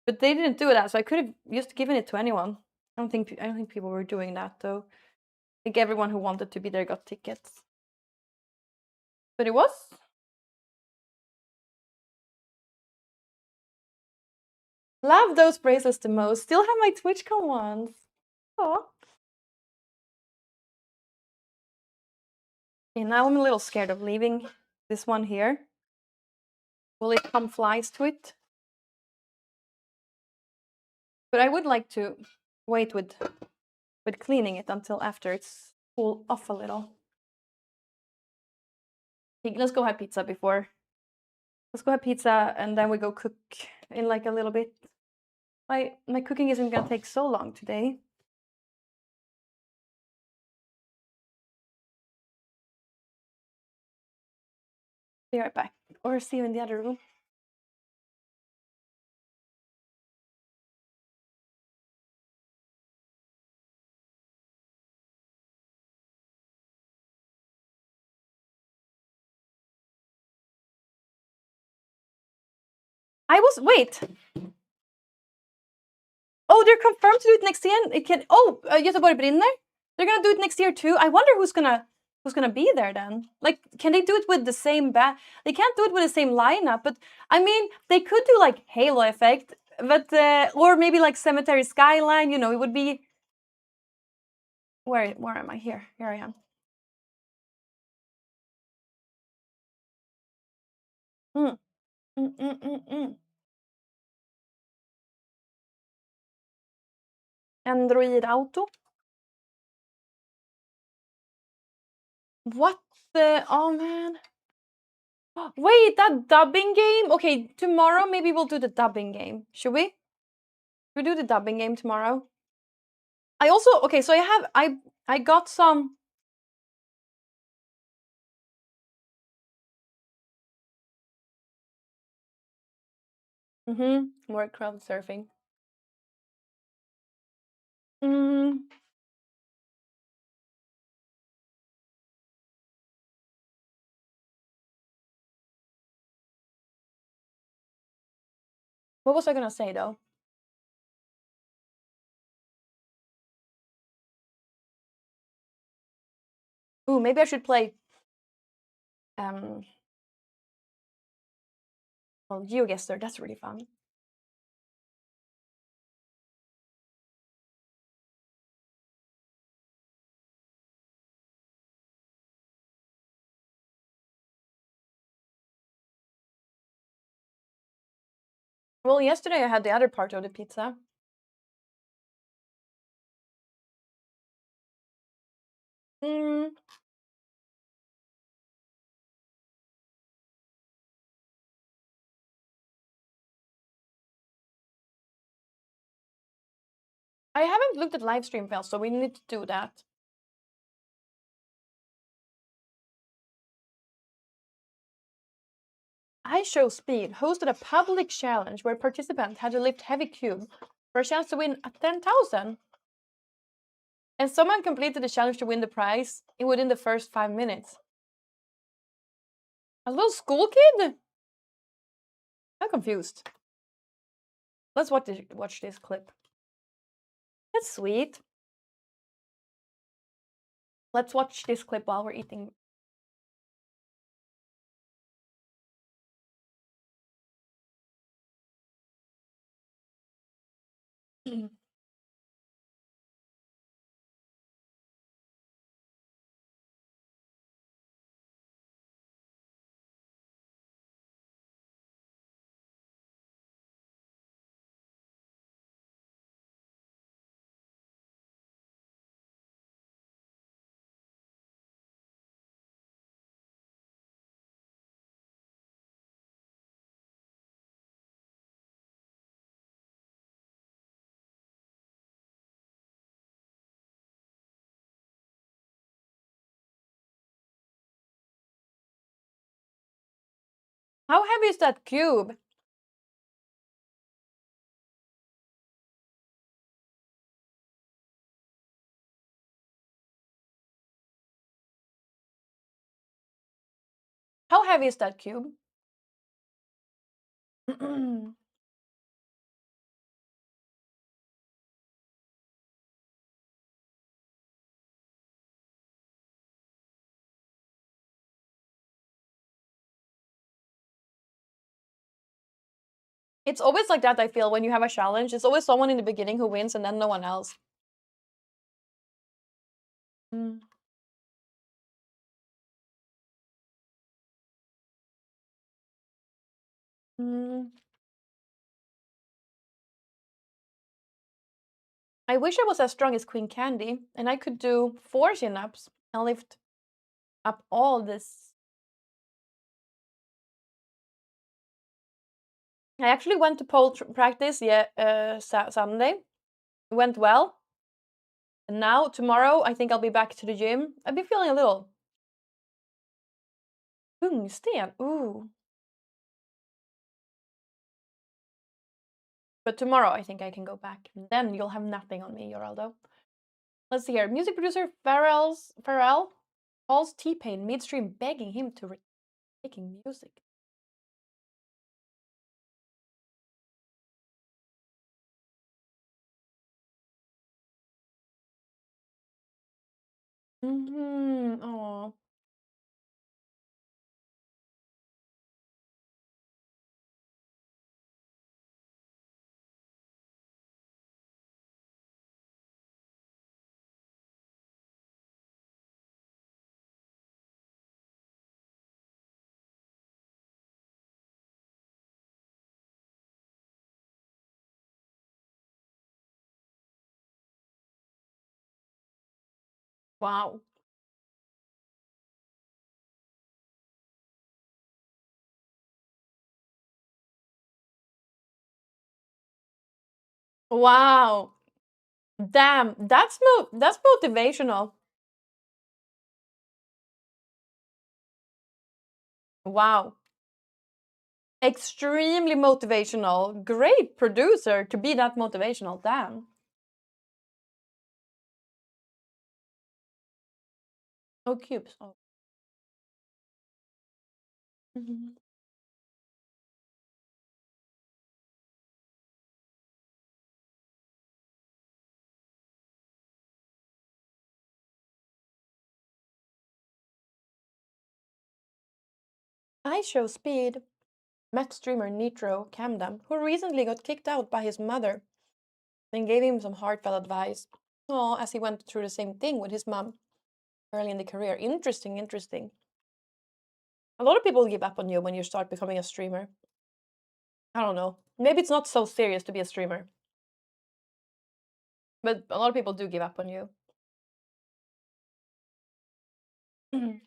[SPEAKER 3] But they didn't do that, so I could have just given it to anyone. I don't think people were doing that though. I think everyone who wanted to be there got tickets. But it was. Love those bracelets the most. Still have my TwitchCon ones. Oh. Okay, now I'm a little scared of leaving this one here. Will it come flies to it? But I would like to wait with cleaning it until after it's cooled off a little. Okay, let's go have pizza before. Let's go have pizza and then we go cook in like a little bit. My cooking isn't gonna take so long today. Be right back. Or see you in the other room. Wait. Oh, they're confirmed to do it next year. It can. Oh, Göteborg brinner. They're gonna do it next year too. I wonder who's gonna be there then. Like, can they do it with the same band? They can't do it with the same lineup, but I mean, they could do like Halo Effect, but or maybe like Cemetery Skyline. You know, it would be. Where am I? Here I am. Mm. Android Auto. What the? Oh man. Wait, that dubbing game? Okay, tomorrow maybe we'll do the dubbing game. Should we? Should we do the dubbing game tomorrow? I also, okay, so I got some. More crowd surfing. What was I gonna say though? Ooh, maybe I should play well, GeoGuessr, that's really fun. Well, yesterday I had the other part of the pizza. I haven't looked at live stream files, so we need to do that. I Show Speed hosted a public challenge where participants had to lift heavy cube for a chance to win a 10,000. And someone completed the challenge to win the prize within the first 5 minutes. A little school kid? I'm confused. Let's watch this clip. That's sweet. Let's watch this clip while we're eating. How heavy is that cube? How heavy is that cube? It's always like that, I feel, when you have a challenge. It's always someone in the beginning who wins and then no one else. Mm. Mm. I wish I was as strong as Queen Candy and I could do 4 chin-ups and lift up all this. I actually went to pole practice Sunday. It went well. And now, tomorrow, I think I'll be back to the gym. I've been feeling a little tungsten. Ooh. But tomorrow, I think I can go back. Then you'll have nothing on me, Geraldo. Let's see here. Music producer Pharrell calls T-Pain midstream begging him to making music. Oh. Wow. Wow. Damn, that's motivational. Wow. Extremely motivational. Great producer to be that motivational. Damn. Oh, cubes. Oh. Mhm. I show speed. Met streamer Nitro Camden, who recently got kicked out by his mother, and gave him some heartfelt advice. Oh, as he went through the same thing with his mom early in the career. Interesting, interesting. A lot of people give up on you when you start becoming a streamer. I don't know. Maybe it's not so serious to be a streamer. But a lot of people do give up on you. Mm.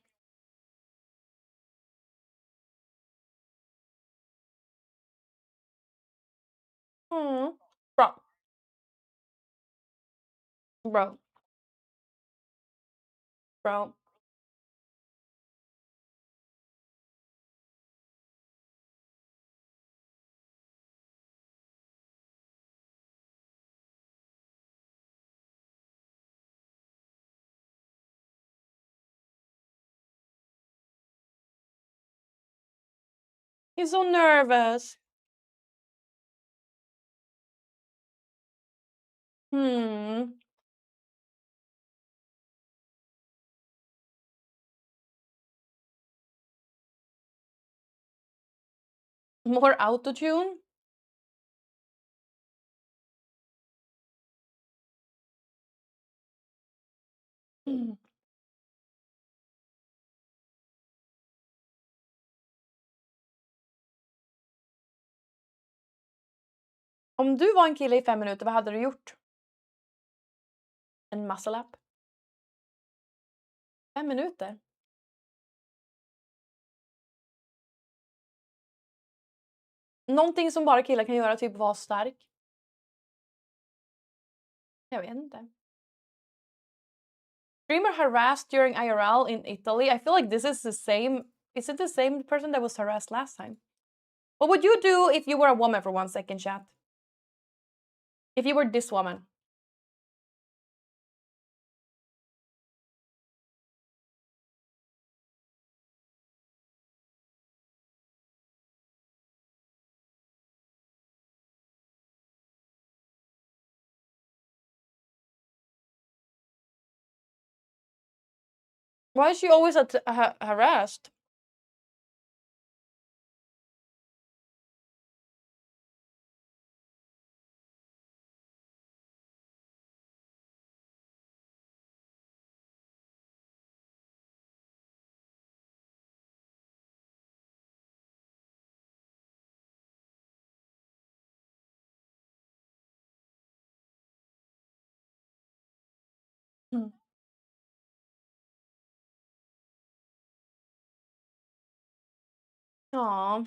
[SPEAKER 3] Bro. Bro. Bro. He's so nervous. Hmm. More autotune? Mm. Om du var en kille i 5 minuter, vad hade du gjort? En muscle-up? 5 minuter? Någonting som bara killar kan göra, typ vara stark. Jag vet inte. Streamer harassed during IRL in Italy. I feel like this is the same. Is it the same person that was harassed last time? What would you do if you were a woman for 1 second, chat? If you were this woman? Why is she always harassed? Hmm. Aw,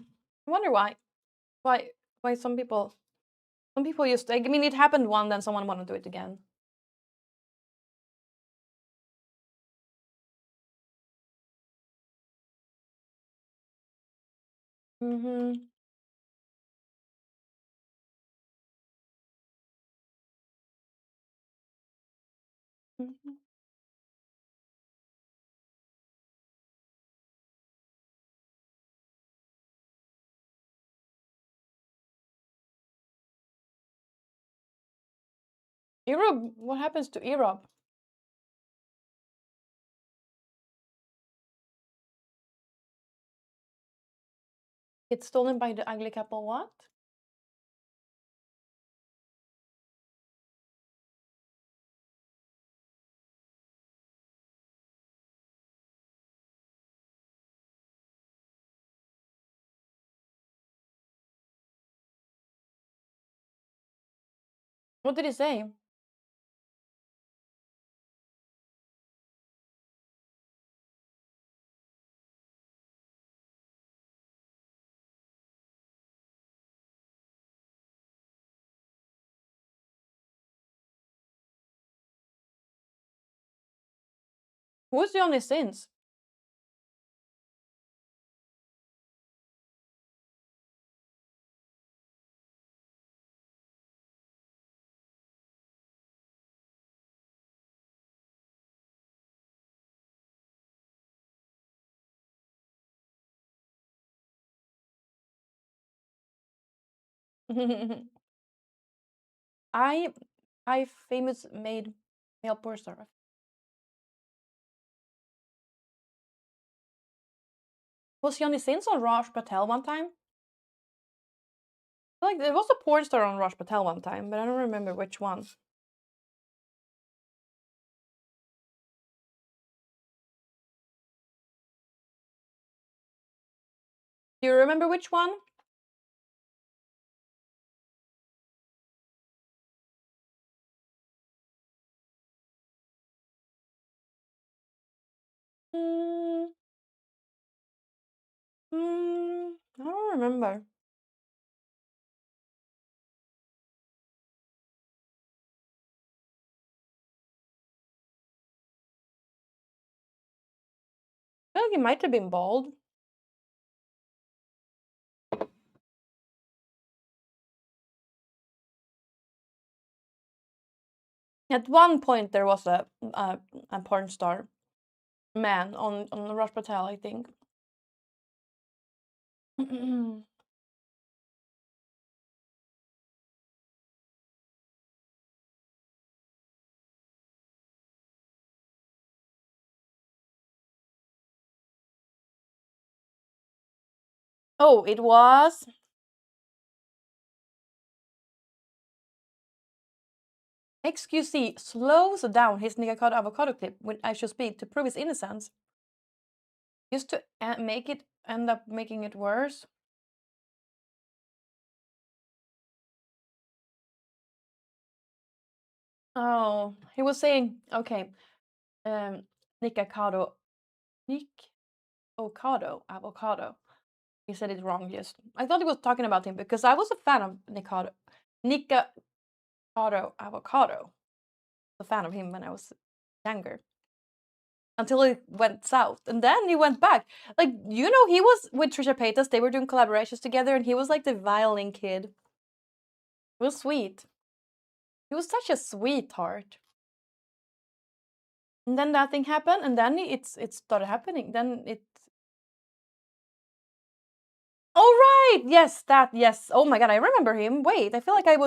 [SPEAKER 3] I wonder why. Why some people used to, I mean, it happened one, then someone wanted to do it again. Mm-hmm. Mm-hmm. Erob, what happens to Erob? It's stolen by the ugly couple, what? What did he say? Who's Johnny Sins? I famous made male porn star. Was Johnny Sins on Raj Patel one time? I feel like there was a porn star on Raj Patel one time, but I don't remember which one. Do you remember which one? Mm, I don't remember. I feel like he might have been bald. At one point, there was a porn star man on Raj Patel, I think. Oh, it was. XQC slows down his Nikakado avocado clip when I should speak to prove his innocence. Just to make it end up making it worse. Oh, he was saying, okay, Nikakado, Nick Okado, avocado. He said it wrong, yes. I thought he was talking about him because I was a fan of Nikakado avocado. A fan of him when I was younger. Until it went south. And then he went back. Like, you know, he was with Trisha Paytas, they were doing collaborations together, and he was like the violin kid. It was sweet. He was such a sweetheart. And then that thing happened, and then it started happening. Then it. Oh right, yes, that yes. Oh my god, I remember him. Wait, I feel like I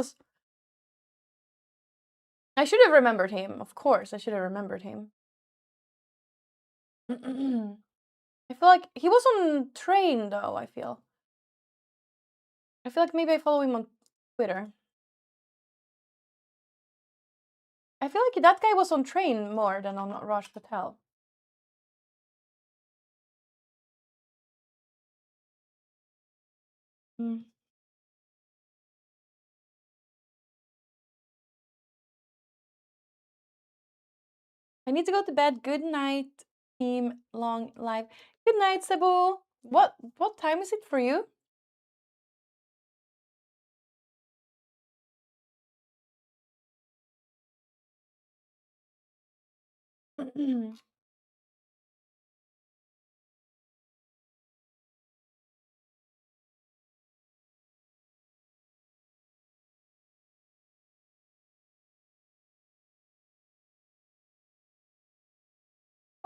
[SPEAKER 3] should have remembered him. Of course, I should have remembered him. I feel like he was on train though, I feel like maybe I follow him on Twitter. I feel like that guy was on train more than on Raj Patel. Mm. I need to go to bed. Good night, team long live. Good night, Cebu. What time is it for you?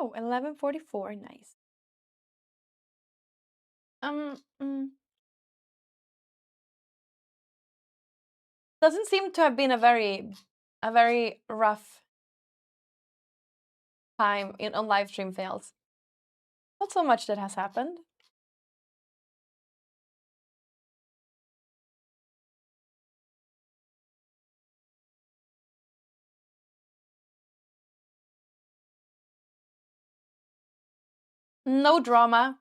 [SPEAKER 3] Oh, 11:44. Nice. Mm, doesn't seem to have been a very rough time on live stream fails. Not so much that has happened. No drama.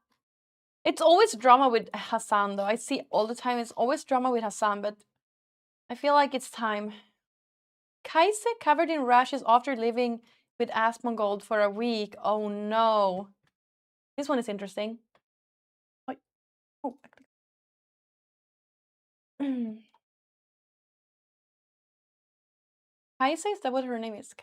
[SPEAKER 3] It's always drama with Hassan though. I see all the time it's always drama with Hassan, but I feel like it's time. Kaise covered in rashes after living with Asmongold for a week. Oh no. This one is interesting. Oh. Kaise, is that what her name is?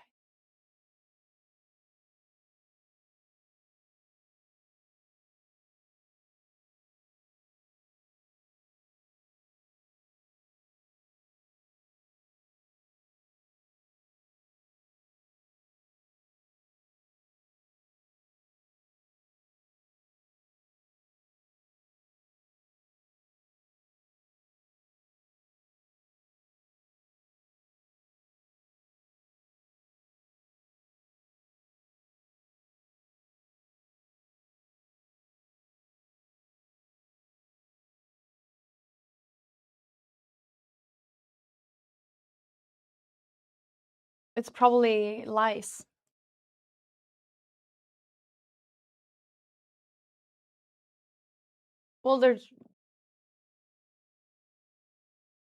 [SPEAKER 3] It's probably lies.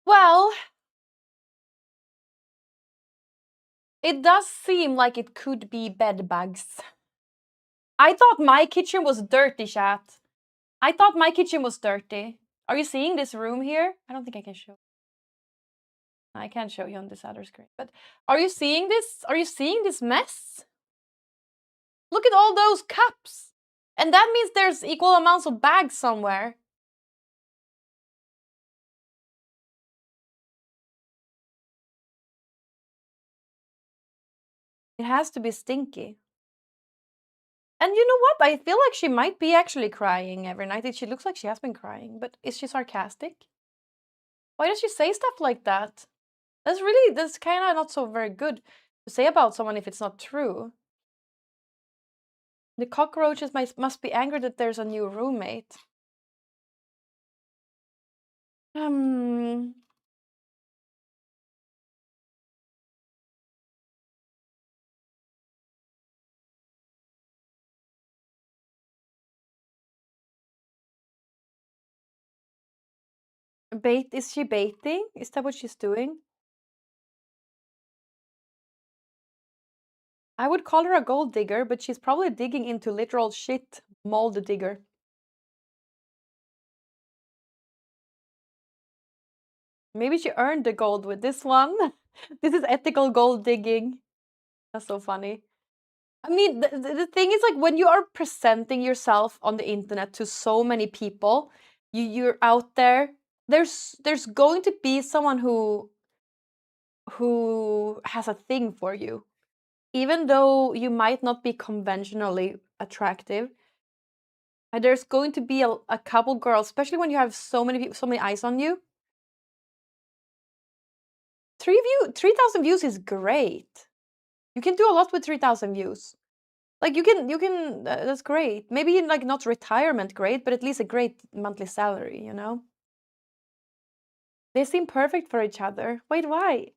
[SPEAKER 3] Well, it does seem like it could be bed bugs. I thought my kitchen was dirty, chat. I thought my kitchen was dirty. Are you seeing this room here? I don't think I can show. I can't show you on this other screen. But are you seeing this? Are you seeing this mess? Look at all those cups. And that means there's equal amounts of bags somewhere. It has to be stinky. And you know what? I feel like she might be actually crying every night. She looks like she has been crying, but is she sarcastic? Why does she say stuff like that? That's kind of not so very good to say about someone if it's not true. The cockroaches must be angry that there's a new roommate. Is she baiting? Is that what she's doing? I would call her a gold digger, but she's probably digging into literal shit. Mold digger. Maybe she earned the gold with this one. This is ethical gold digging. That's so funny. I mean, the thing is, like, when you are presenting yourself on the internet to so many people, you're out there. There's going to be someone who has a thing for you, even though you might not be conventionally attractive. There's going to be a couple girls, especially when you have so many people, so many eyes on you. 3,000 views is great. You can do a lot with 3,000 views. Like you can that's great. Maybe like not retirement great, but at least a great monthly salary, you know? They seem perfect for each other. Wait, why?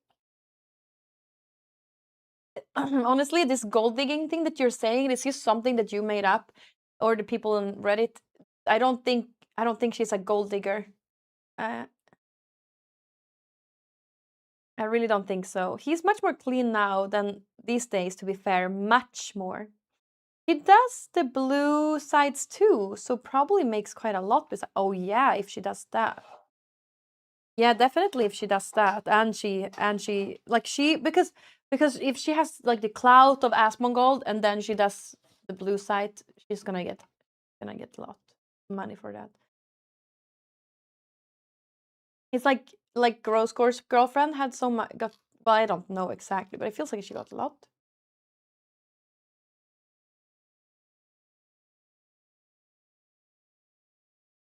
[SPEAKER 3] Honestly, this gold digging thing that you're saying is just something that you made up, or the people on Reddit. I don't think she's a gold digger. Uh, I really don't think so. He's much more clean now than these days, to be fair, much more. He does the blue sides too, so probably makes quite a lot. Oh yeah, if she does that. Yeah, definitely if she does that, and she like she because if she has like the clout of Asmongold and then she does the blue side, she's gonna get a lot of money for that. It's like Groscore's girlfriend had so much. Well, I don't know exactly, but it feels like she got a lot.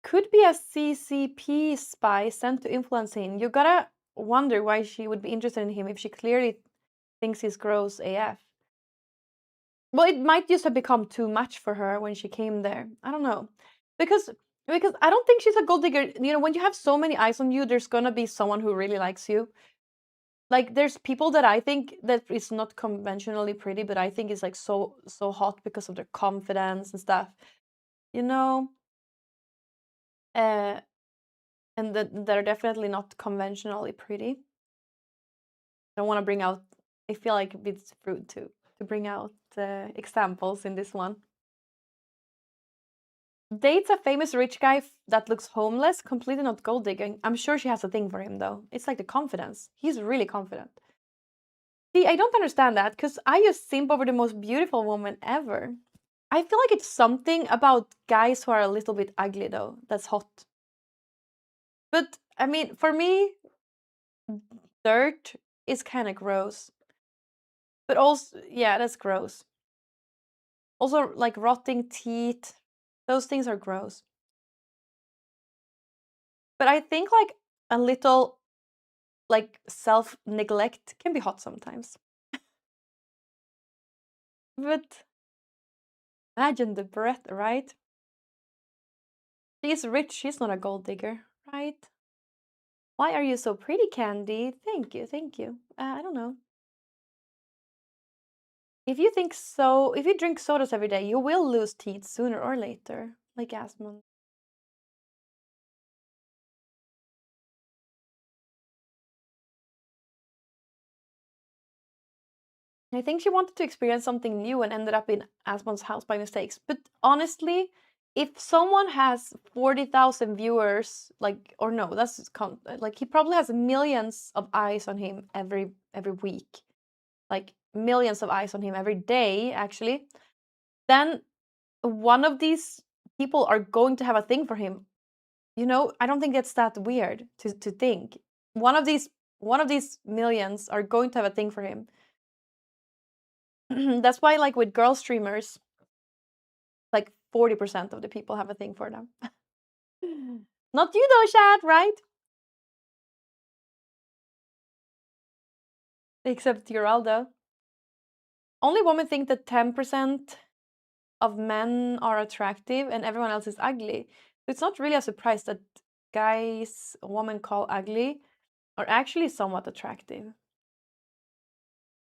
[SPEAKER 3] Could be a CCP spy sent to influence him. You gotta wonder why she would be interested in him if she clearly thinks he's gross AF. Well, it might just have become too much for her when she came there. I don't know. Because I don't think she's a gold digger. You know, when you have so many eyes on you, there's gonna be someone who really likes you. Like there's people that I think that is not conventionally pretty, but I think is like so hot because of their confidence and stuff. You know? Uh and that they're definitely not conventionally pretty. I don't want to bring out. I feel like it's rude to bring out examples in this one. Dates a famous rich guy that looks homeless, completely not gold digging. I'm sure she has a thing for him though. It's like the confidence. He's really confident. See, I don't understand that because I just simp over the most beautiful woman ever. I feel like it's something about guys who are a little bit ugly though that's hot. But I mean, for me, dirt is kind of gross. But also, yeah, that's gross. Also, like rotting teeth, those things are gross. But I think like a little like self neglect can be hot sometimes. But imagine the breath, right? She's rich, she's not a gold digger, right? Why are you so pretty, Candy? Thank you, thank you. I don't know. If you think so, if you drink sodas every day, you will lose teeth sooner or later, like Asmund. I think she wanted to experience something new and ended up in Asmund's house by mistakes. But honestly, if someone has 40,000 viewers, like, or no, that's like he probably has millions of eyes on him every week, like millions of eyes on him every day, actually. Then one of these people are going to have a thing for him. You know, I don't think it's that weird to think. One of these millions are going to have a thing for him. That's why, like with girl streamers, like 40% of the people have a thing for them. Not you though, Shad, right? Except Geraldo. Only women think that 10% of men are attractive and everyone else is ugly. So it's not really a surprise that guys women call ugly are actually somewhat attractive.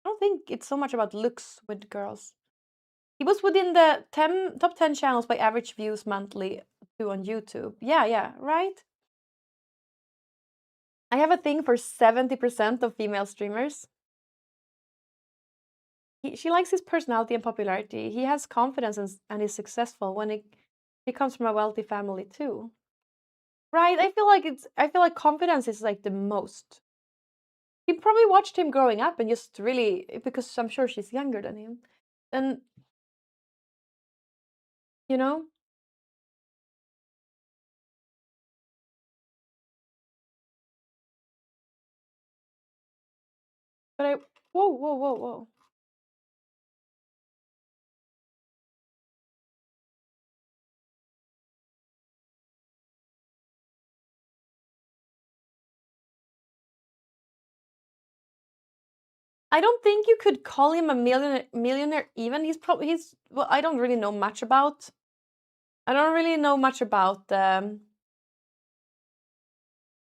[SPEAKER 3] I don't think it's so much about looks with girls. He was within the top 10 channels by average views monthly too on YouTube. Yeah, right? I have a thing for 70% of female streamers. She likes his personality and popularity. He has confidence and is successful when he comes from a wealthy family too. Right? I feel like confidence is like the most. He probably watched him growing up and just really because I'm sure she's younger than him. And you know, but I whoa. I don't think you could call him a millionaire even. He's well, I don't really know much about. I don't really know much about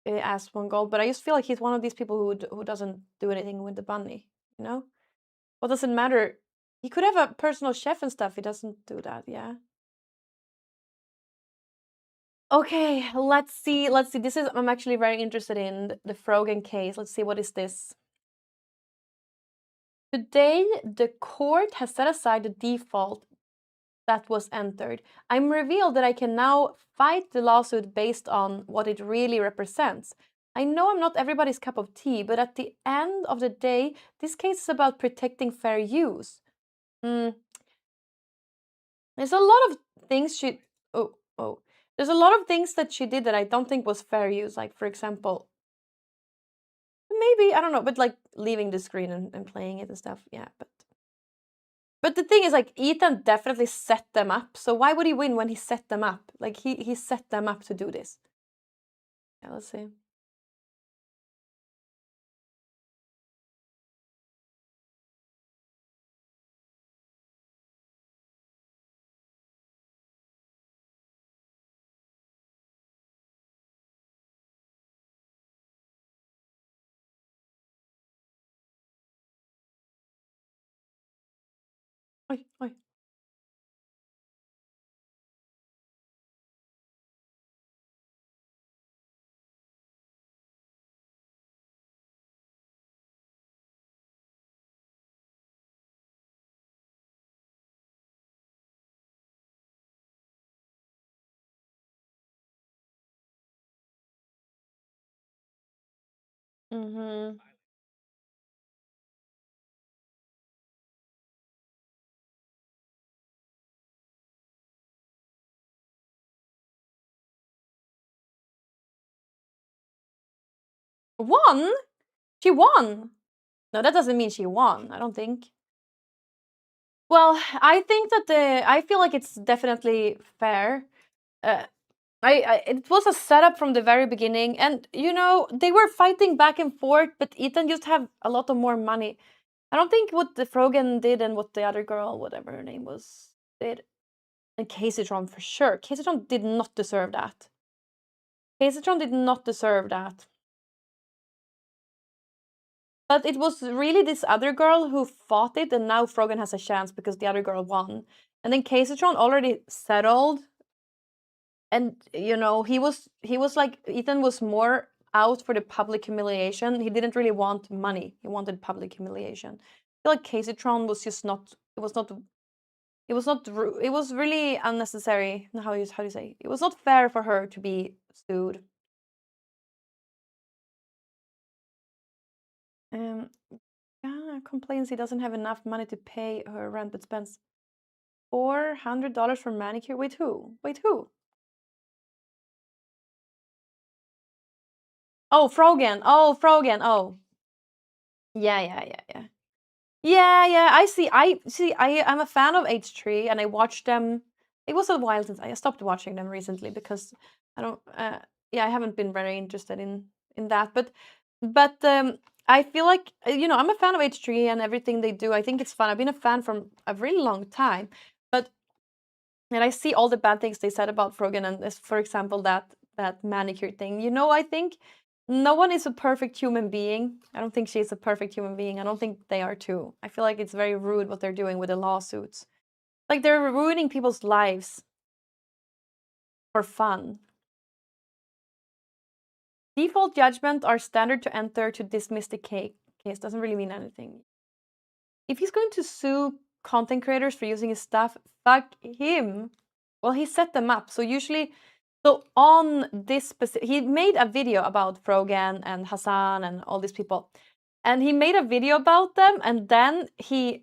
[SPEAKER 3] Asmongold, Gold, but I just feel like he's one of these people who doesn't do anything with the bunny. You know, what does it matter? He could have a personal chef and stuff. He doesn't do that. Yeah. Okay, let's see. Let's see. I'm actually very interested in the Frogan case. Let's see, what is this? Today, the court has set aside the default that was entered. I'm revealed that I can now fight the lawsuit based on what it really represents. I know I'm not everybody's cup of tea, but at the end of the day, this case is about protecting fair use. There's a lot of things she... Oh. There's a lot of things that she did that I don't think was fair use. Like, for example, maybe, I don't know, but like leaving the screen and playing it and stuff. Yeah, but the thing is, like, Ethan definitely set them up. So why would he win when he set them up? Like, he set them up to do this. Yeah, let's see. Oi. Mm-hmm. Won? She won? No, that doesn't mean she won, I don't think. Well, I think that I feel like it's definitely fair. It was a setup from the very beginning, and you know, they were fighting back and forth, but Ethan just have a lot of more money. I don't think what the Frogan did and what the other girl, whatever her name was, did. And Caseytron for sure. Caseytron did not deserve that. Caseytron did not deserve that. But it was really this other girl who fought it, and now Frogan has a chance because the other girl won. And then Caseytron already settled. And you know, he was like, Ethan was more out for the public humiliation. He didn't really want money. He wanted public humiliation. I feel like Caseytron was just not, it was really unnecessary. How do you say? It was not fair for her to be sued. Complains he doesn't have enough money to pay her rent, but spends $400 for manicure. Wait, who? Oh, Frogan. Oh. Yeah. Yeah. I see. I'm a fan of H3, and I watched them. It was a while since I stopped watching them recently because I don't. Yeah, I haven't been very interested in that. But I feel like, you know, I'm a fan of H3 and everything they do. I think it's fun. I've been a fan from a really long time, and I see all the bad things they said about Frogan, and for example, that manicure thing. You know, I think no one is a perfect human being. I don't think she's a perfect human being. I don't think they are too. I feel like it's very rude what they're doing with the lawsuits. Like, they're ruining people's lives for fun. Default judgment are standard to enter to dismiss the case. Doesn't really mean anything. If he's going to sue content creators for using his stuff, fuck him. Well, he set them up. So usually, so on this specific, he made a video about Frogan and Hassan and all these people. And he made a video about them, and then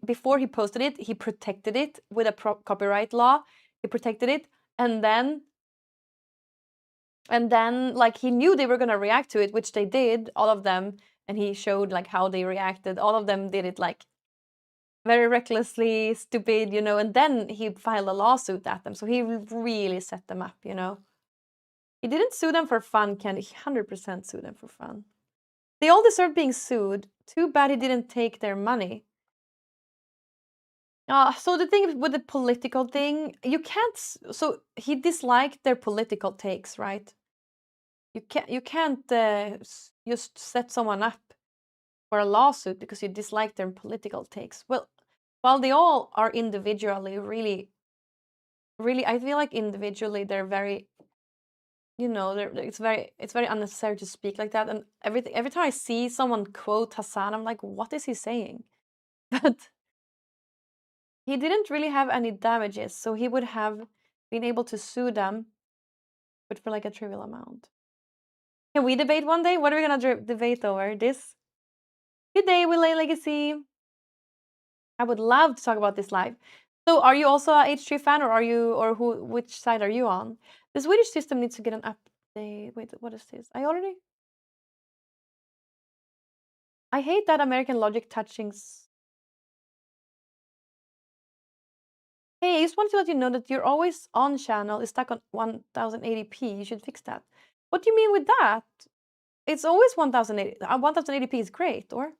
[SPEAKER 3] before he posted it, he protected it with a copyright law. He protected it, and then like, he knew they were gonna react to it, which they did, all of them, and he showed like how they reacted. All of them did it like very recklessly, stupid, you know, and then he filed a lawsuit at them. So he really set them up, you know. He didn't sue them for fun, Candy. He 100% sued them for fun. They all deserve being sued. Too bad he didn't take their money. So the thing with the political thing, you can't. So he disliked their political takes, right? You can't just set someone up for a lawsuit because you dislike their political takes. Well, while they all are individually really, really, I feel like individually they're very, it's very unnecessary to speak like that. And every time I see someone quote Hassan, I'm like, what is he saying? But he didn't really have any damages, so he would have been able to sue them, but for like a trivial amount. Can we debate one day? What are we gonna debate over? This? Good day, Willie Legacy. I would love to talk about this live. So, are you also a H3 fan, or which side are you on? The Swedish system needs to get an update. Wait, what is this? I hate that American logic touchings. Hey, I just want to let you know that your always on channel is stuck on 1080p. You should fix that. What do you mean with that? It's always 1080. 1080p is great, or?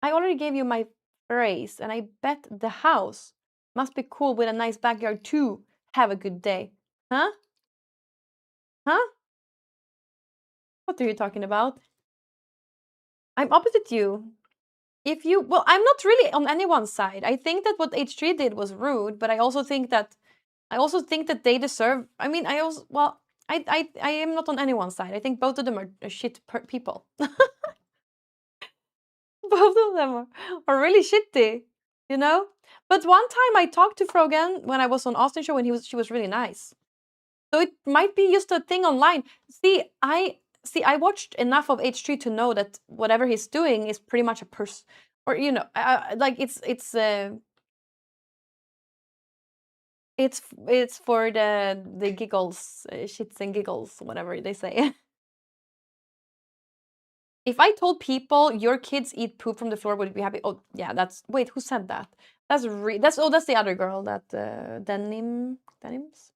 [SPEAKER 3] I already gave you my phrase, and I bet the house must be cool with a nice backyard too. Have a good day. Huh? Huh? What are you talking about? I'm opposite you. Well, I'm not really on anyone's side. I think that what H3 did was rude, but I also think that they deserve. I mean, I am not on anyone's side. I think both of them are shit people. Both of them are really shitty, you know? But one time I talked to Frogan when I was on Austin show and she was really nice. So it might be just a thing online. I watched enough of H3 to know that whatever he's doing is pretty much a person, or like it's for the giggles, shits and giggles, whatever they say. If I told people your kids eat poop from the floor, would you be happy? Oh yeah, wait, who said that? That's the other girl, that denims.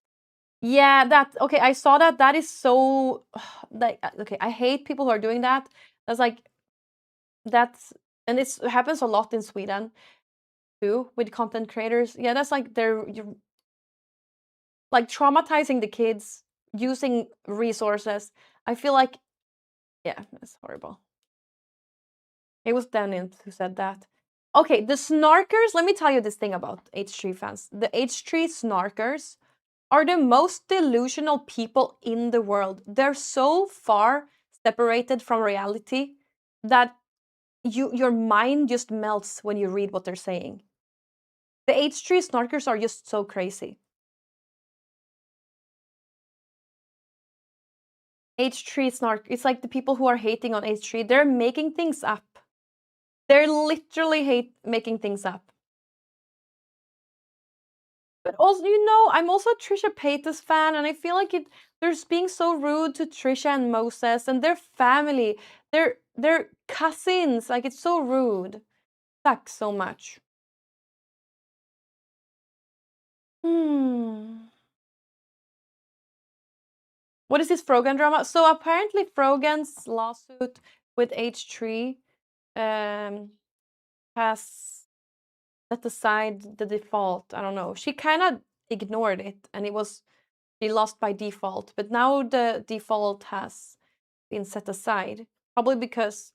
[SPEAKER 3] Yeah, okay. I saw that. That is so like okay. I hate people who are doing that. And it happens a lot in Sweden too with content creators. Yeah, that's like you're like traumatizing the kids using resources. I feel like yeah, it's horrible. It was Daniel who said that. Okay, the snarkers. Let me tell you this thing about H3 fans. The H3 snarkers are the most delusional people in the world. They're so far separated from reality that your mind just melts when you read what they're saying. The H3 snarkers are just so crazy. H3 snark, it's like the people who are hating on H3, they're making things up. They're literally making things up. But also, I'm also a Trisha Paytas fan, and I feel like they're being so rude to Trisha and Moses and their family. They're cousins. Like, it's so rude. Sucks so much. What is this Frogan drama? So apparently Frogan's lawsuit with H3 has set aside the default. I don't know. She kind of ignored it, and she lost by default. But now the default has been set aside, probably because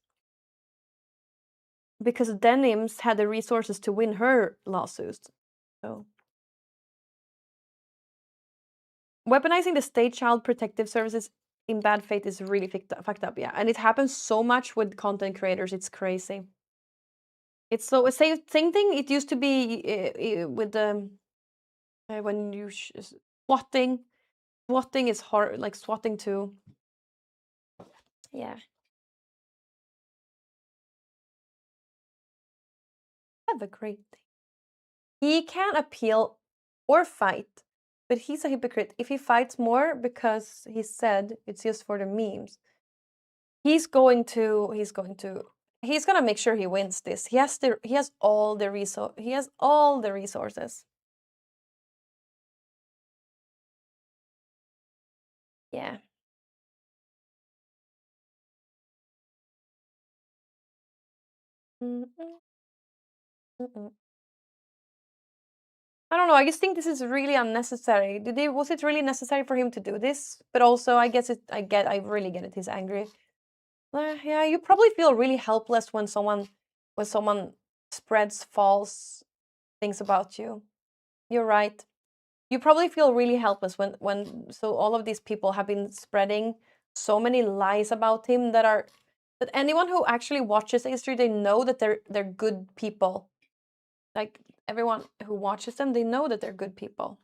[SPEAKER 3] Denims had the resources to win her lawsuit. So weaponizing the state child protective services in bad faith is really fucked up. Yeah, and it happens so much with content creators. It's crazy. It's so same thing. It used to be with the when you swatting. Swatting is hard, like swatting too. Yeah. Have a great day. He can appeal or fight, but he's a hypocrite. If he fights more because he said it's just for the memes, he's gonna make sure he wins this. He has all the resources. Yeah. I don't know. I just think this is really unnecessary. Was it really necessary for him to do this? But also, I guess I really get it. He's angry. Yeah, you probably feel really helpless when someone spreads false things about you. You're right. You probably feel really helpless when so all of these people have been spreading so many lies about him that anyone who actually watches the history, they know that they're good people. Like everyone who watches them, they know that they're good people.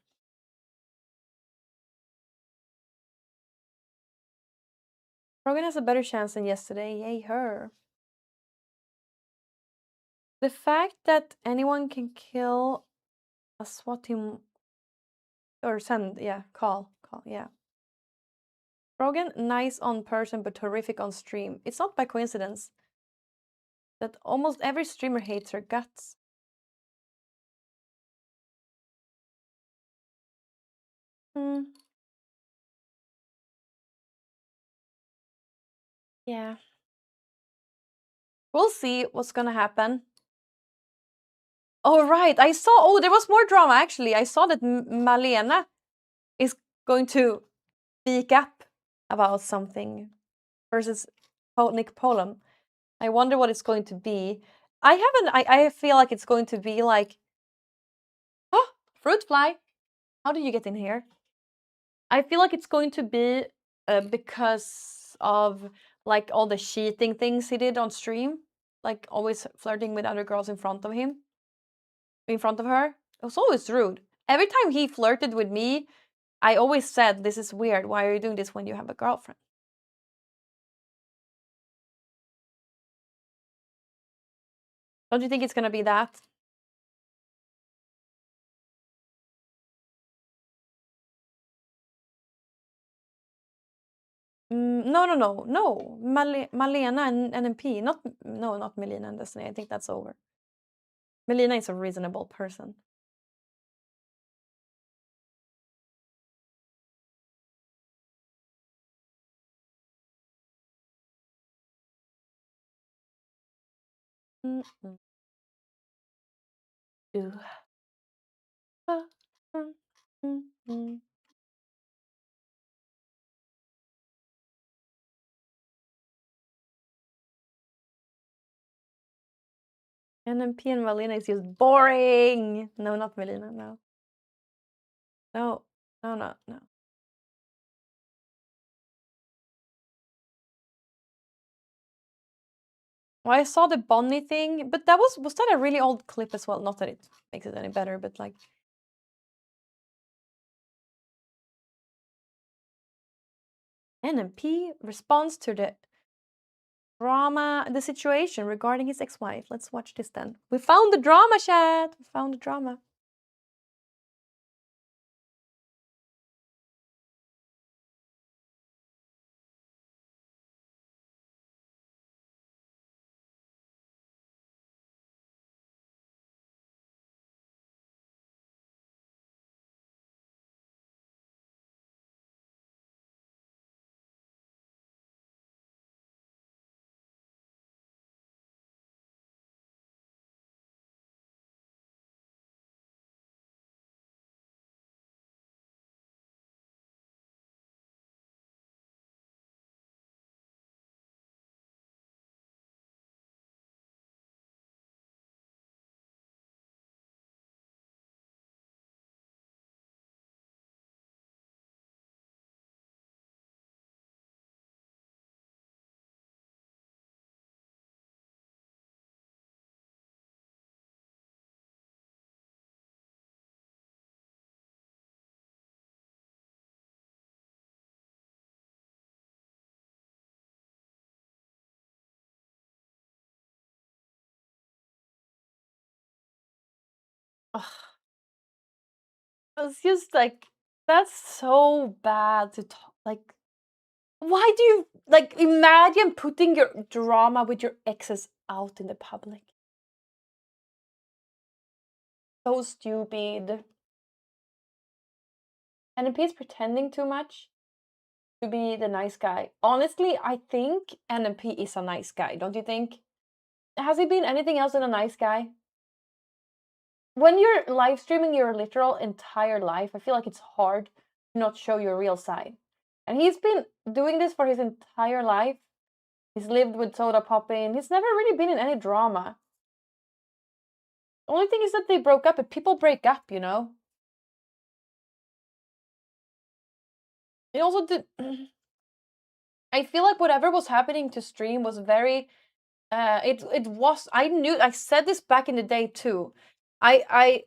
[SPEAKER 3] Rogan has a better chance than yesterday. Yay, her. The fact that anyone can kill a SWAT team or send, yeah, call, yeah. Rogan, nice on person but horrific on stream. It's not by coincidence that almost every streamer hates her guts. Yeah. We'll see what's gonna happen. Oh, right. There was more drama actually. I saw that Malena is going to speak up about something versus Nick Polam. I wonder what it's going to be. I feel like it's going to be like, oh, fruit fly. How did you get in here? I feel like it's going to be because of like all the cheating things he did on stream, like always flirting with other girls in front of her. It was always rude. Every time he flirted with me, I always said, "This is weird. Why are you doing this when you have a girlfriend?" Don't you think it's gonna be that? No. Malena and NMP, not Melina and Destiny. I think that's over. Melina is a reasonable person. NMP and Melina is just boring. No, not Melina. No. No. Well, I saw the Bonnie thing, but was that a really old clip as well? Not that it makes it any better, but like. NMP responds to the drama, the situation regarding his ex-wife. Let's watch this then. We found the drama, chat. We found the drama. Ugh. It's just like, that's so bad to talk. Like, why do you like imagine putting your drama with your exes out in the public? So stupid. NMP is pretending too much to be the nice guy. Honestly, I think NMP is a nice guy, don't you think? Has he been anything else than a nice guy? When you're live streaming your literal entire life, I feel like it's hard to not show your real side. And he's been doing this for his entire life. He's lived with soda popping. He's never really been in any drama. The only thing is that they broke up, and people break up, you know? It also did. I feel like whatever was happening to stream was very. It was. I knew. I said this back in the day too. I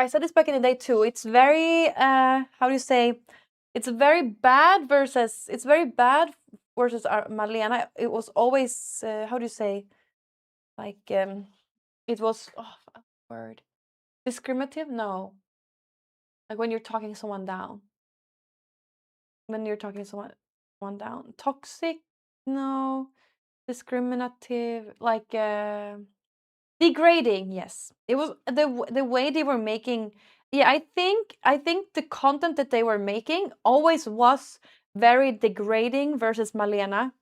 [SPEAKER 3] said this back in the day too. It's very. How do you say? It's very bad versus. It's very bad versus Madeleine. It was always. How do you say? Like it was. Oh, a word. Discriminative? No. Like when you're talking someone down. When you're talking someone down. Toxic? No. Discriminative? Like degrading, yes. It was the way they were making. Yeah, I think the content that they were making always was very degrading versus Malena.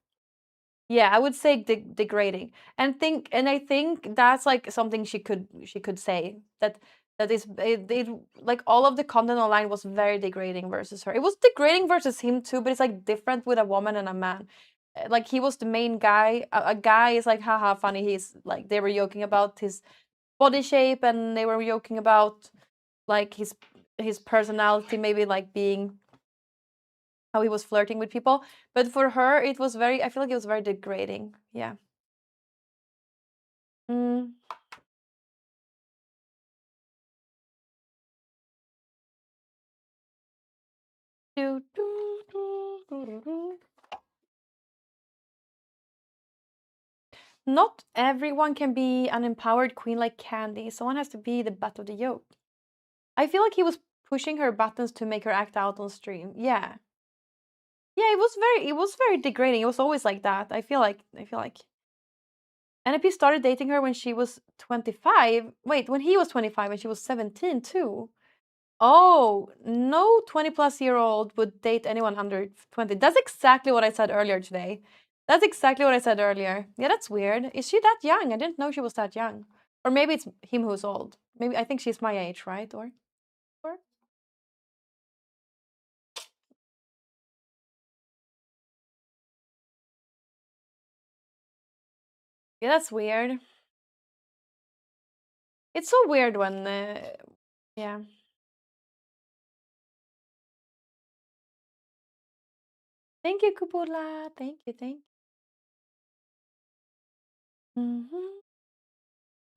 [SPEAKER 3] Yeah, I would say degrading. And I think that's like something she could say that is it like all of the content online was very degrading versus her. It was degrading versus him too, but it's like different with a woman and a man. Like he was the main guy. A guy is like haha funny. He's like they were joking about his body shape and they were joking about like his personality maybe like being how he was flirting with people. But for her, it was very. I feel like it was very degrading. Yeah. Mm. Do, do, do, do, do, do. Not everyone can be an empowered queen like Candy. Someone has to be the butt of the joke. I feel like he was pushing her buttons to make her act out on stream. Yeah. Yeah, it was very degrading. It was always like that. I feel like NP started dating her when she was 25. Wait, when he was 25 and she was 17 too. Oh, no 20-plus-year-old would date anyone under 20. That's exactly what I said earlier today. That's exactly what I said earlier. Yeah, that's weird. Is she that young? I didn't know she was that young. Or maybe it's him who's old. Maybe I think she's my age, right? Or? Yeah, that's weird. It's so weird when yeah. Thank you, Kupula. Thank you, thank you. Mhm.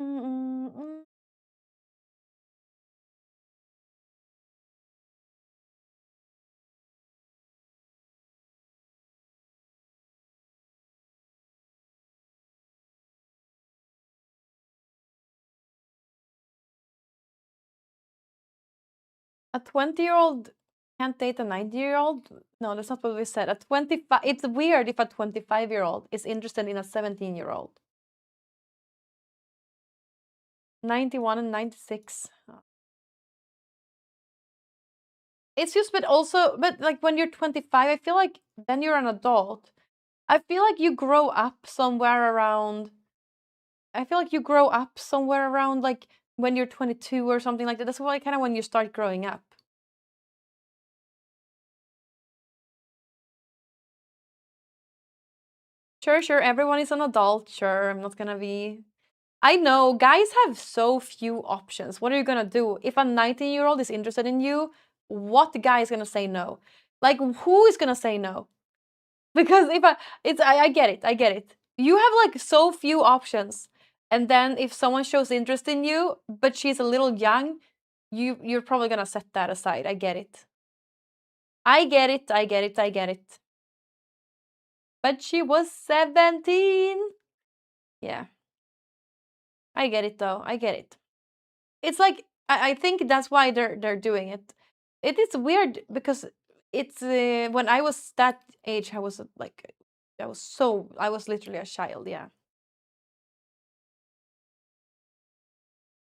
[SPEAKER 3] Mm, mm, mm. A 20-year-old can't date a 90-year-old? No, that's not what we said. A 25 it's weird if a 25-year-old is interested in a 17-year-old. 91 and 96. It's just but like when you're 25, I feel like then you're an adult. I feel like you grow up somewhere around I feel like you grow up somewhere around like when you're 22 or something like that. That's why kind of when you start growing up. Sure, sure, everyone is an adult. Sure, I'm not gonna be. I know guys have so few options. What are you gonna do? If a 19-year-old is interested in you, what guy is gonna say no? Like, who is gonna say no? Because if I get it, I get it. You have like so few options. And then if someone shows interest in you, but she's a little young, you're probably gonna set that aside. I get it. I get it, I get it, I get it. But she was 17. Yeah. I get it though. I get it. It's like I think that's why they're doing it. It is weird because it's when I was that age, I was like I was literally a child. Yeah.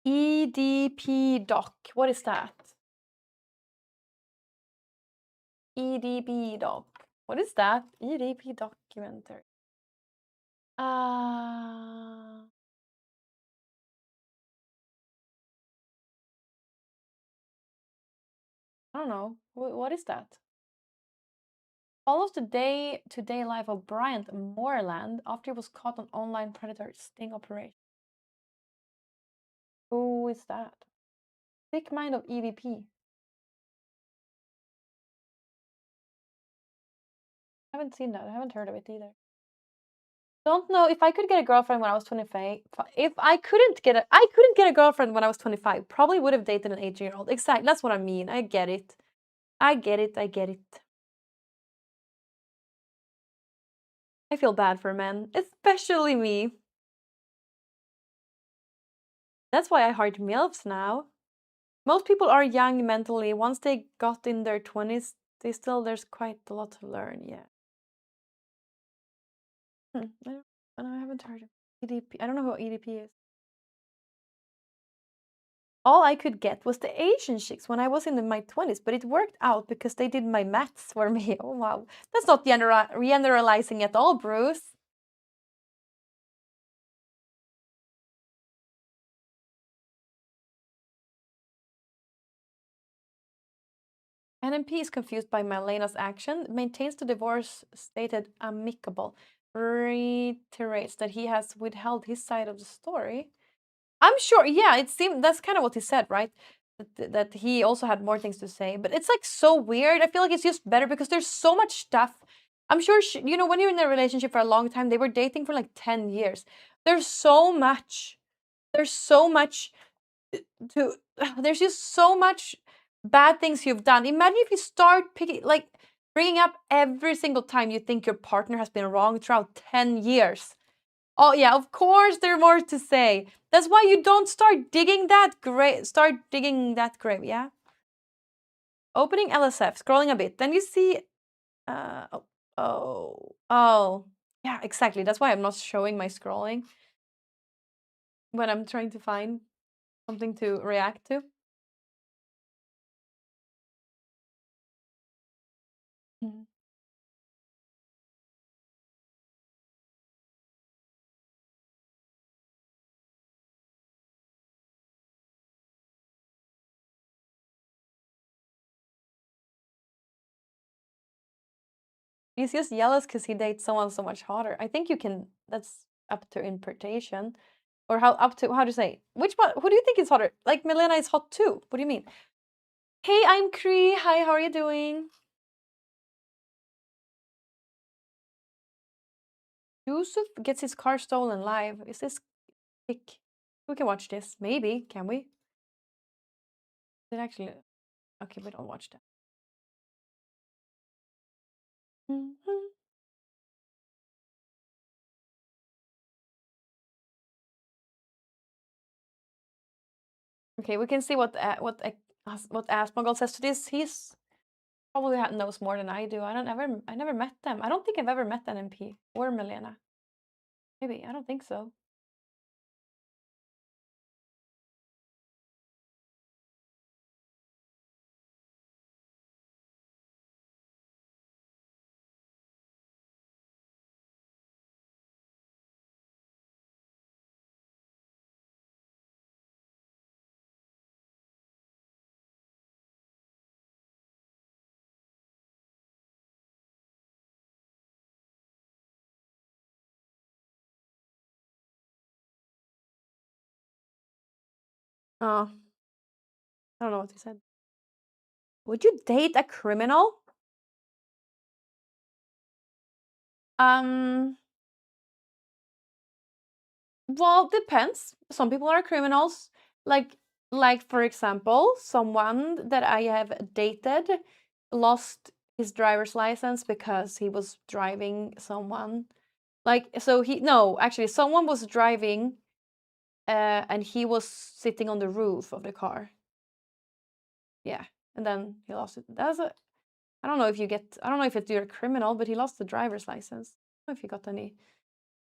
[SPEAKER 3] EDP doc. What is that? EDP doc. What is that? EDP documentary. I don't know. What is that? Follows the day-to-day life of Bryant Moreland after he was caught on online predator sting operation. Who is that? Sick mind of EVP. I haven't seen that. I haven't heard of it either. Don't know if I could get a girlfriend when I was 25. If I couldn't get a girlfriend when I was 25. Probably would have dated an 18-year-old. Exactly. That's what I mean. I get it. I get it. I get it. I feel bad for men, especially me. That's why I heart MILFs now. Most people are young mentally. Once they got in their 20s, there's quite a lot to learn. Yeah. I haven't heard of EDP. I don't know who EDP is. All I could get was the Asian chicks when I was in my 20s, but it worked out because they did my maths for me. Oh wow, that's not generalizing at all, Bruce. NMP is confused by Malena's action, maintains the divorce stated amicable, reiterates that he has withheld his side of the story. I'm sure, yeah, it seemed that's kind of what he said, right? That he also had more things to say, but it's like so weird. I feel like it's just better because there's so much stuff. I'm sure, you know, when you're in a relationship for a long time, they were dating for like 10 years. There's so much. There's so much to, there's just so much bad things you've done. Imagine if you start picking, like, bringing up every single time you think your partner has been wrong throughout 10 years. Oh yeah, of course there's more to say. That's why you don't start digging that grave. Start digging that grave, yeah? Opening LSF, scrolling a bit. Then you see oh. Yeah, exactly. That's why I'm not showing my scrolling when I'm trying to find something to react to. Mhm. He's just jealous because he dates someone so much hotter. I think you can, that's up to interpretation. Or how to say, which one, who do you think is hotter? Like, Milena is hot too. What do you mean? Hey, I'm Cree. Hi, how are you doing? Yusuf gets his car stolen live. Is this sick? We can watch this. Maybe. Can we? It actually. Okay, we don't watch that. Okay, we can see what Asmongold says to this. He's probably knows more than I do. I never met them. I don't think I've ever met NMP or Milena. Maybe. I don't think so. Oh, I don't know what he said. Would you date a criminal? Well, depends. Some people are criminals. Like for example, someone that I have dated lost his driver's license because he was driving someone. Someone was driving and he was sitting on the roof of the car. Yeah, and then he lost it. I don't know if it's you're a criminal, but he lost the driver's license. I don't know if he got any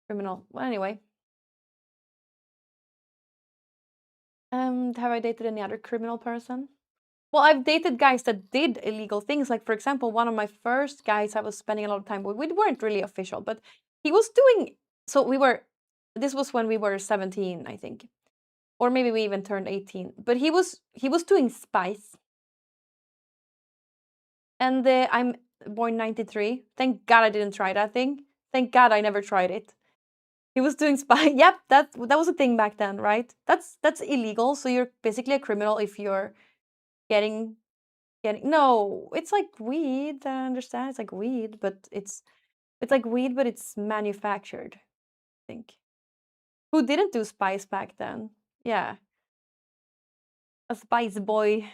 [SPEAKER 3] criminal. Well, anyway. Have I dated any other criminal person? Well, I've dated guys that did illegal things. Like, for example, one of my first guys I was spending a lot of time with, we weren't really official, but he was doing, this was when we were 17, I think. Or maybe we even turned 18. But he was doing spice. And I'm born 93. Thank God I didn't try that thing. Thank God I never tried it. He was doing spy. Yep, that was a thing back then, right? That's illegal. So you're basically a criminal if you're getting. No, it's like weed. I understand. It's like weed, but it's like weed, but it's manufactured. I think. Who didn't do spice back then? Yeah, a spice boy.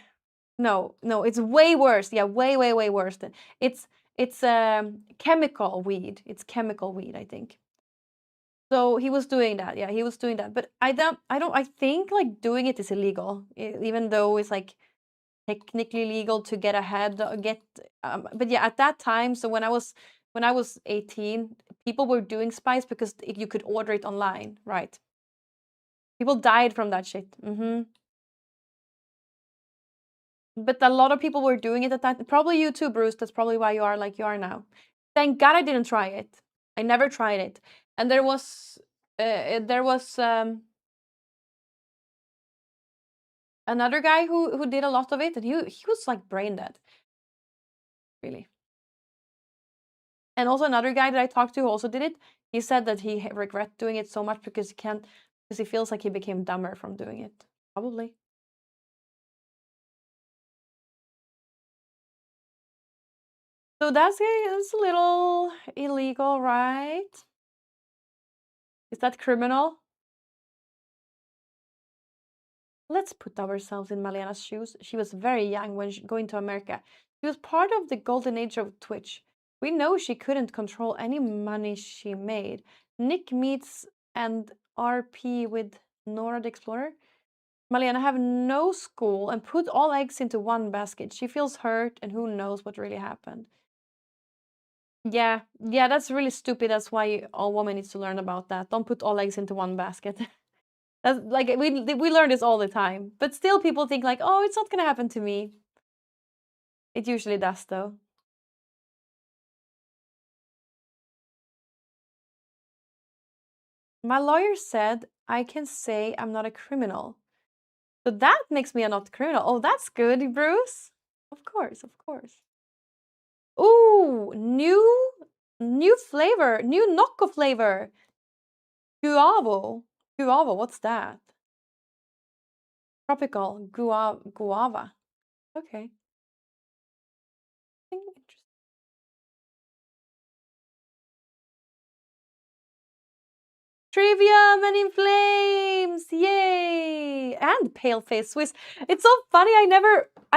[SPEAKER 3] No, no, it's way worse. Yeah, way, way, way worse than it's chemical weed. It's chemical weed, I think. So he was doing that. Yeah, he was doing that. But I think like doing it is illegal, even though it's like technically legal to get ahead, but yeah, at that time, so when I was 18, people were doing spice because you could order it online, right? People died from that shit. But a lot of people were doing it at that. Probably you too, Bruce. That's probably why you are like you are now. Thank God I didn't try it. I never tried it. And there was another guy who did a lot of it, and he was like brain dead, really. And also another guy that I talked to who also did it. He said that he regret doing it so much because he feels like he became dumber from doing it. Probably. So that's a little illegal, right? Is that criminal? Let's put ourselves in Malena's shoes. She was very young when going to America. She was part of the golden age of Twitch. We know she couldn't control any money she made. Nick meets and RP with Nora the Explorer. Malena have no school and put all eggs into one basket. She feels hurt and who knows what really happened. Yeah, that's really stupid. That's why all women needs to learn about that. Don't put all eggs into one basket. That's like we learn this all the time. But still people think like, "Oh, it's not going to happen to me." It usually does though. My lawyer said I can say I'm not a criminal. So that makes me a not criminal. Oh, that's good, Bruce. Of course, of course. Ooh, new flavor, new Nocco flavor. Guavo. Guava, what's that? Tropical guava. Okay. Interesting. Trivia, Men in Flames, yay! And Paleface Swiss. It's so funny. I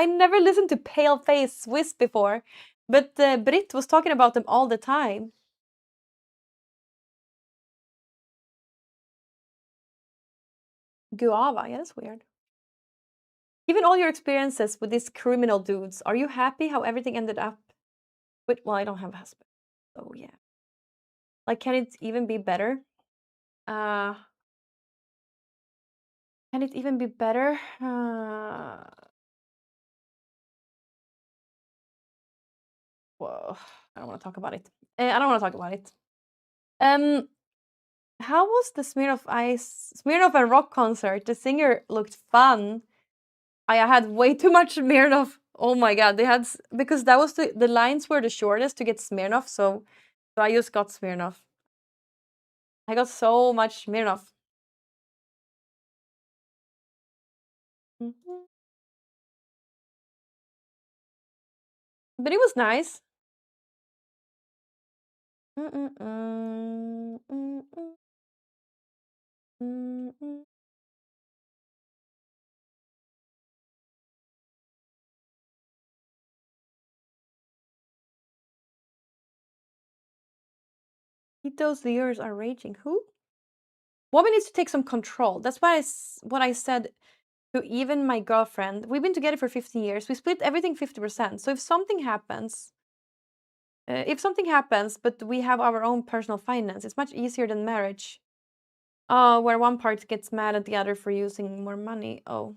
[SPEAKER 3] never listened to Paleface Swiss before, but Britt was talking about them all the time. Guava, yeah, that's weird. Given all your experiences with these criminal dudes, are you happy how everything ended up? But well, I don't have a husband, so yeah. Like, can it even be better? Can it even be better? Whoa, I don't want to talk about it. I don't want to talk about it. How was the Smirnoff and Rock concert? The singer looked fun. I had way too much Smirnoff. Oh my god, they had because that was the lines were the shortest to get Smirnoff, so I just got Smirnoff. I got so much Smirnoff. But it was nice. Those viewers are raging. Who? Woman needs to take some control. That's what I said to even my girlfriend. We've been together for 15 years. We split everything 50%. So if something happens, but we have our own personal finance, it's much easier than marriage. Oh, where one part gets mad at the other for using more money. Oh.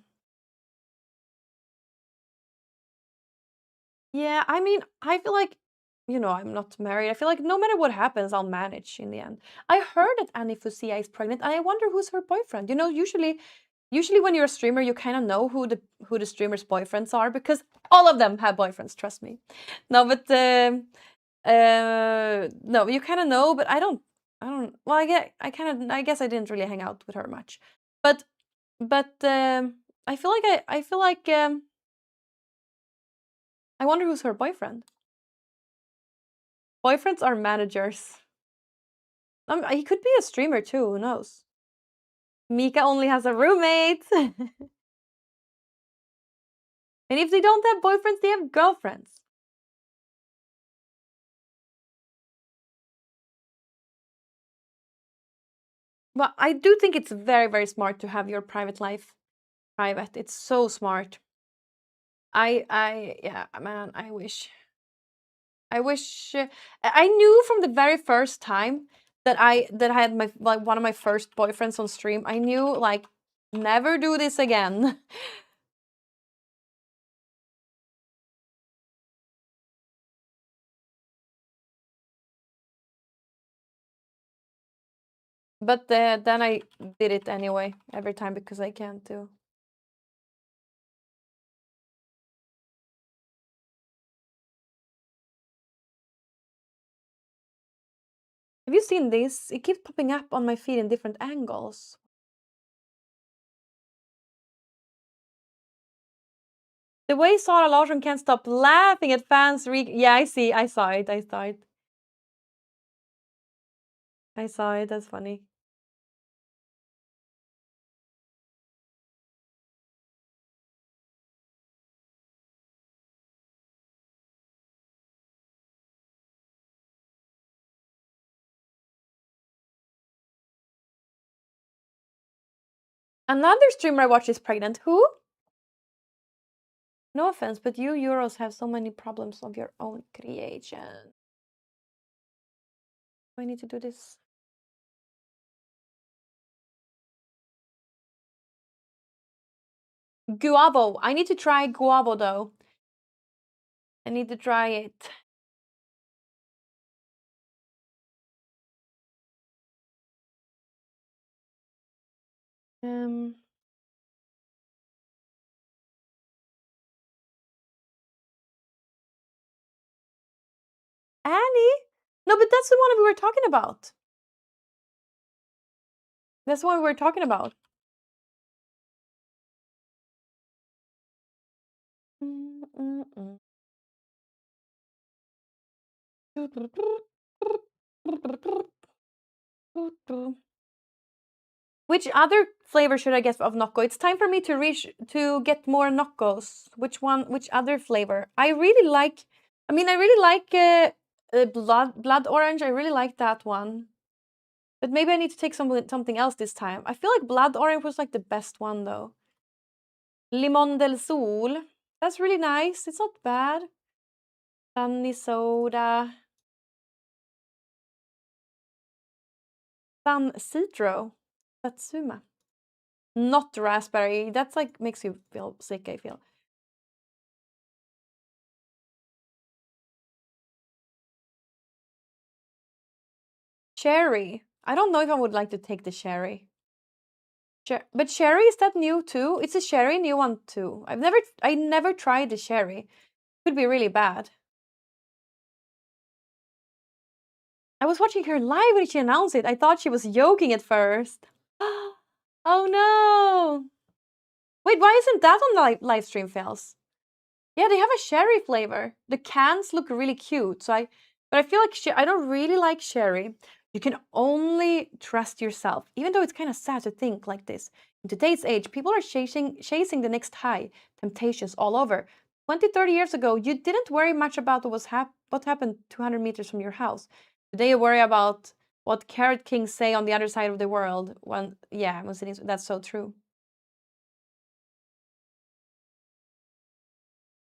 [SPEAKER 3] Yeah, I mean, I feel like, I'm not married. I feel like no matter what happens, I'll manage in the end. I heard that Annie Fusia is pregnant, and I wonder who's her boyfriend. Usually Usually when you're a streamer, you kind of know who the streamer's boyfriends are because all of them have boyfriends, trust me. No, but no, you kind of know, but I don't well, I guess I didn't really hang out with her much. But I feel like I wonder who's her boyfriend. Boyfriends are managers. He could be a streamer too, who knows? Mika only has a roommate. And if they don't have boyfriends, they have girlfriends. Well, I do think it's very, very smart to have your private life private. It's so smart. Yeah, man, I wish. I knew from the very first time that I had my one of my first boyfriends on stream. I knew like never do this again. But then I did it anyway every time because I can't do. Have you seen this? It keeps popping up on my feed in different angles. The way Sara Larsson can't stop laughing at fans. Yeah, I see. I saw it. I saw it. That's funny. Another streamer I watch is pregnant. Who? No offense, but you Euros have so many problems of your own creation. Do I need to do this? Guavo. I need to try guavo though. I need to try it. Annie? No, but that's the one we were talking about. That's the one we were talking about. Which other flavor should I get of Nocco? It's time for me to get more Noccos. Which other flavor? I really like blood orange. I really like that one. But maybe I need to take something else this time. I feel like blood orange was like the best one though. Limon del Sol. That's really nice. It's not bad. Sunny soda. San Citro. Satsuma. Not raspberry. That's like makes you feel sick, I feel. Cherry. I don't know if I would like to take the cherry. But cherry, is that new too? It's a cherry new one too. I never tried the cherry. Could be really bad. I was watching her live when she announced it. I thought she was joking at first. Oh no! Wait, why isn't that on the live stream fails? Yeah, they have a cherry flavor. The cans look really cute. But I feel like I don't really like cherry. You can only trust yourself, even though it's kind of sad to think like this. In today's age, people are chasing the next high, temptations all over. 20, 30 years ago, you didn't worry much about what happened 200 meters from your house. Today, you worry about what Carrot Kings say on the other side of the world. That's so true.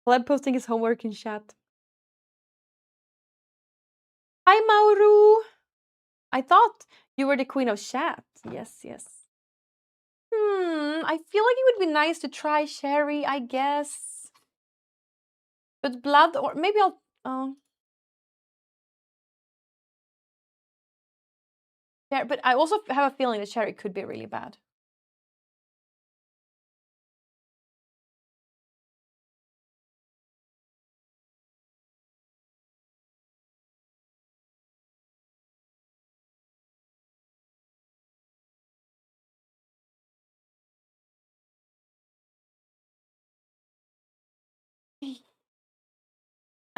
[SPEAKER 3] Gleb posting his homework in chat. Hi, Mauru! I thought you were the queen of chat. Yes. I feel like it would be nice to try cherry, I guess. But blood, or maybe I'll... yeah, but I also have a feeling that cherry could be really bad.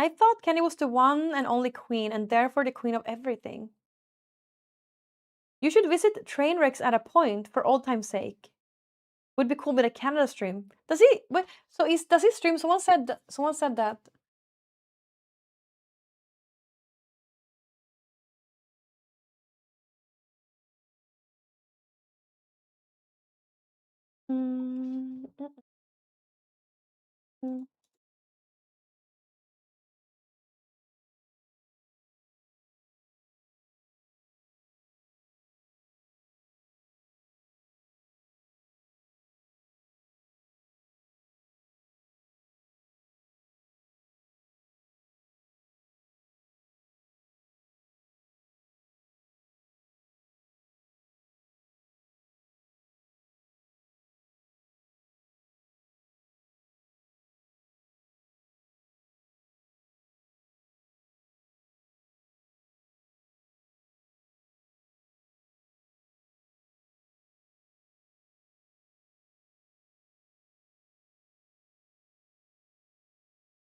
[SPEAKER 3] I thought Candy was the one and only queen, and therefore the queen of everything. You should visit Trainwrecks at a point for old time's sake. Would be cool with a Canada stream. Does he? Wait, so does he stream? Someone said. Someone said that. Mm, mm, mm.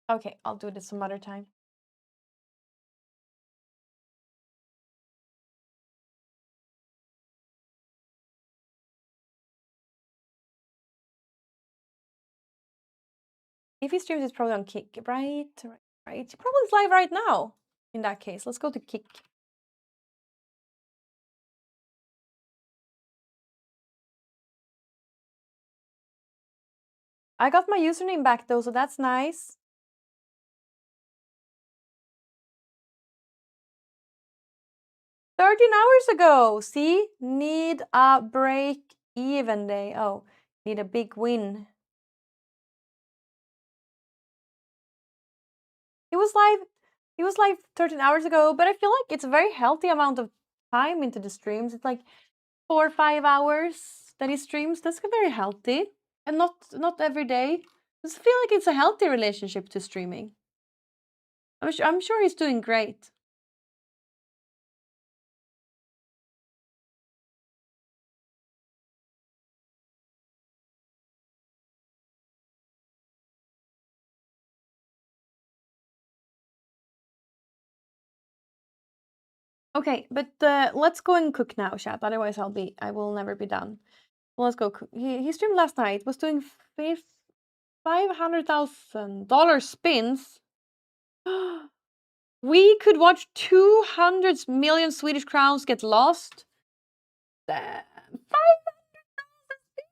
[SPEAKER 3] Okay, I'll do this some other time. If he streams, it's probably on Kick, right? Right. He probably is live right now. In that case, let's go to Kick. I got my username back though, so that's nice. 13 hours ago. See? Need a break even day. Oh, need a big win. He was live 13 hours ago, but I feel like it's a very healthy amount of time into the streams. It's like 4 or 5 hours that he streams. That's very healthy. And not every day. I just feel like it's a healthy relationship to streaming. I'm sure he's doing great. Okay, but let's go and cook now, chat. Otherwise, I will never be done. Well, let's go cook. He streamed last night. Was doing $500,000 spins. We could watch 200 million Swedish crowns get lost. Damn. 500,000 spins.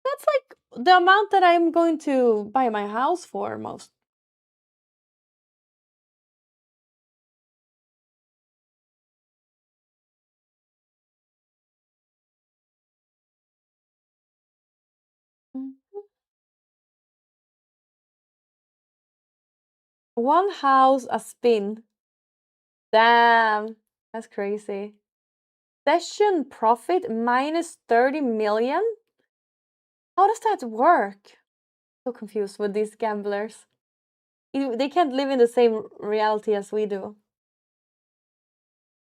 [SPEAKER 3] That's like the amount that I'm going to buy my house for most. One house a spin. Damn, that's crazy. Session profit minus 30 million? How does that work? So confused with these gamblers. They can't live in the same reality as we do.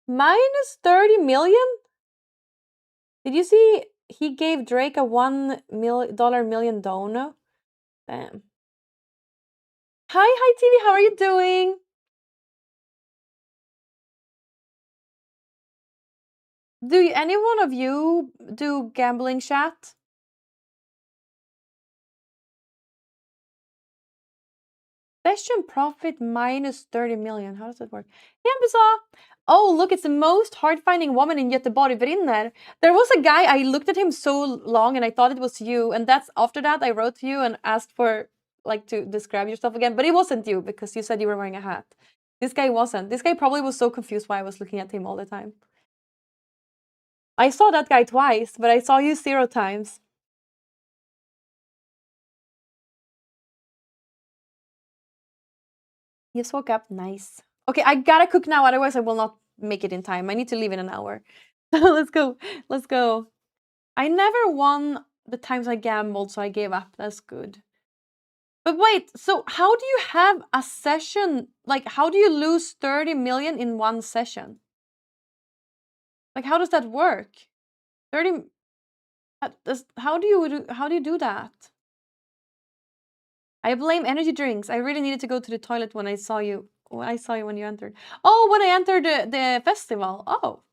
[SPEAKER 3] Minus 30 million? Did you see he gave Drake a $1 million dono? Damn. Hi TV, how are you doing? Do any one of you do gambling chat? Session profit minus 30 million. How does that work? Hembisa! Oh, look, it's the most hard-finding woman in Göteborg brinner. There was a guy, I looked at him so long and I thought it was you. And that's after that I wrote to you and asked for, like, to describe yourself again. But it wasn't you because you said you were wearing a hat. This guy wasn't. This guy probably was so confused why I was looking at him all the time. I saw that guy twice, but I saw you 0 times. You just woke up. Nice. Okay, I gotta cook now, otherwise I will not make it in time. I need to leave in an hour. Let's go. Let's go. I never won the times I gambled, so I gave up. That's good. But wait, so how do you have a session? Like, how do you lose 30 million in one session? Like, how does that work? 30. How do you do that? I blame energy drinks. I really needed to go to the toilet when I saw you. When I saw you when you entered. Oh, when I entered the festival. Oh.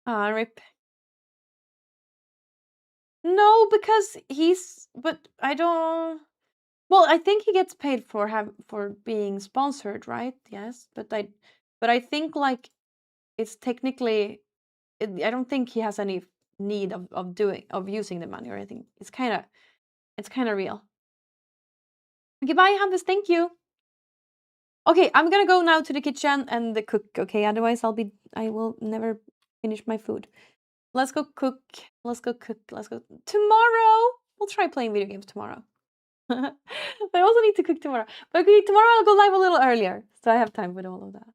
[SPEAKER 3] Ah, rip. No, because he's. But I don't. Well, I think he gets paid for being sponsored, right? Yes, but I think like it's technically. I don't think he has any need of using the money or anything. It's kind of real. Okay, bye, Hannes. Thank you. Okay, I'm gonna go now to the kitchen and the cook. Okay, otherwise I will never finish my food. Let's go cook. Let's go cook. Let's go tomorrow. We'll try playing video games tomorrow. But I also need to cook tomorrow. But okay, tomorrow I'll go live a little earlier, so I have time with all of that.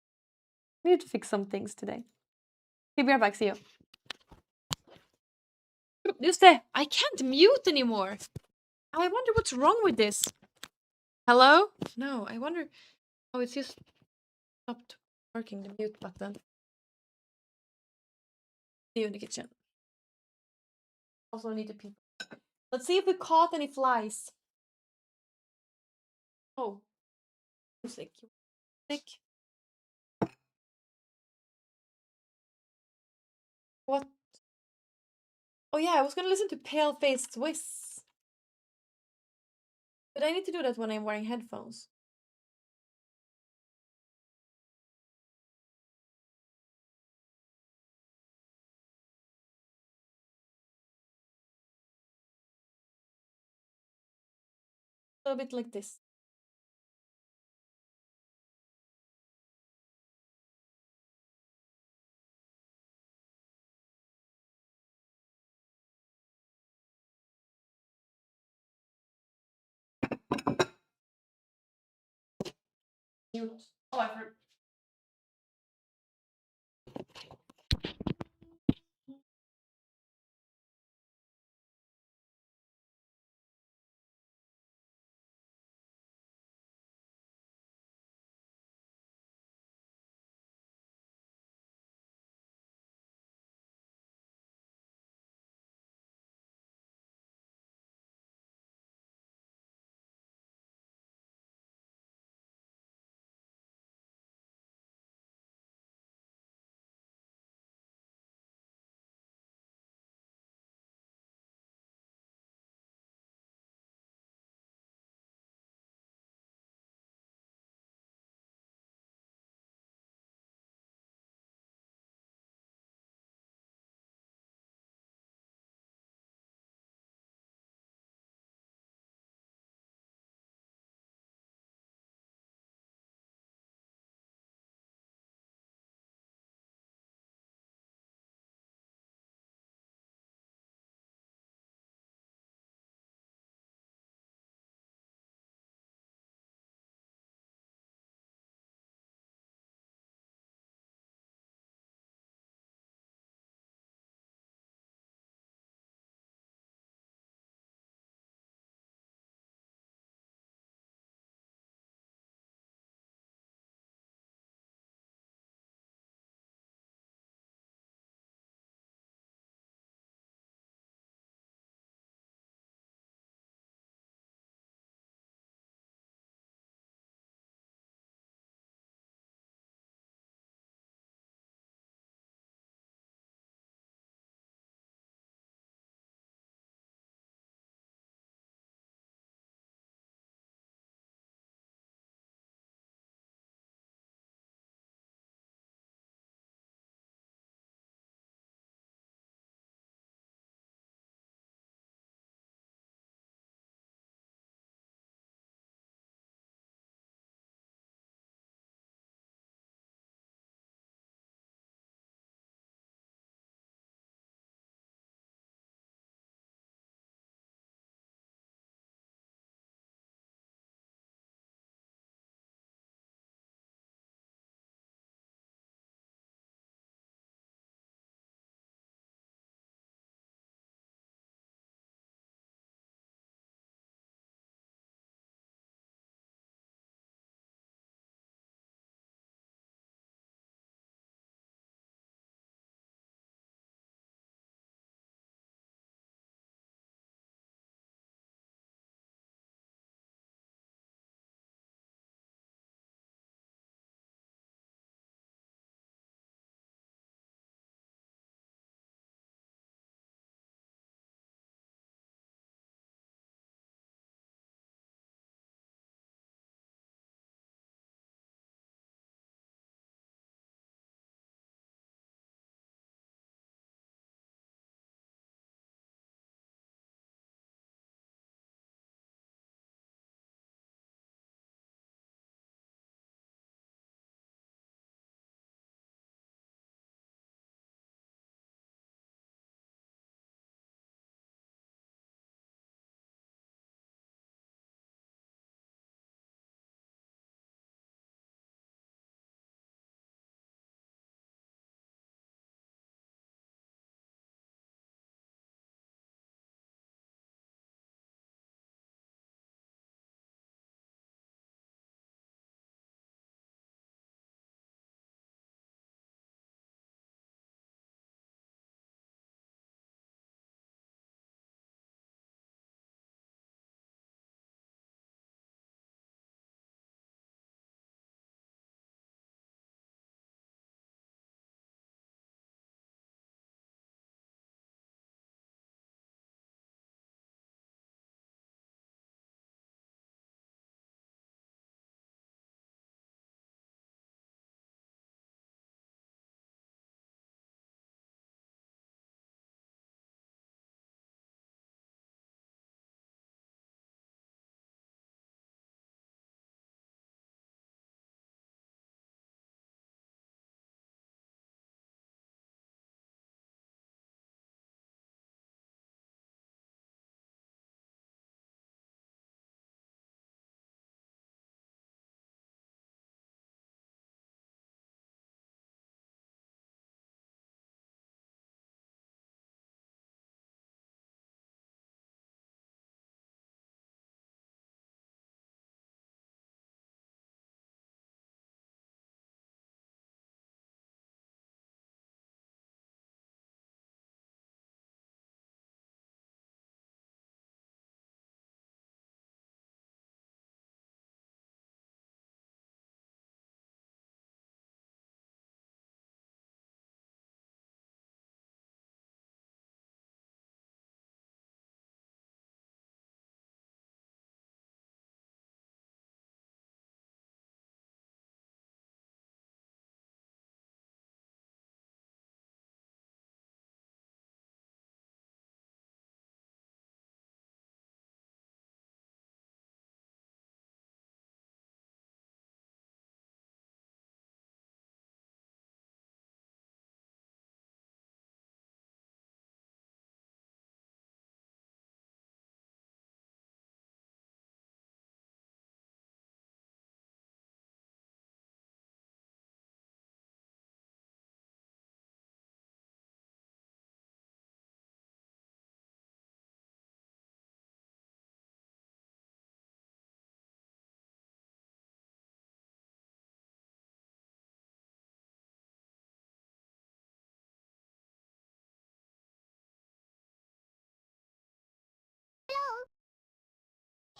[SPEAKER 3] I need to fix some things today. Okay, be right back. See you. Just det, I can't mute anymore. I wonder what's wrong with this. Hello? No, I wonder. Oh, it's just stopped working, the mute button. See you in the kitchen. Also need to pee. Let's see if we caught any flies. Oh. Music. Music. What? Oh yeah, I was gonna listen to Pale Face Swiss. But I need to do that when I'm wearing headphones. So a bit like this. Mute. Oh, I forgot.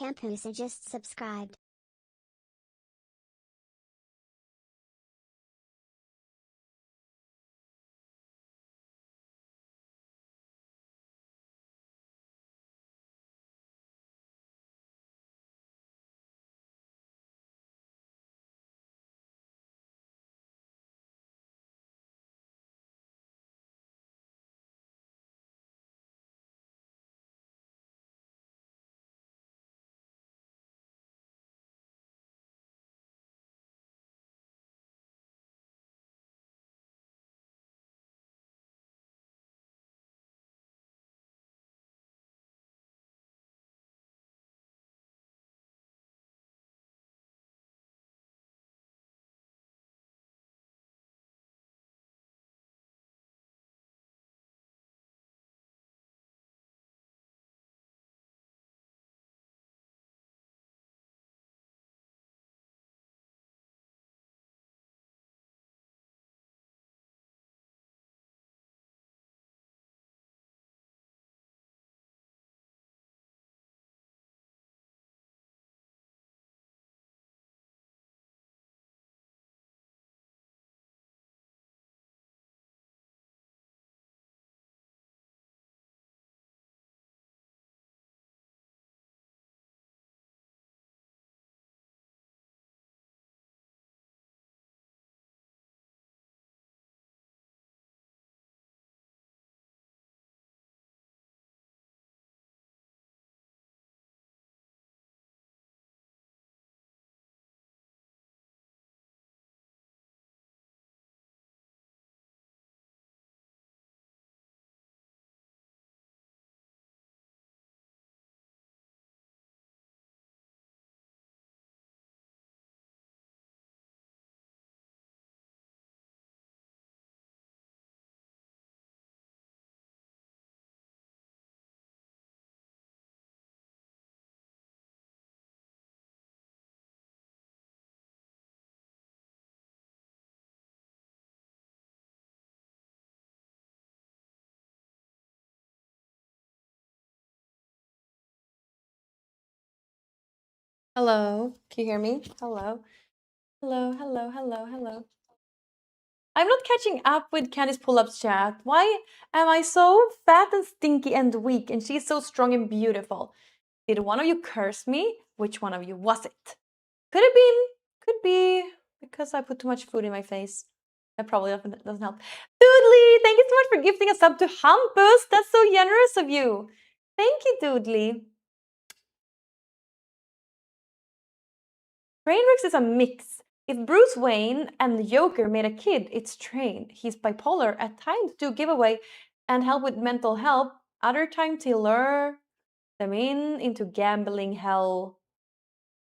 [SPEAKER 1] Pampusa just subscribed.
[SPEAKER 3] Hello, can you hear me? Hello, hello, hello, hello, hello. I'm not catching up with Candy's pull-ups chat. Why am I so fat and stinky and weak and she's so strong and beautiful? Did one of you curse me? Which one of you was it? Could have been, could be because I put too much food in my face. That probably doesn't help. Doodly, thank you so much for gifting a sub to Hampus. That's so generous of you. Thank you, Doodly. Trainwreck is a mix. If Bruce Wayne and the Joker made a kid, it's Train. He's bipolar. At times do giveaway and help with mental help. Other times he'll lure them into gambling hell.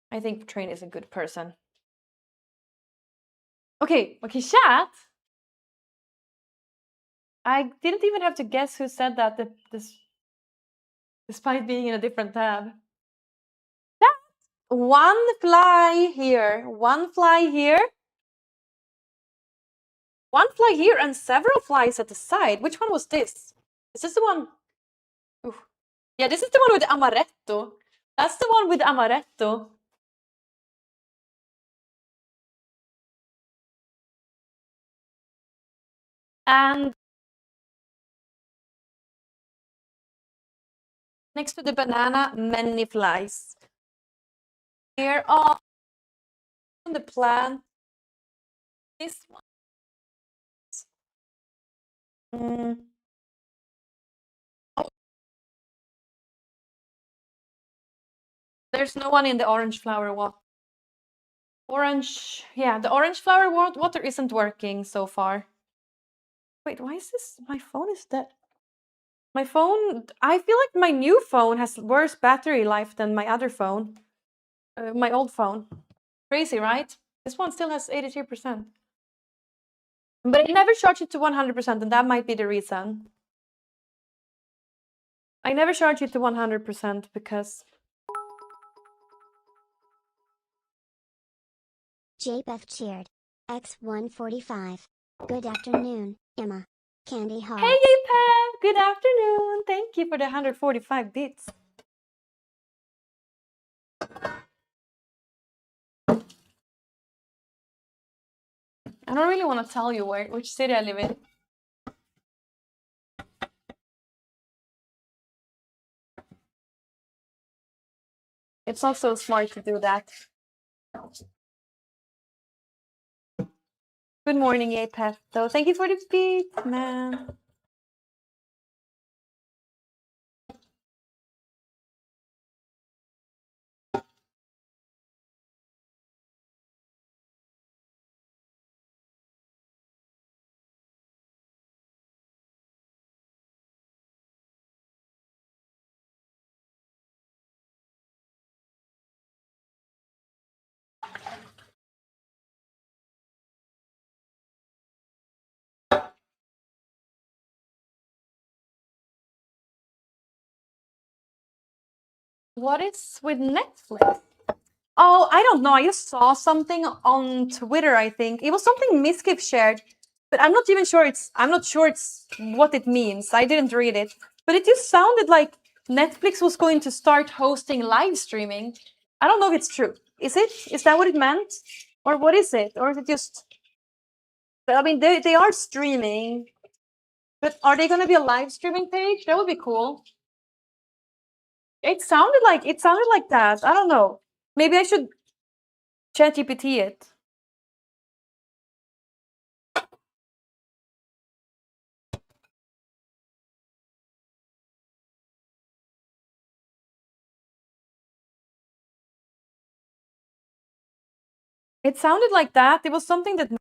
[SPEAKER 3] I think Train is a good person. Okay, chat. I didn't even have to guess who said that despite being in a different tab. One fly here, one fly here. One fly here and several flies at the side. Which one was this? Is this the one? Ooh. Yeah, this is the one with the amaretto. That's the one with the amaretto. And next to the banana, many flies. Here on the plant, this one. Oh. There's no one in the orange flower water. Yeah, the orange flower water isn't working so far. Wait, why is this? My phone is dead. My phone, I feel like my new phone has worse battery life than my other phone. My old phone. Crazy, right? This one still has 83%. But I never charge it to 100%, and that might be the reason. I never charge it to 100% because...
[SPEAKER 1] JBeth cheered. X145. Good afternoon, Emma. Candy hearts.
[SPEAKER 3] Hey, Pep! Good afternoon! Thank you for the 145 bits. I don't really want to tell you which city I live in. It's not so smart to do that. Good morning, Apep, though. Thank you for the beat, man. What is with Netflix? Oh, I don't know. I just saw something on Twitter, I think. It was something Miskiff shared, but I'm not even sure I'm not sure it's what it means. I didn't read it. But it just sounded like Netflix was going to start hosting live streaming. I don't know if it's true. Is it? Is that what it meant? Or what is it? Or is it just I mean they are streaming, but are they gonna be a live streaming page? That would be cool. It sounded like that. I don't know. Maybe I should ChatGPT it. It sounded like that. It was something that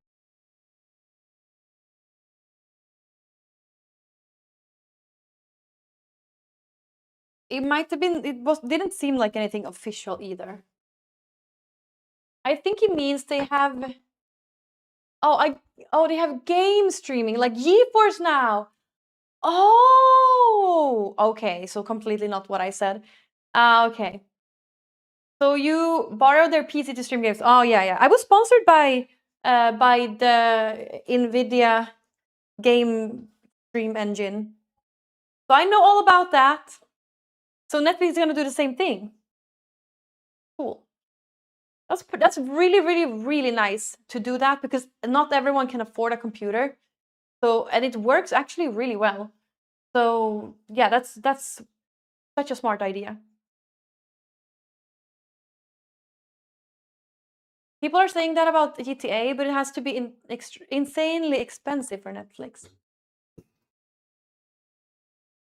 [SPEAKER 3] it might have been. Didn't seem like anything official either. I think it means they have. They have game streaming like GeForce now. Oh, okay. So completely not what I said. Okay. So you borrow their PC to stream games. Oh yeah. I was sponsored by the NVIDIA game stream engine. So I know all about that. So Netflix is gonna do the same thing. Cool. That's really, really, really nice to do that because not everyone can afford a computer. So and it works actually really well. So yeah, that's such a smart idea. People are saying that about GTA, but it has to be insanely expensive for Netflix.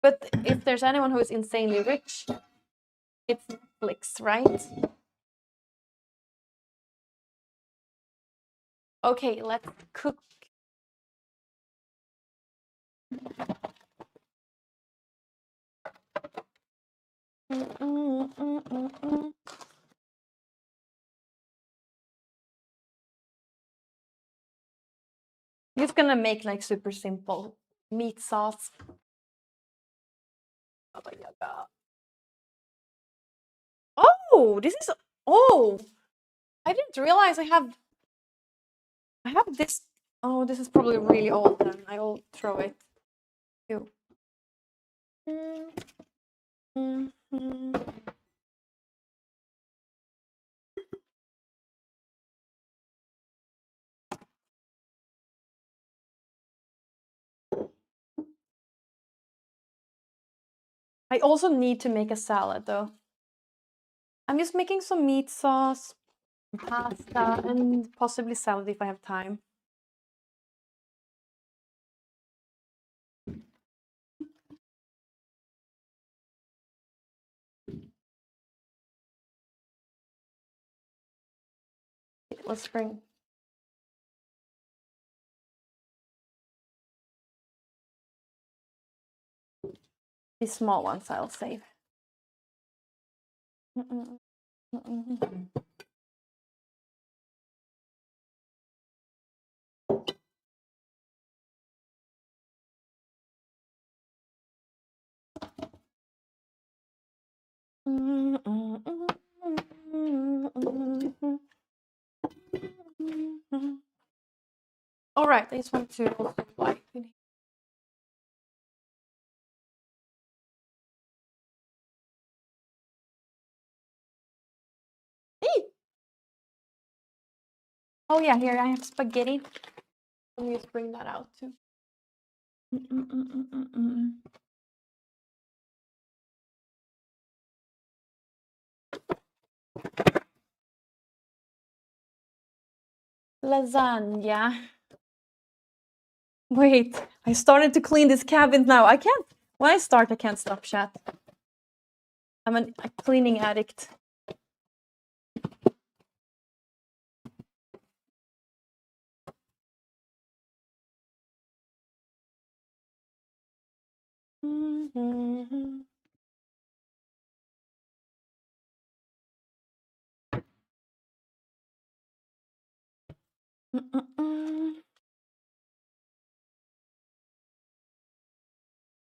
[SPEAKER 3] But if there's anyone who is insanely rich, it's Netflix, right? Okay, let's cook. Just gonna make like super simple meat sauce. Oh, this is I didn't realize I have this. Oh, this is probably really old then. I'll throw it. Ew. I also need to make a salad though. I'm just making some meat sauce, pasta, and possibly salad if I have time. Let's bring these small ones. I'll save. All right, I just want to wipe it. Hey! Oh yeah, here I have spaghetti. Let me just bring that out too. Lasagna. Wait, I started to clean this cabinet now. I can't. When I start, I can't stop, chat. I'm a cleaning addict.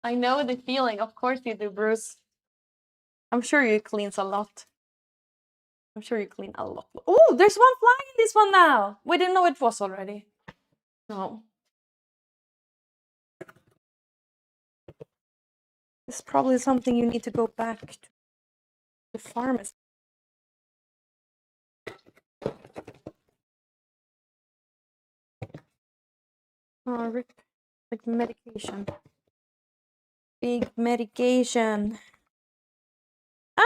[SPEAKER 3] I know the feeling. Of course you do, Bruce. I'm sure you cleans a lot. I'm sure you clean a lot. Oh, there's one fly in this one now. We didn't know it was already. No. It's probably something you need to go back to the pharmacy. Oh, rip. Like medication. Big medication. Ah!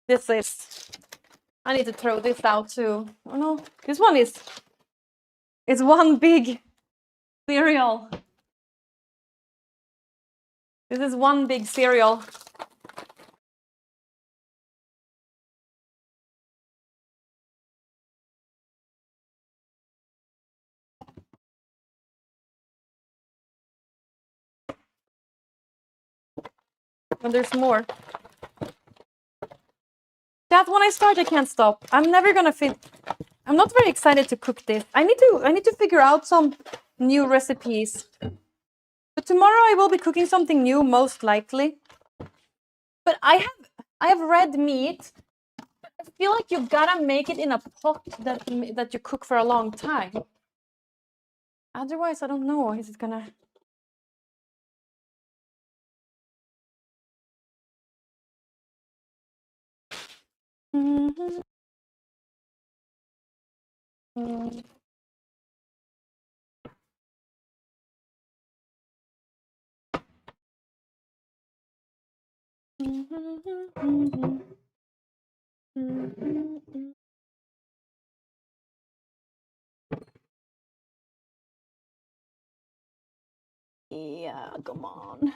[SPEAKER 3] This is. I need to throw this out too. Oh no, this one is. It's one big cereal. This is one big cereal. And there's more. That when I start, I can't stop. I'm never gonna fit. I'm not very excited to cook this. I need to figure out some new recipes. But tomorrow I will be cooking something new, most likely. But I have red meat. I feel like you gotta make it in a pot that you cook for a long time. Otherwise, I don't know. Is it gonna? Yeah, come on.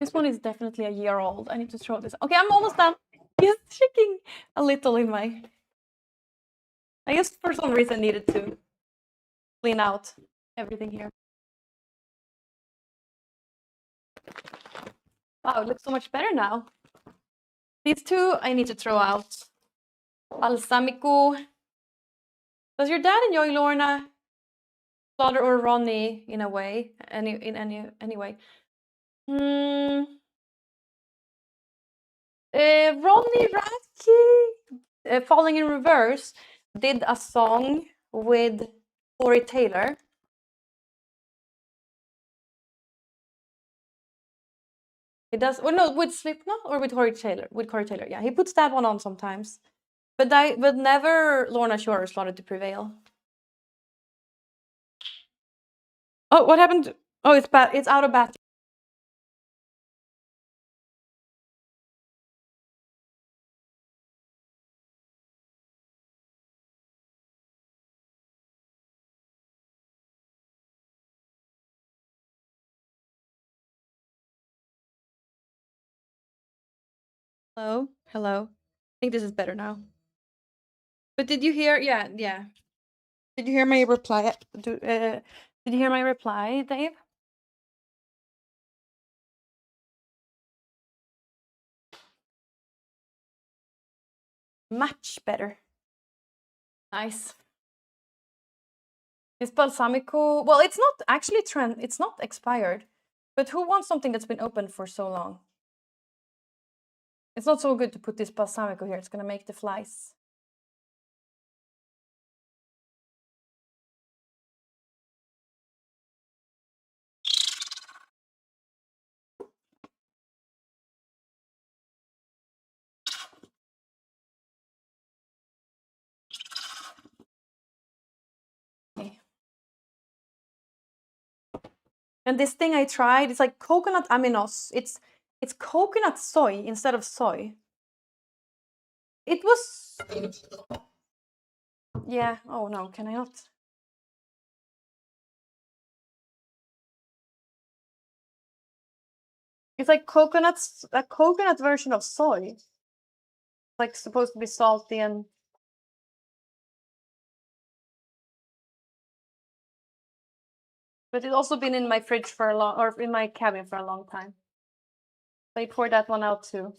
[SPEAKER 3] This one is definitely a year old. I need to throw this. Okay, I'm almost done. Just shaking a little in my. I guess for some reason needed to clean out everything here. Wow, it looks so much better now. These two I need to throw out. Balsamico. Does your dad enjoy Lorna, Slaughter, or Ronnie in a way? Any way? Ronnie Radke, Falling in Reverse, did a song with Corey Taylor. He does, or no, with Slipknot or with Corey Taylor? With Corey Taylor, yeah. He puts that one on sometimes. But never Lorna Shore or Slaughter to Prevail. Oh, what happened? Oh, it's bad. It's out of battery. Hello? Hello? I think this is better now. But did you hear? Yeah. Did you hear my reply? Did you hear my reply, Dave? Much better. Nice. This balsamico, well, it's not actually it's not expired, but who wants something that's been open for so long? It's not so good to put this balsamico here. It's gonna make the flies. Okay. And this thing I tried, it's like coconut aminos. It's coconut soy instead of soy. It was, yeah. Oh no, can I not? It's like coconuts, a coconut version of soy. It's like supposed to be salty and. But it's also been in my fridge for a long, or in my cabin for a long time. So I poured that one out too.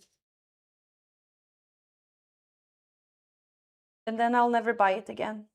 [SPEAKER 3] And then I'll never buy it again.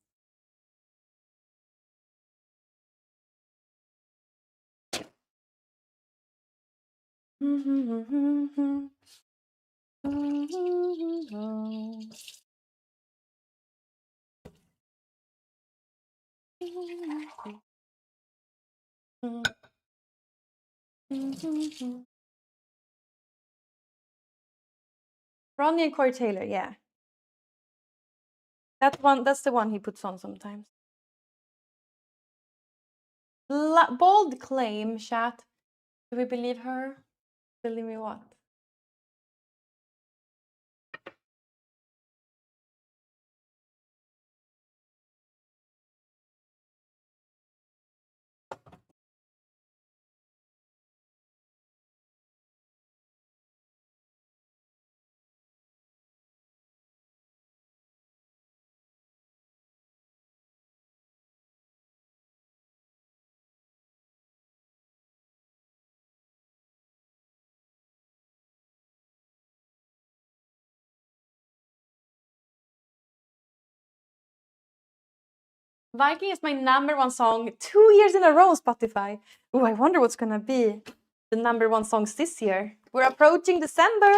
[SPEAKER 3] Ronnie and Corey Taylor, yeah. That one, that's the one he puts on sometimes. Bold claim, chat. Do we believe her? Believe me what? Viking is my #1 song 2 years in a row, Spotify. Oh, I wonder what's gonna be the #1 songs this year. We're approaching December.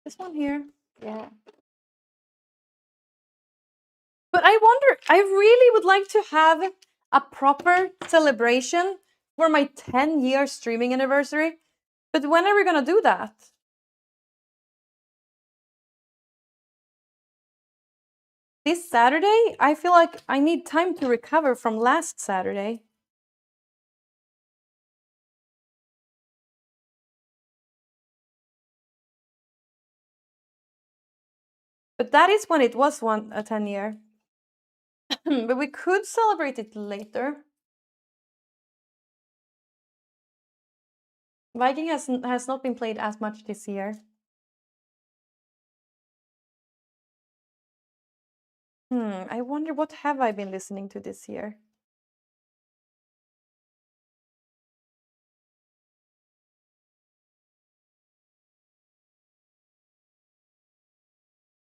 [SPEAKER 3] This one here. Yeah. But I wonder, I really would like to have a proper celebration for my 10-year streaming anniversary. But when are we gonna do that? This Saturday? I feel like I need time to recover from last Saturday. But that is when it was a 10-year. But we could celebrate it later. Viking has not been played as much this year. I wonder what have I been listening to this year?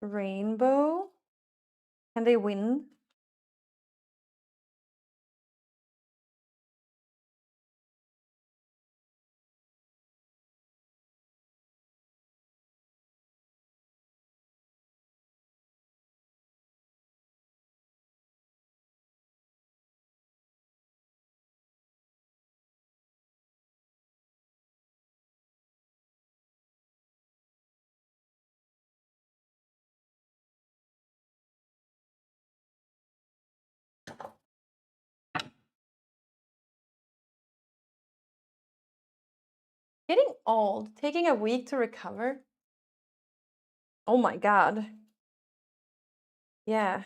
[SPEAKER 3] Rainbow? Can they win? Getting old, taking a week to recover. Oh my god. Yeah.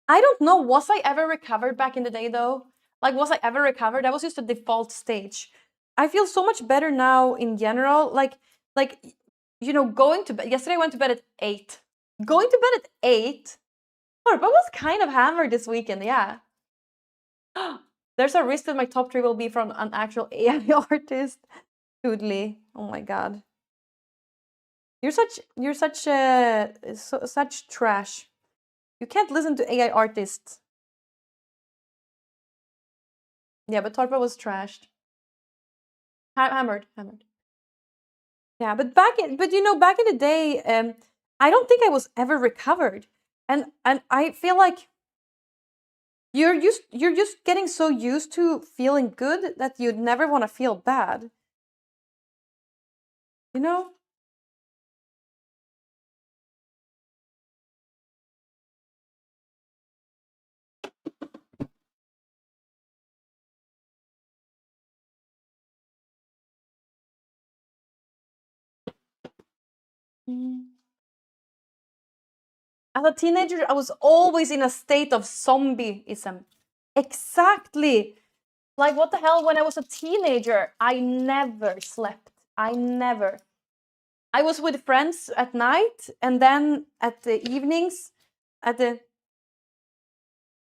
[SPEAKER 3] I don't know, was I ever recovered back in the day though? Like, was I ever recovered? That was just a default stage. I feel so much better now in general. Like, you know, going to bed. Yesterday I went to bed at 8. Going to bed at 8? But was kind of hammered this weekend, yeah. There's a risk that my top 3 will be from an actual AI artist. Doodly. Oh my god. You're such such trash. You can't listen to AI artists. Yeah, but Torpa was trashed. Hammered. Yeah, but back in the day, I don't think I was ever recovered, and I feel like you're just getting so used to feeling good that you'd never want to feel bad. You know? As a teenager, I was always in a state of zombieism. Exactly. Like, what the hell? When I was a teenager, I never slept. I never. I was with friends at night, and then at the evenings, at the.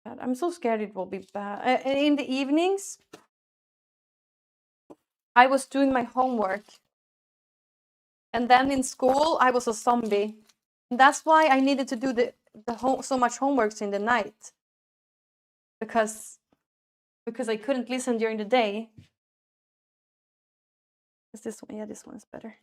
[SPEAKER 3] God, I'm so scared it will be bad. In the evenings, I was doing my homework. And then in school, I was a zombie. And that's why I needed to do so much homeworks in the night. Because I couldn't listen during the day. Is this one? Yeah, this one's better.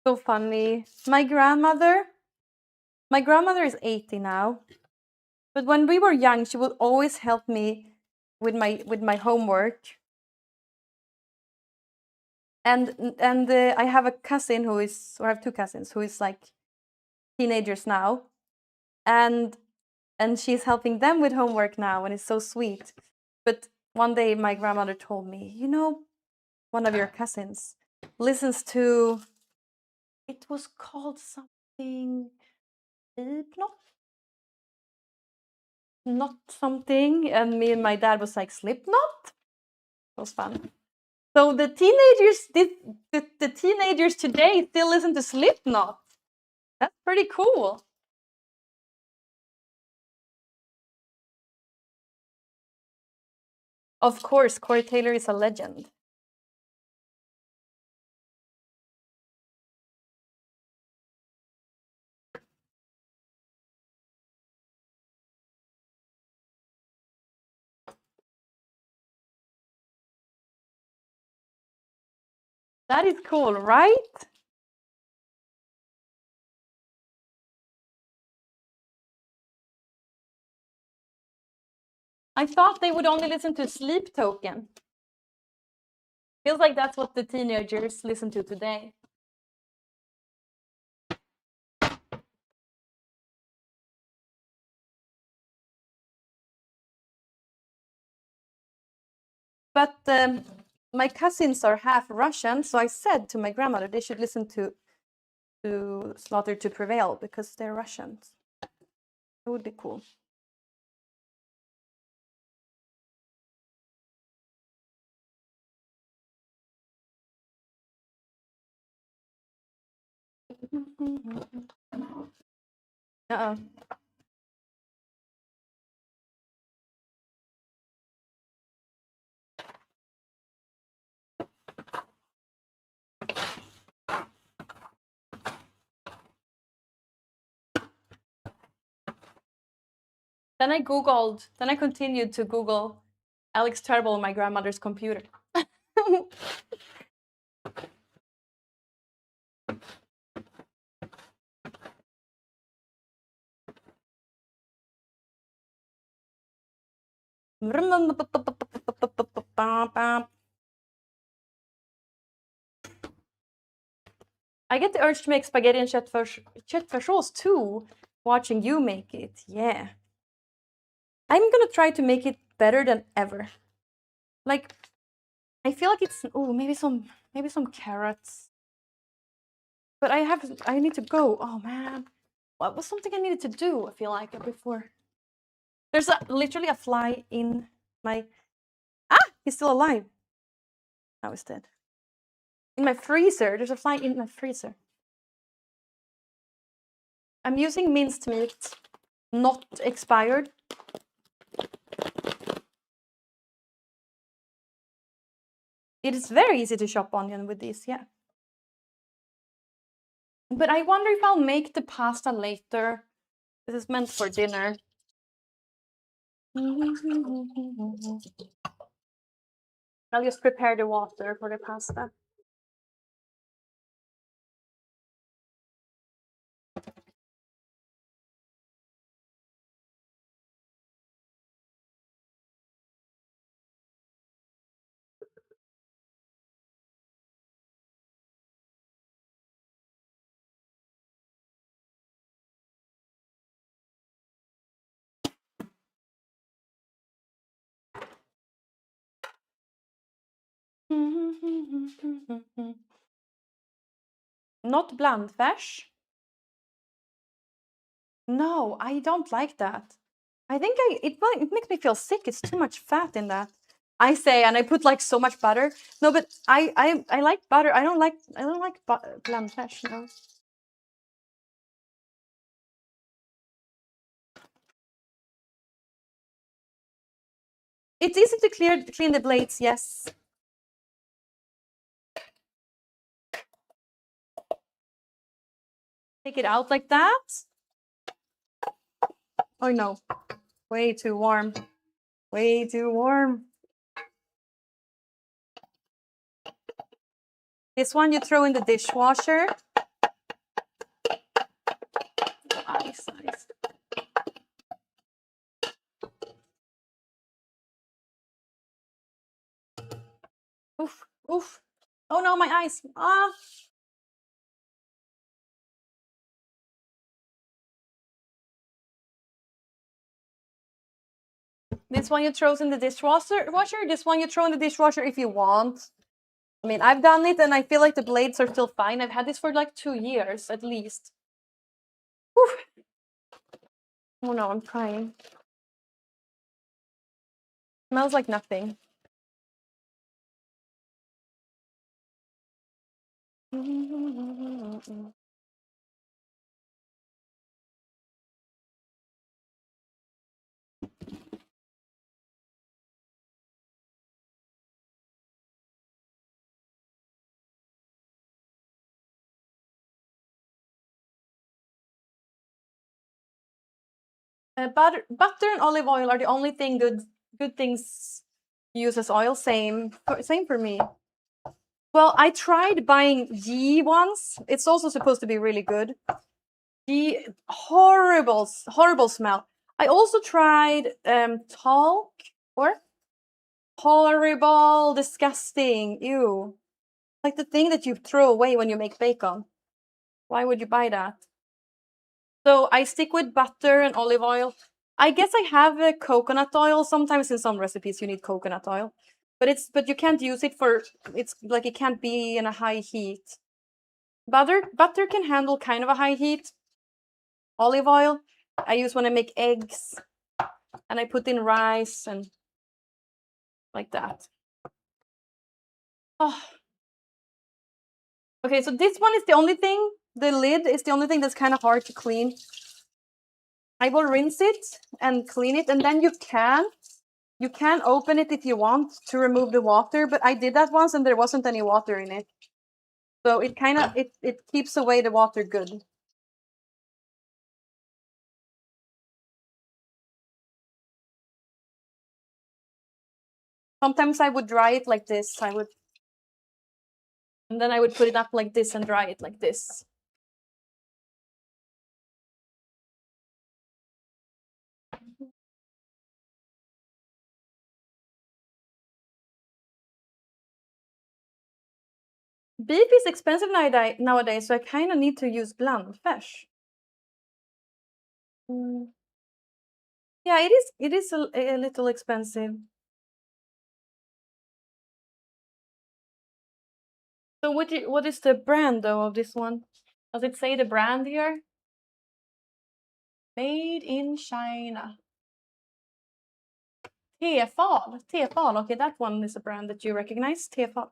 [SPEAKER 3] So funny. My grandmother is 80 now. But when we were young, she would always help me with my homework. And I have a cousin I have two cousins who is like teenagers now. And she's helping them with homework now, and it's so sweet. But one day my grandmother told me, one of your cousins listens to, it was called something, not something, and me and my dad was like, Slipknot? It was fun. So the teenagers today still listen to Slipknot. That's pretty cool. Of course, Corey Taylor is a legend. That is cool, right? I thought they would only listen to Sleep Token. Feels like that's what the teenagers listen to today. But my cousins are half Russian, so I said to my grandmother they should listen to Slaughter to Prevail because they're Russians. It would be cool. Uh-oh. Then I continued to Google Alex Turble on my grandmother's computer. I get the urge to make spaghetti and köttfärssås too, watching you make it. Yeah. I'm gonna try to make it better than ever. Like, I feel like it's maybe some carrots. But I need to go. Oh man. What was something I needed to do, I feel like, before. There's literally a fly in my... Ah! He's still alive. Now he's dead. In my freezer. There's a fly in my freezer. I'm using minced meat, not expired. It is very easy to chop onion with this, yeah. But I wonder if I'll make the pasta later. This is meant for dinner. I'll just prepare the water for the pasta. Not blandfärs. No, I don't like that. I think it makes me feel sick. It's too much fat in that. I say, and I put like so much butter. No, but I like butter. I don't like blandfärs. No. It's easy to clean the blades. Yes. Take it out like that. Oh no, way too warm. Way too warm. This one you throw in the dishwasher. Ice. Oof, oof. Oh no, my eyes. Ah. This one you throw in the dishwasher. This one you throw in the dishwasher if you want. I mean, I've done it and I feel like the blades are still fine. I've had this for like 2 years at least. Whew. Oh no, I'm crying. Smells like nothing. Butter and olive oil are the only thing good things use as oil. Same for me. Well, I tried buying ghee once. It's also supposed to be really good. Ghee, horrible smell. I also tried talc, or horrible, disgusting, ew. Like the thing that you throw away when you make bacon. Why would you buy that? So I stick with butter and olive oil. I guess I have a coconut oil. Sometimes in some recipes you need coconut oil, but you can't use it for, it's like it can't be in a high heat. Butter can handle kind of a high heat. Olive oil I use when I make eggs, and I put in rice and like that. Oh. Okay, so this one is the only thing. The lid is the only thing that's kind of hard to clean. I will rinse it and clean it, and then you can open it if you want to remove the water, but I did that once and there wasn't any water in it. So it kind of it keeps away the water good. Sometimes I would dry it like this. And then I would put it up like this and dry it like this. Beef is expensive nowadays, so I kind of need to use blandfärs. Yeah, it is a little expensive. So what is the brand though of this one? Does it say the brand here? Made in China. Tefal. Tefal. Okay, that one is a brand that you recognize. Tefal.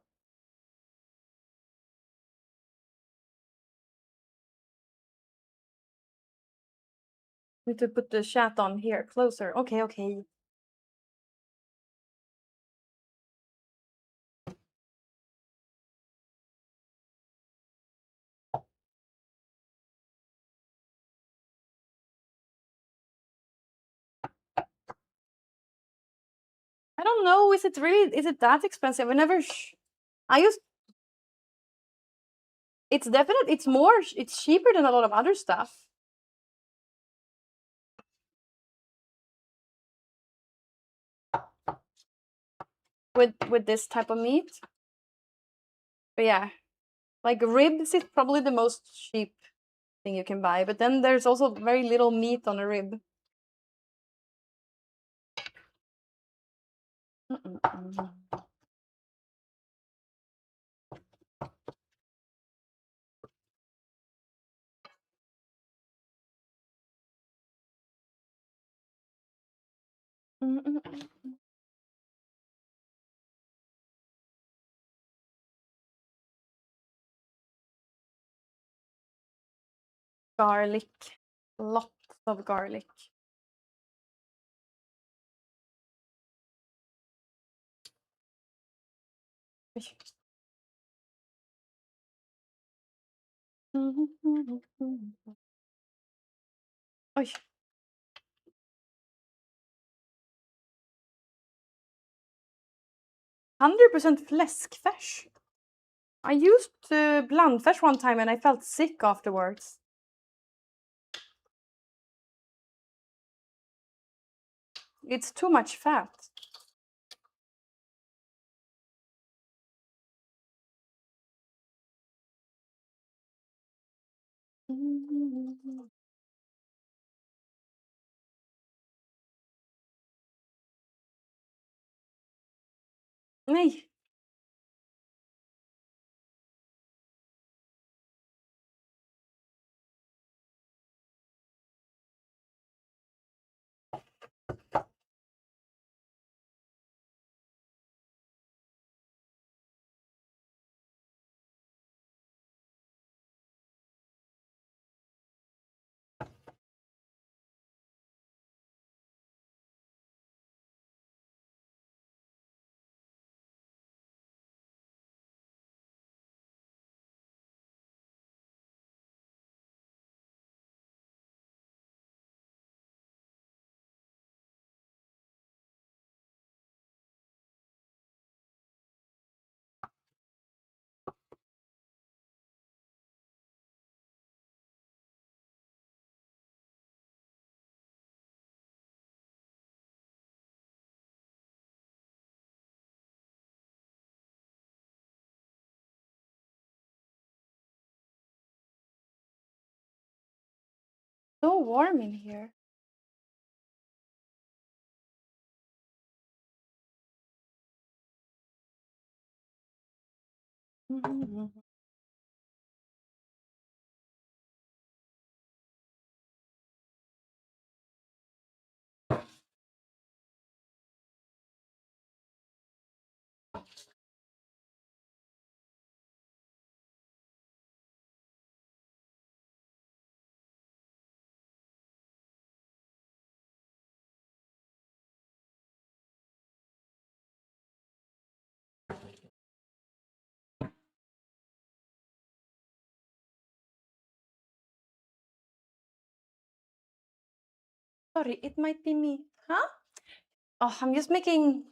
[SPEAKER 3] Need to put the chat on here closer. Okay, okay. I don't know. Is it that expensive? I used. It's definitely. It's cheaper than a lot of other stuff. With this type of meat. But yeah, like ribs is probably the most cheap thing you can buy. But then there's also very little meat on a rib. Garlic. Lots of garlic. Oj. 100% fläskfärs. I used blandfärs one time and I felt sick afterwards. It's too much fat. Nej. So warm in here. Sorry, it might be me. Huh? Oh, I'm just making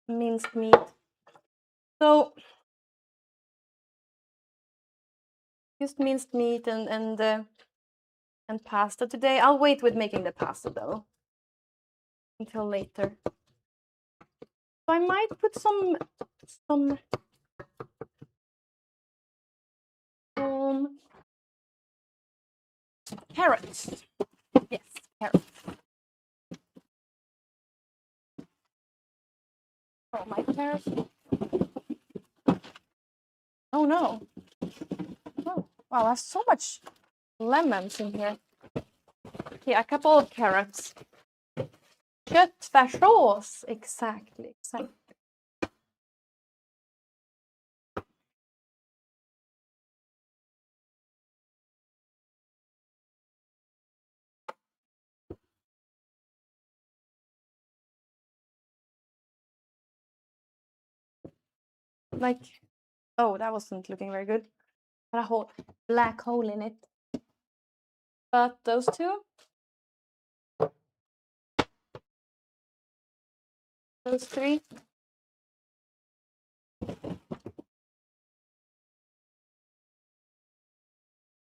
[SPEAKER 3] minced meat. So just minced meat and pasta today. I'll wait with making the pasta though until later. So I might put some carrots. Yes, carrots. Oh, my carrots. Oh no. Oh, wow, I have so much lemons in here. Okay, a couple of carrots. Köttfärssås, exactly. Like, oh, that wasn't looking very good. Had a whole black hole in it. But those two. Those three.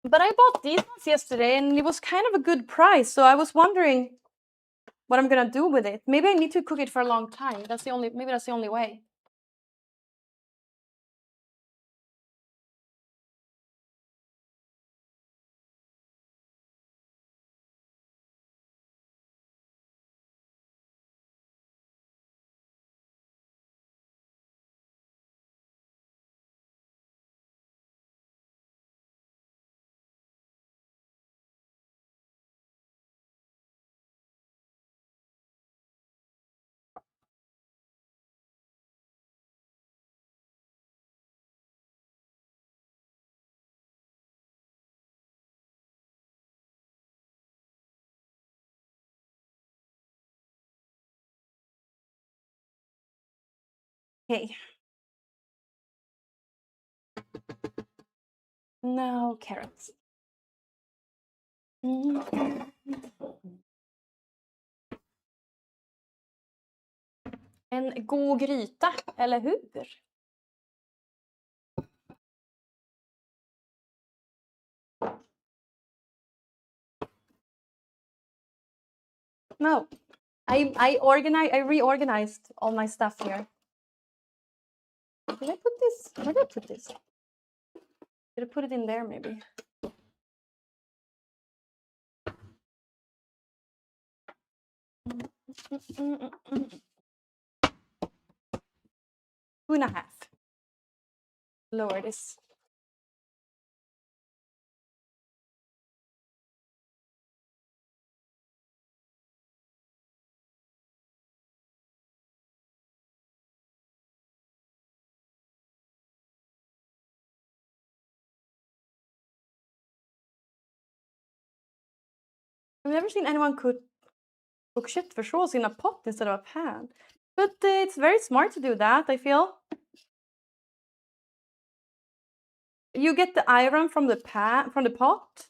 [SPEAKER 3] But I bought these ones yesterday and it was kind of a good price. So I was wondering what I'm gonna do with it. Maybe I need to cook it for a long time. Maybe that's the only way. Okay. Now carrots. En god gryta, eller hur? No. I reorganized all my stuff here. Did I put this? Where did I put this? Did I put it in there maybe? Two and a half. Lower this. I've never seen anyone cook köttfärssås in a pot instead of a pan. But it's very smart to do that, I feel. You get the iron from the pot.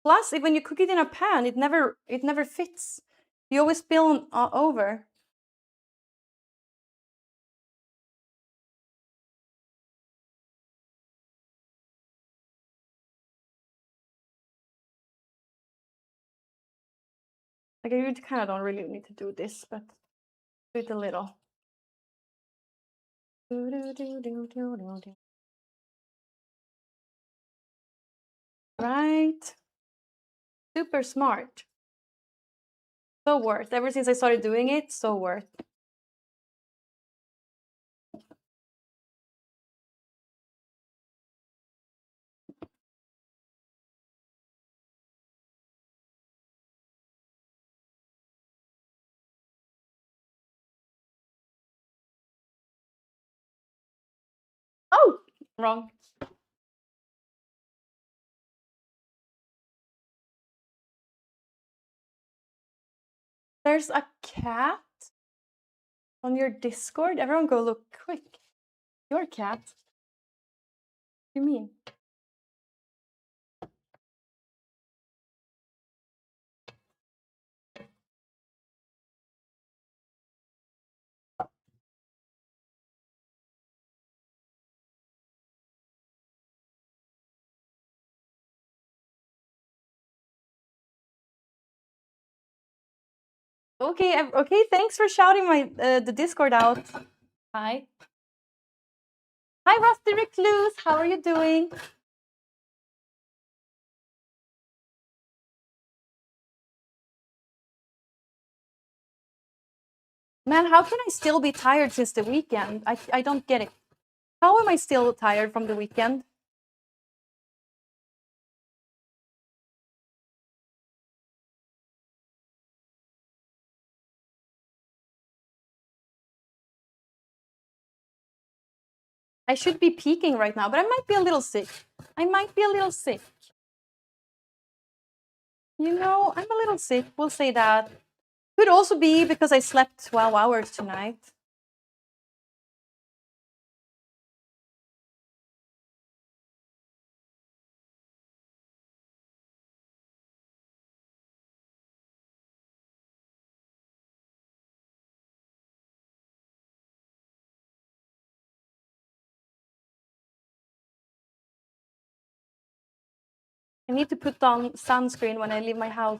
[SPEAKER 3] Plus, when you cook it in a pan, it never fits. You always spill over. Like I kind of don't really need to do this, but do it a little. Right. Super smart. So worth. Ever since I started doing it, so worth. Oh, wrong. There's a cat on your Discord. Everyone go look quick. Your cat? What do you mean? Okay, okay. Thanks for shouting my the Discord out. Hi. Hi, Rusty Recluse. How are you doing? Man, how can I still be tired since the weekend? I don't get it. How am I still tired from the weekend? I should be peaking right now, but I might be a little sick. You know, I'm a little sick. We'll say that. Could also be because I slept 12 hours tonight. I need to put on sunscreen when I leave my house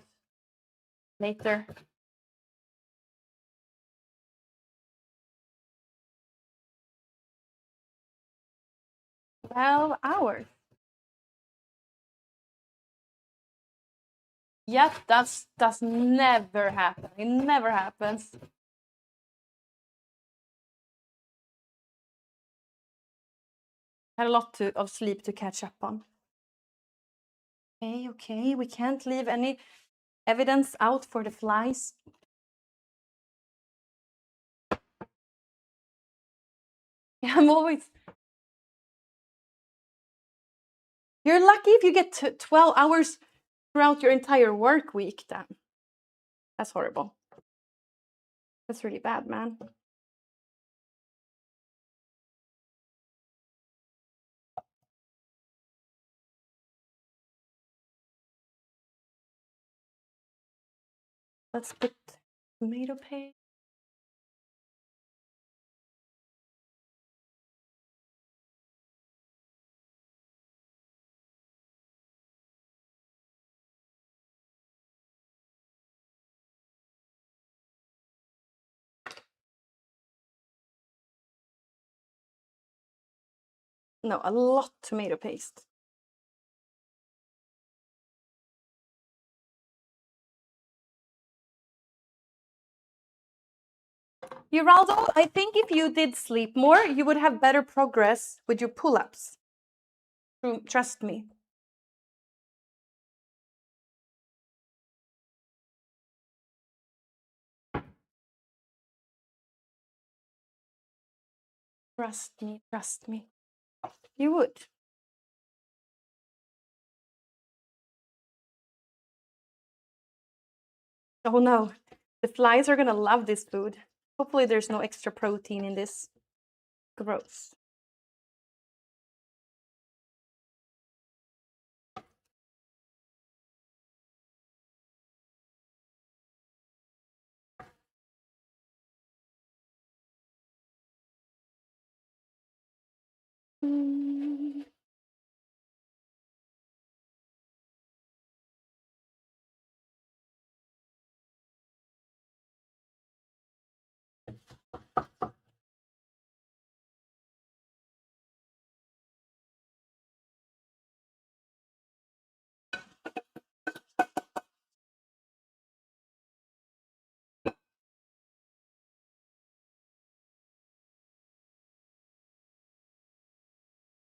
[SPEAKER 3] later. 12 hours. Yep, that's never happen. It never happens. Had a lot of sleep to catch up on. Okay, we can't leave any evidence out for the flies. Yeah, I'm always. You're lucky if you get 12 hours throughout your entire work week, then. That's horrible. That's really bad, man. Let's put tomato paste. No, a lot tomato paste. Geraldo, I think if you did sleep more, you would have better progress with your pull-ups. Trust me. Trust me. You would. Oh no, the flies are gonna love this food. Hopefully there's no extra protein in this. Gross.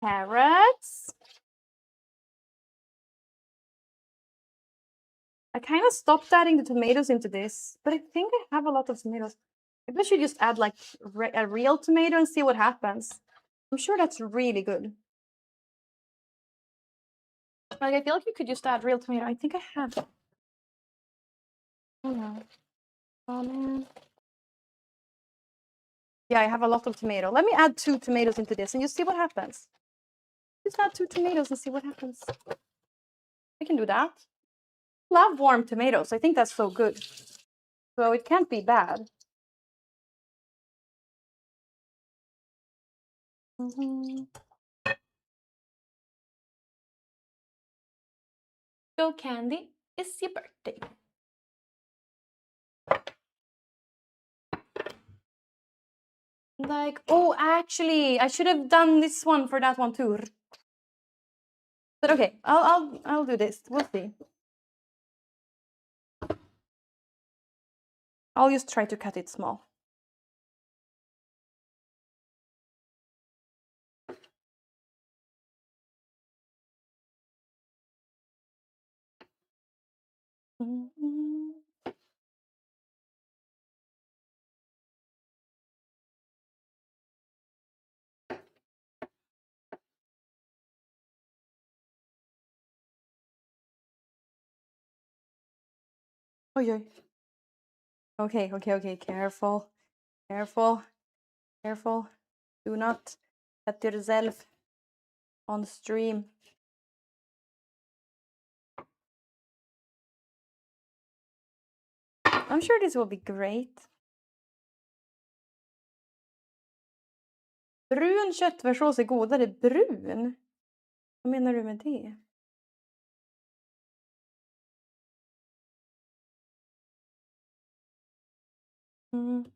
[SPEAKER 3] Carrots. I kind of stopped adding the tomatoes into this, but I think I have a lot of tomatoes. Maybe I should just add like a real tomato and see what happens. I'm sure that's really good. Like, I feel like you could just add real tomato. I think I have. Oh no. Oh man. Yeah, I have a lot of tomato. Let me add 2 tomatoes into this and you see what happens. Just add 2 tomatoes and see what happens. I can do that. Love warm tomatoes. I think that's so good. So it can't be bad. Go Candy, it's your birthday. Like, oh, actually, I should have done this one for that one too. But okay, I'll do this. We'll see. I'll just try to cut it small. Oj, oj. Okay, okay, okay. Careful. Careful. Careful. Do not cut yourself on stream. I'm sure this will be great. Brun köttfärssås är godare. Brun? Vad menar du med det? Mm.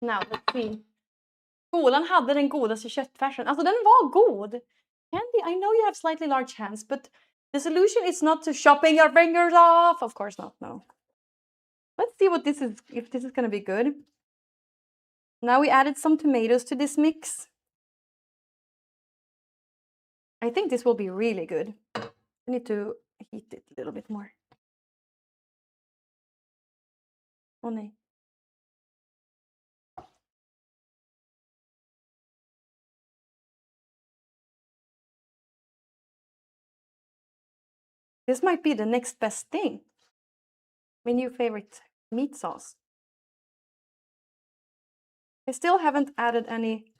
[SPEAKER 3] Now, let's see. Skolan hade den godaste köttfärsen. Alltså den var god. Candy, I know you have slightly large hands, but the solution is not to chopping your fingers off. Of course not, no. Let's see what this is, if this is gonna be good. Now we added some tomatoes to this mix. I think this will be really good. I need to heat it a little bit more. Oh nej. This might be the next best thing. My new favorite meat sauce. I still haven't added any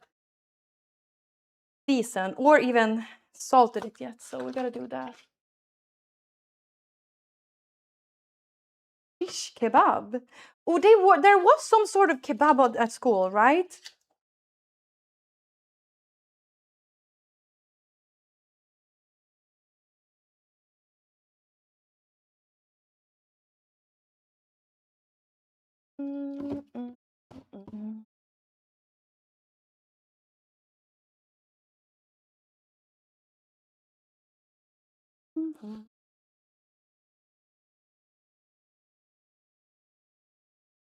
[SPEAKER 3] season or even salted it yet, so we gotta do that. Fish kebab. Oh, there was some sort of kebab at school, right?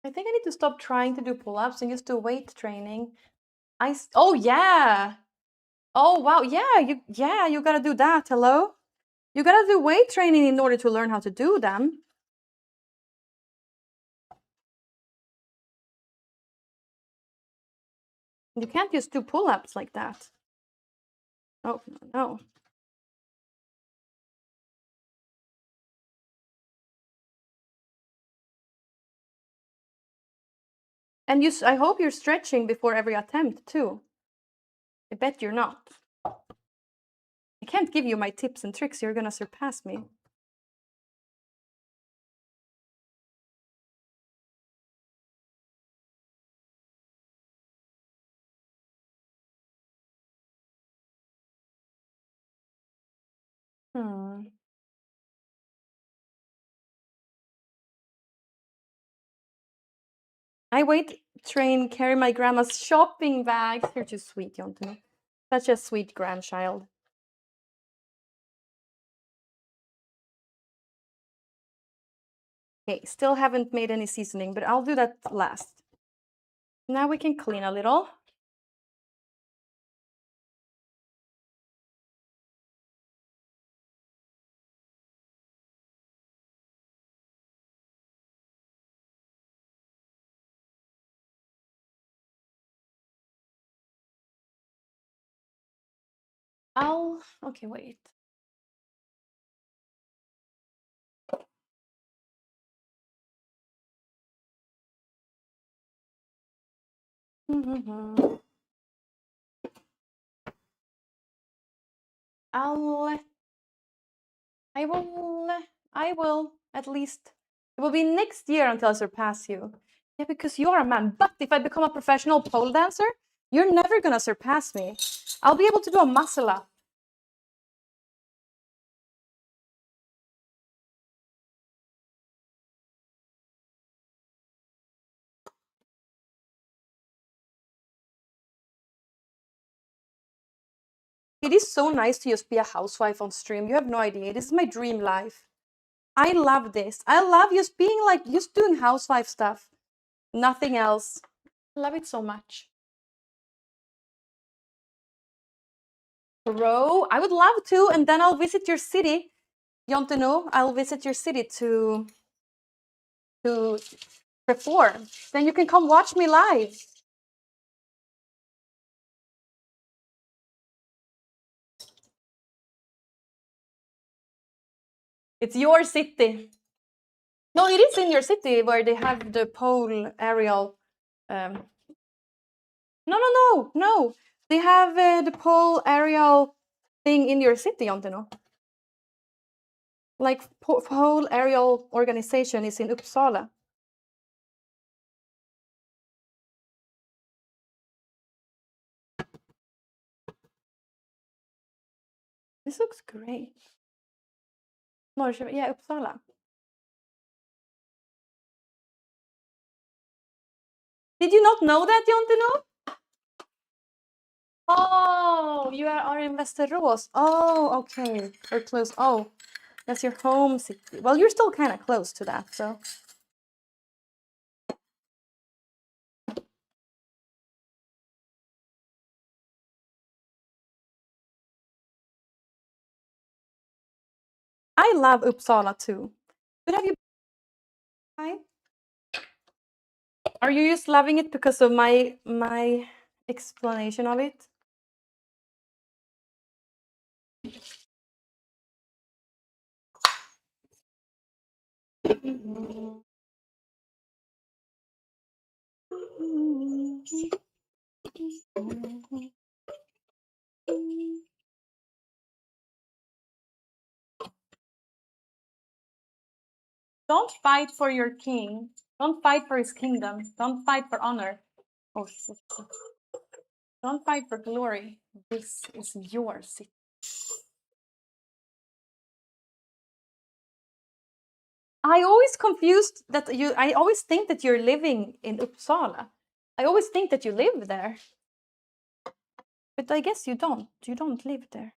[SPEAKER 3] I think I need to stop trying to do pull-ups and just do weight training. Oh yeah. Oh wow, yeah, you gotta do that. Hello? You gotta do weight training in order to learn how to do them. You can't just do pull-ups like that. Oh no. And I hope you're stretching before every attempt too. I bet you're not. I can't give you my tips and tricks. You're gonna surpass me. I weight train, carry my grandma's shopping bags. You're too sweet, Jontony. Such a sweet grandchild. Okay, still haven't made any seasoning, but I'll do that last. Now we can clean a little. Okay, wait. I will at least, it will be next year until I surpass you. Yeah, because you're a man. But if I become a professional pole dancer, you're never gonna surpass me. I'll be able to do a muscle up. It is so nice to just be a housewife on stream. You have no idea. This is my dream life. I love this. I love just being like, just doing housewife stuff. Nothing else. I love it so much. Bro, I would love to, and then I'll visit your city. Jonteno, I'll visit your city to perform. Then you can come watch me live. It's your city. No, it is in your city where they have the pole aerial. No. They have the pole aerial thing in your city, Jonteno. Like pole aerial organization is in Uppsala. This looks great. Norrköping, yeah, Uppsala. Did you not know that, Jonteno? Oh, you are in Västerås. Oh, okay. Or close. Oh, that's your home city. Well, you're still kind of close to that, so. I love Uppsala too. But have you? Are you just loving it because of my explanation of it? Don't fight for your king. Don't fight for his kingdom. Don't fight for honor. Oh, shit. Don't fight for glory. This is your city. I always confused that I always think that you're living in Uppsala. I always think that you live there. But I guess you don't. You don't live there.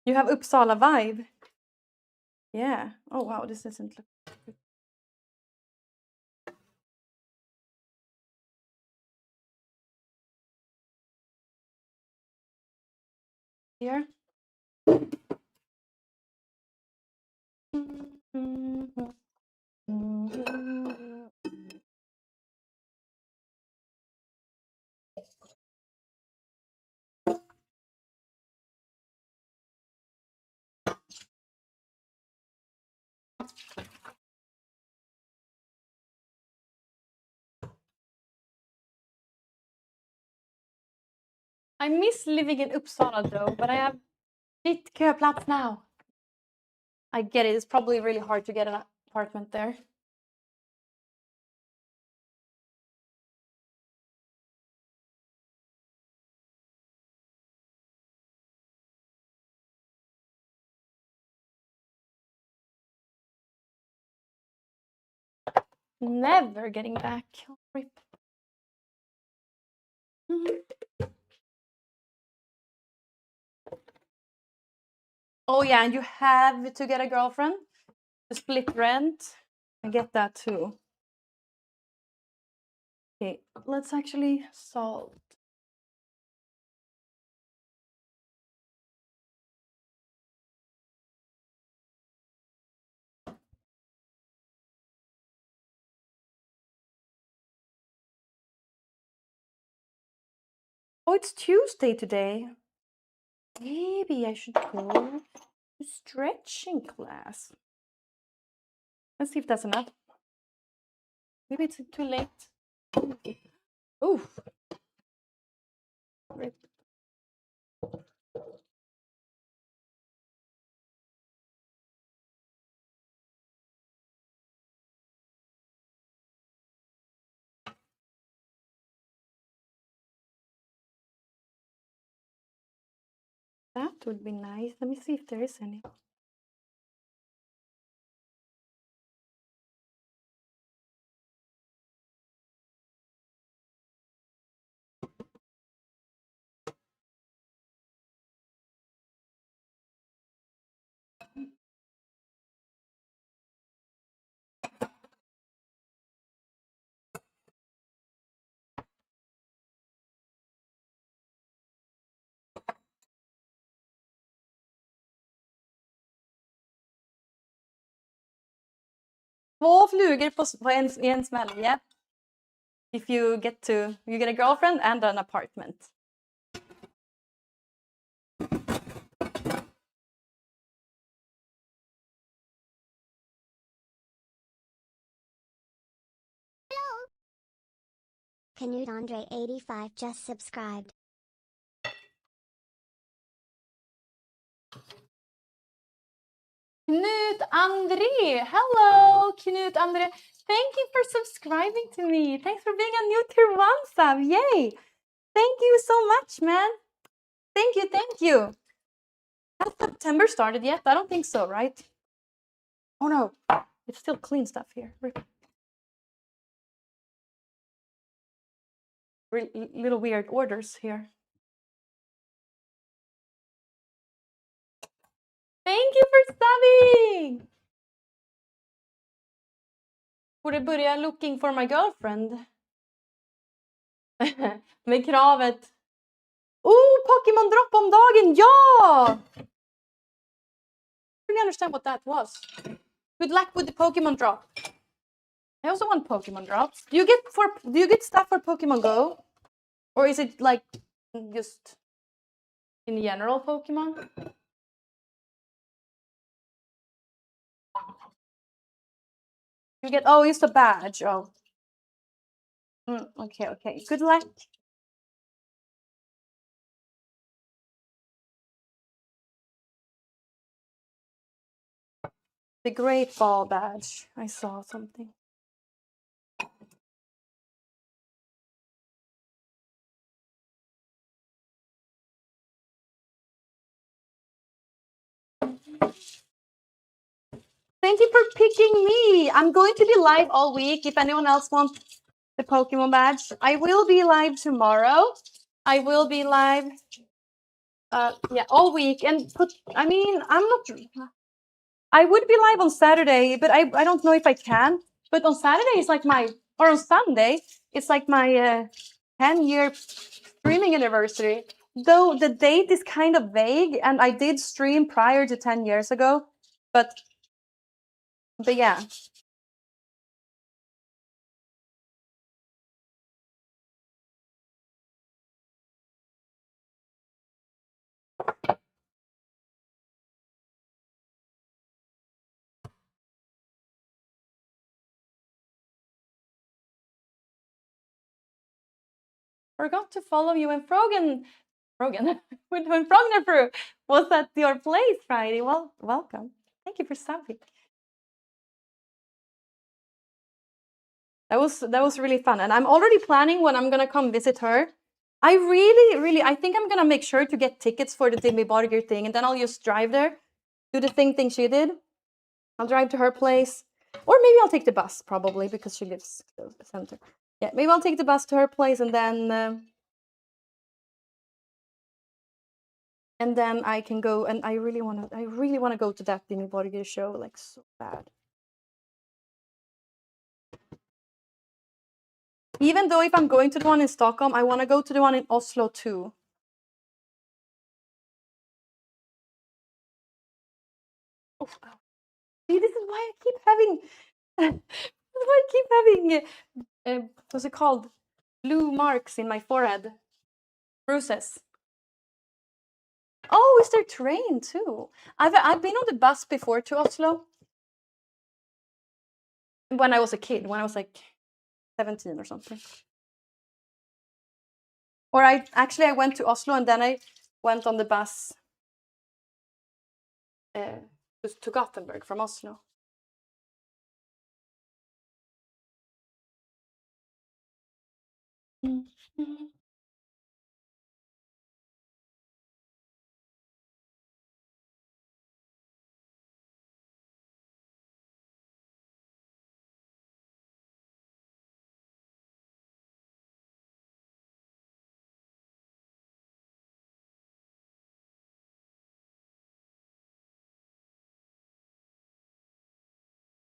[SPEAKER 3] You have Uppsala vibe. Yeah. Oh wow, this doesn't look good. Here. I miss living in Uppsala though, but I have shit köplats now. I get it. It's probably really hard to get an apartment there. Never getting back. Rip. Oh yeah, and you have to get a girlfriend to split rent. I get that too. Okay, let's actually solve. Oh, it's Tuesday today. Maybe I should go to stretching class. Let's see if that's enough. Maybe it's too late. Oof. Rip. That would be nice. Let me see if there is any. Två flugor i en smäll, yeah. If you get a girlfriend and an apartment.
[SPEAKER 1] Canute Andre 85 just subscribed.
[SPEAKER 3] Knut Andre, hello, Knut Andre. Thank you for subscribing to me. Thanks for being a new tier 1 sub. Yay! Thank you so much, man. Thank you, thank you. Has September started yet? I don't think so, right? Oh no, it's still clean stuff here. Little weird orders here. Thank you for subbing! Borde börja looking for my girlfriend. Med kravet. Oh, Pokémon drop om dagen, ja! I really understand what that was. Good luck with the Pokemon drop. I also want Pokemon drops. Do you get stuff for Pokemon Go? Or is it like just in general Pokemon? You get just a badge. Oh. Okay. Good luck. The Great Ball badge. I saw something. Thank you for picking me. I'm going to be live all week. If anyone else wants the Pokemon badge, I will be live tomorrow. I will be live, all week. And I would be live on Saturday, but I don't know if I can. But on Saturday is like on Sunday, it's like my 10-year streaming anniversary. Though the date is kind of vague, and I did stream prior to 10 years ago, but yeah. Forgot to follow you when Frogan when Frogner Brew was at your place Friday. Well, welcome. Thank you for subbing. That was really fun, and I'm already planning when I'm gonna come visit her. I really think I'm gonna make sure to get tickets for the Dimmy Borgir thing, and then I'll just drive there, do the thing she did. I'll drive to her place, or maybe I'll take the bus probably because she lives close to the center. Yeah, maybe I'll take the bus to her place, and then I can go. And I really wanna go to that Dimmy Borgir show like so bad. Even though if I'm going to the one in Stockholm, I want to go to the one in Oslo too. Oh, see, this is why I keep having what's it called? Blue marks in my forehead. Bruises. Oh, is there train too? I've been on the bus before to Oslo. When I was a kid, when I was like 17 or something. Or I went to Oslo and then I went on the bus to Gothenburg from Oslo.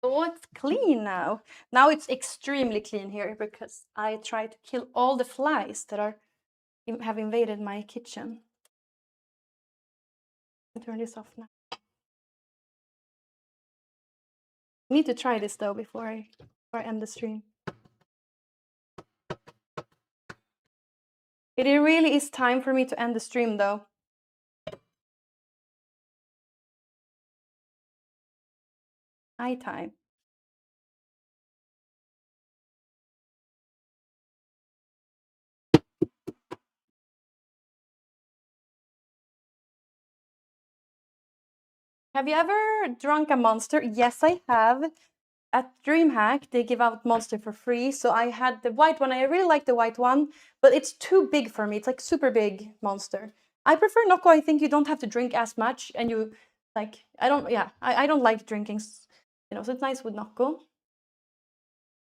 [SPEAKER 3] Oh, it's clean now. Now it's extremely clean here because I try to kill all the flies that have invaded my kitchen. I'll turn this off now. I need to try this though before I end the stream. It really is time for me to end the stream though. Night time. Have you ever drunk a Monster? Yes, I have. At DreamHack, they give out Monster for free. So I had the white one. I really like the white one, but it's too big for me. It's like super big Monster. I prefer Nocco. I think you don't have to drink as much, and you like. I don't like drinking. You know, so it's nice with Nocco.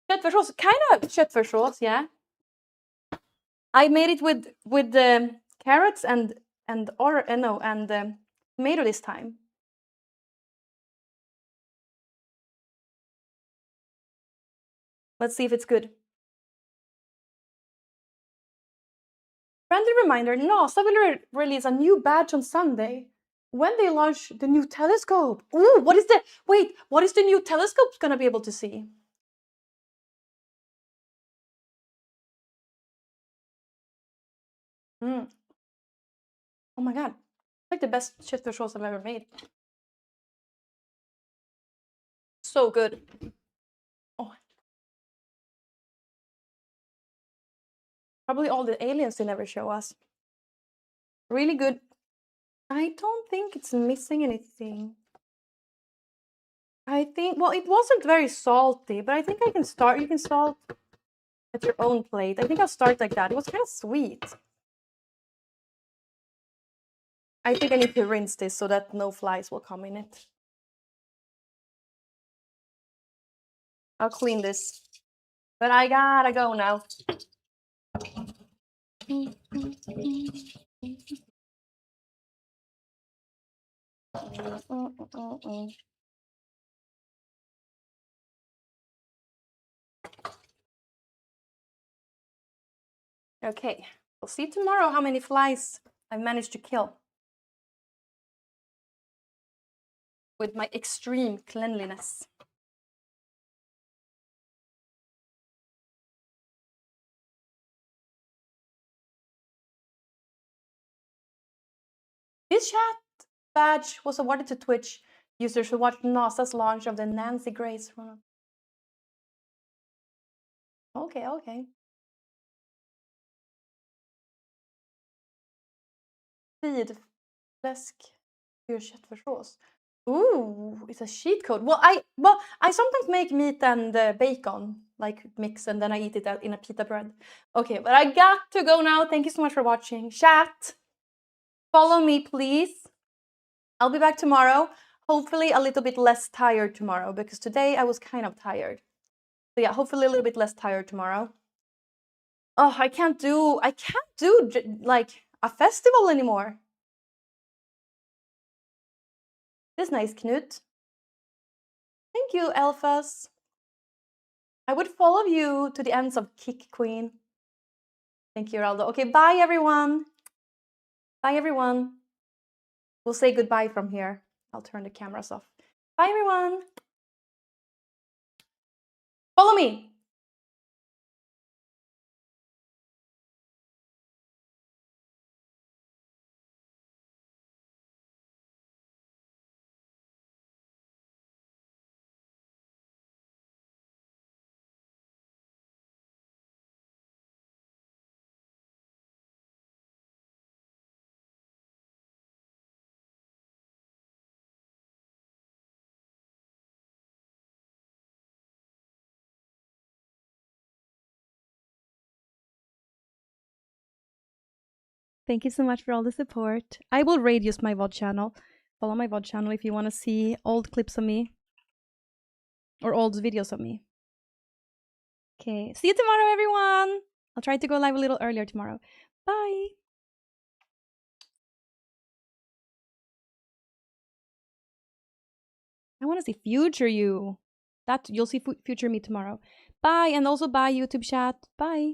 [SPEAKER 3] Köttfärssås, kind of köttfärssås, yeah. I made it with the carrots and tomato this time. Let's see if it's good. Friendly reminder, NASA will release a new badge on Sunday when they launch the new telescope. Ooh, what is the new telescope gonna be able to see? Oh my god, it's like the best köttfärssås I've ever made. So good. Oh. Probably all the aliens they never show us. Really good. I don't think it's missing anything. I think, well, it wasn't very salty, but I think I can start. You can salt at your own plate. I think I'll start like that. It was kind of sweet. I think I need to rinse this so that no flies will come in it. I'll clean this. But I gotta go now. Okay, we'll see tomorrow how many flies I've managed to kill with my extreme cleanliness. This chat badge was awarded to Twitch users who watched NASA's launch of the Nancy Grace. Okay. Fläsk för köttfärssås. Ooh, it's a cheat code. Well, I sometimes make meat and bacon, like mix, and then I eat it in a pita bread. Okay, but I got to go now. Thank you so much for watching. Chat, follow me, please. I'll be back tomorrow. Hopefully a little bit less tired tomorrow, because today I was kind of tired. So yeah, hopefully a little bit less tired tomorrow. Oh, I can't do like a festival anymore. This is nice, Knut. Thank you, Elphas. I would follow you to the ends of Kick Queen. Thank you, Raldo. Okay, bye, everyone. Bye, everyone. We'll say goodbye from here. I'll turn the cameras off. Bye, everyone. Follow me.
[SPEAKER 2] Thank you so much for all the support. I will raid use my VOD channel. Follow my VOD channel if you want to see old clips of me. Or old videos of me. Okay, see you tomorrow, everyone! I'll try to go live a little earlier tomorrow. Bye! I want to see future you. That you'll see future me tomorrow. Bye, and also bye YouTube chat. Bye.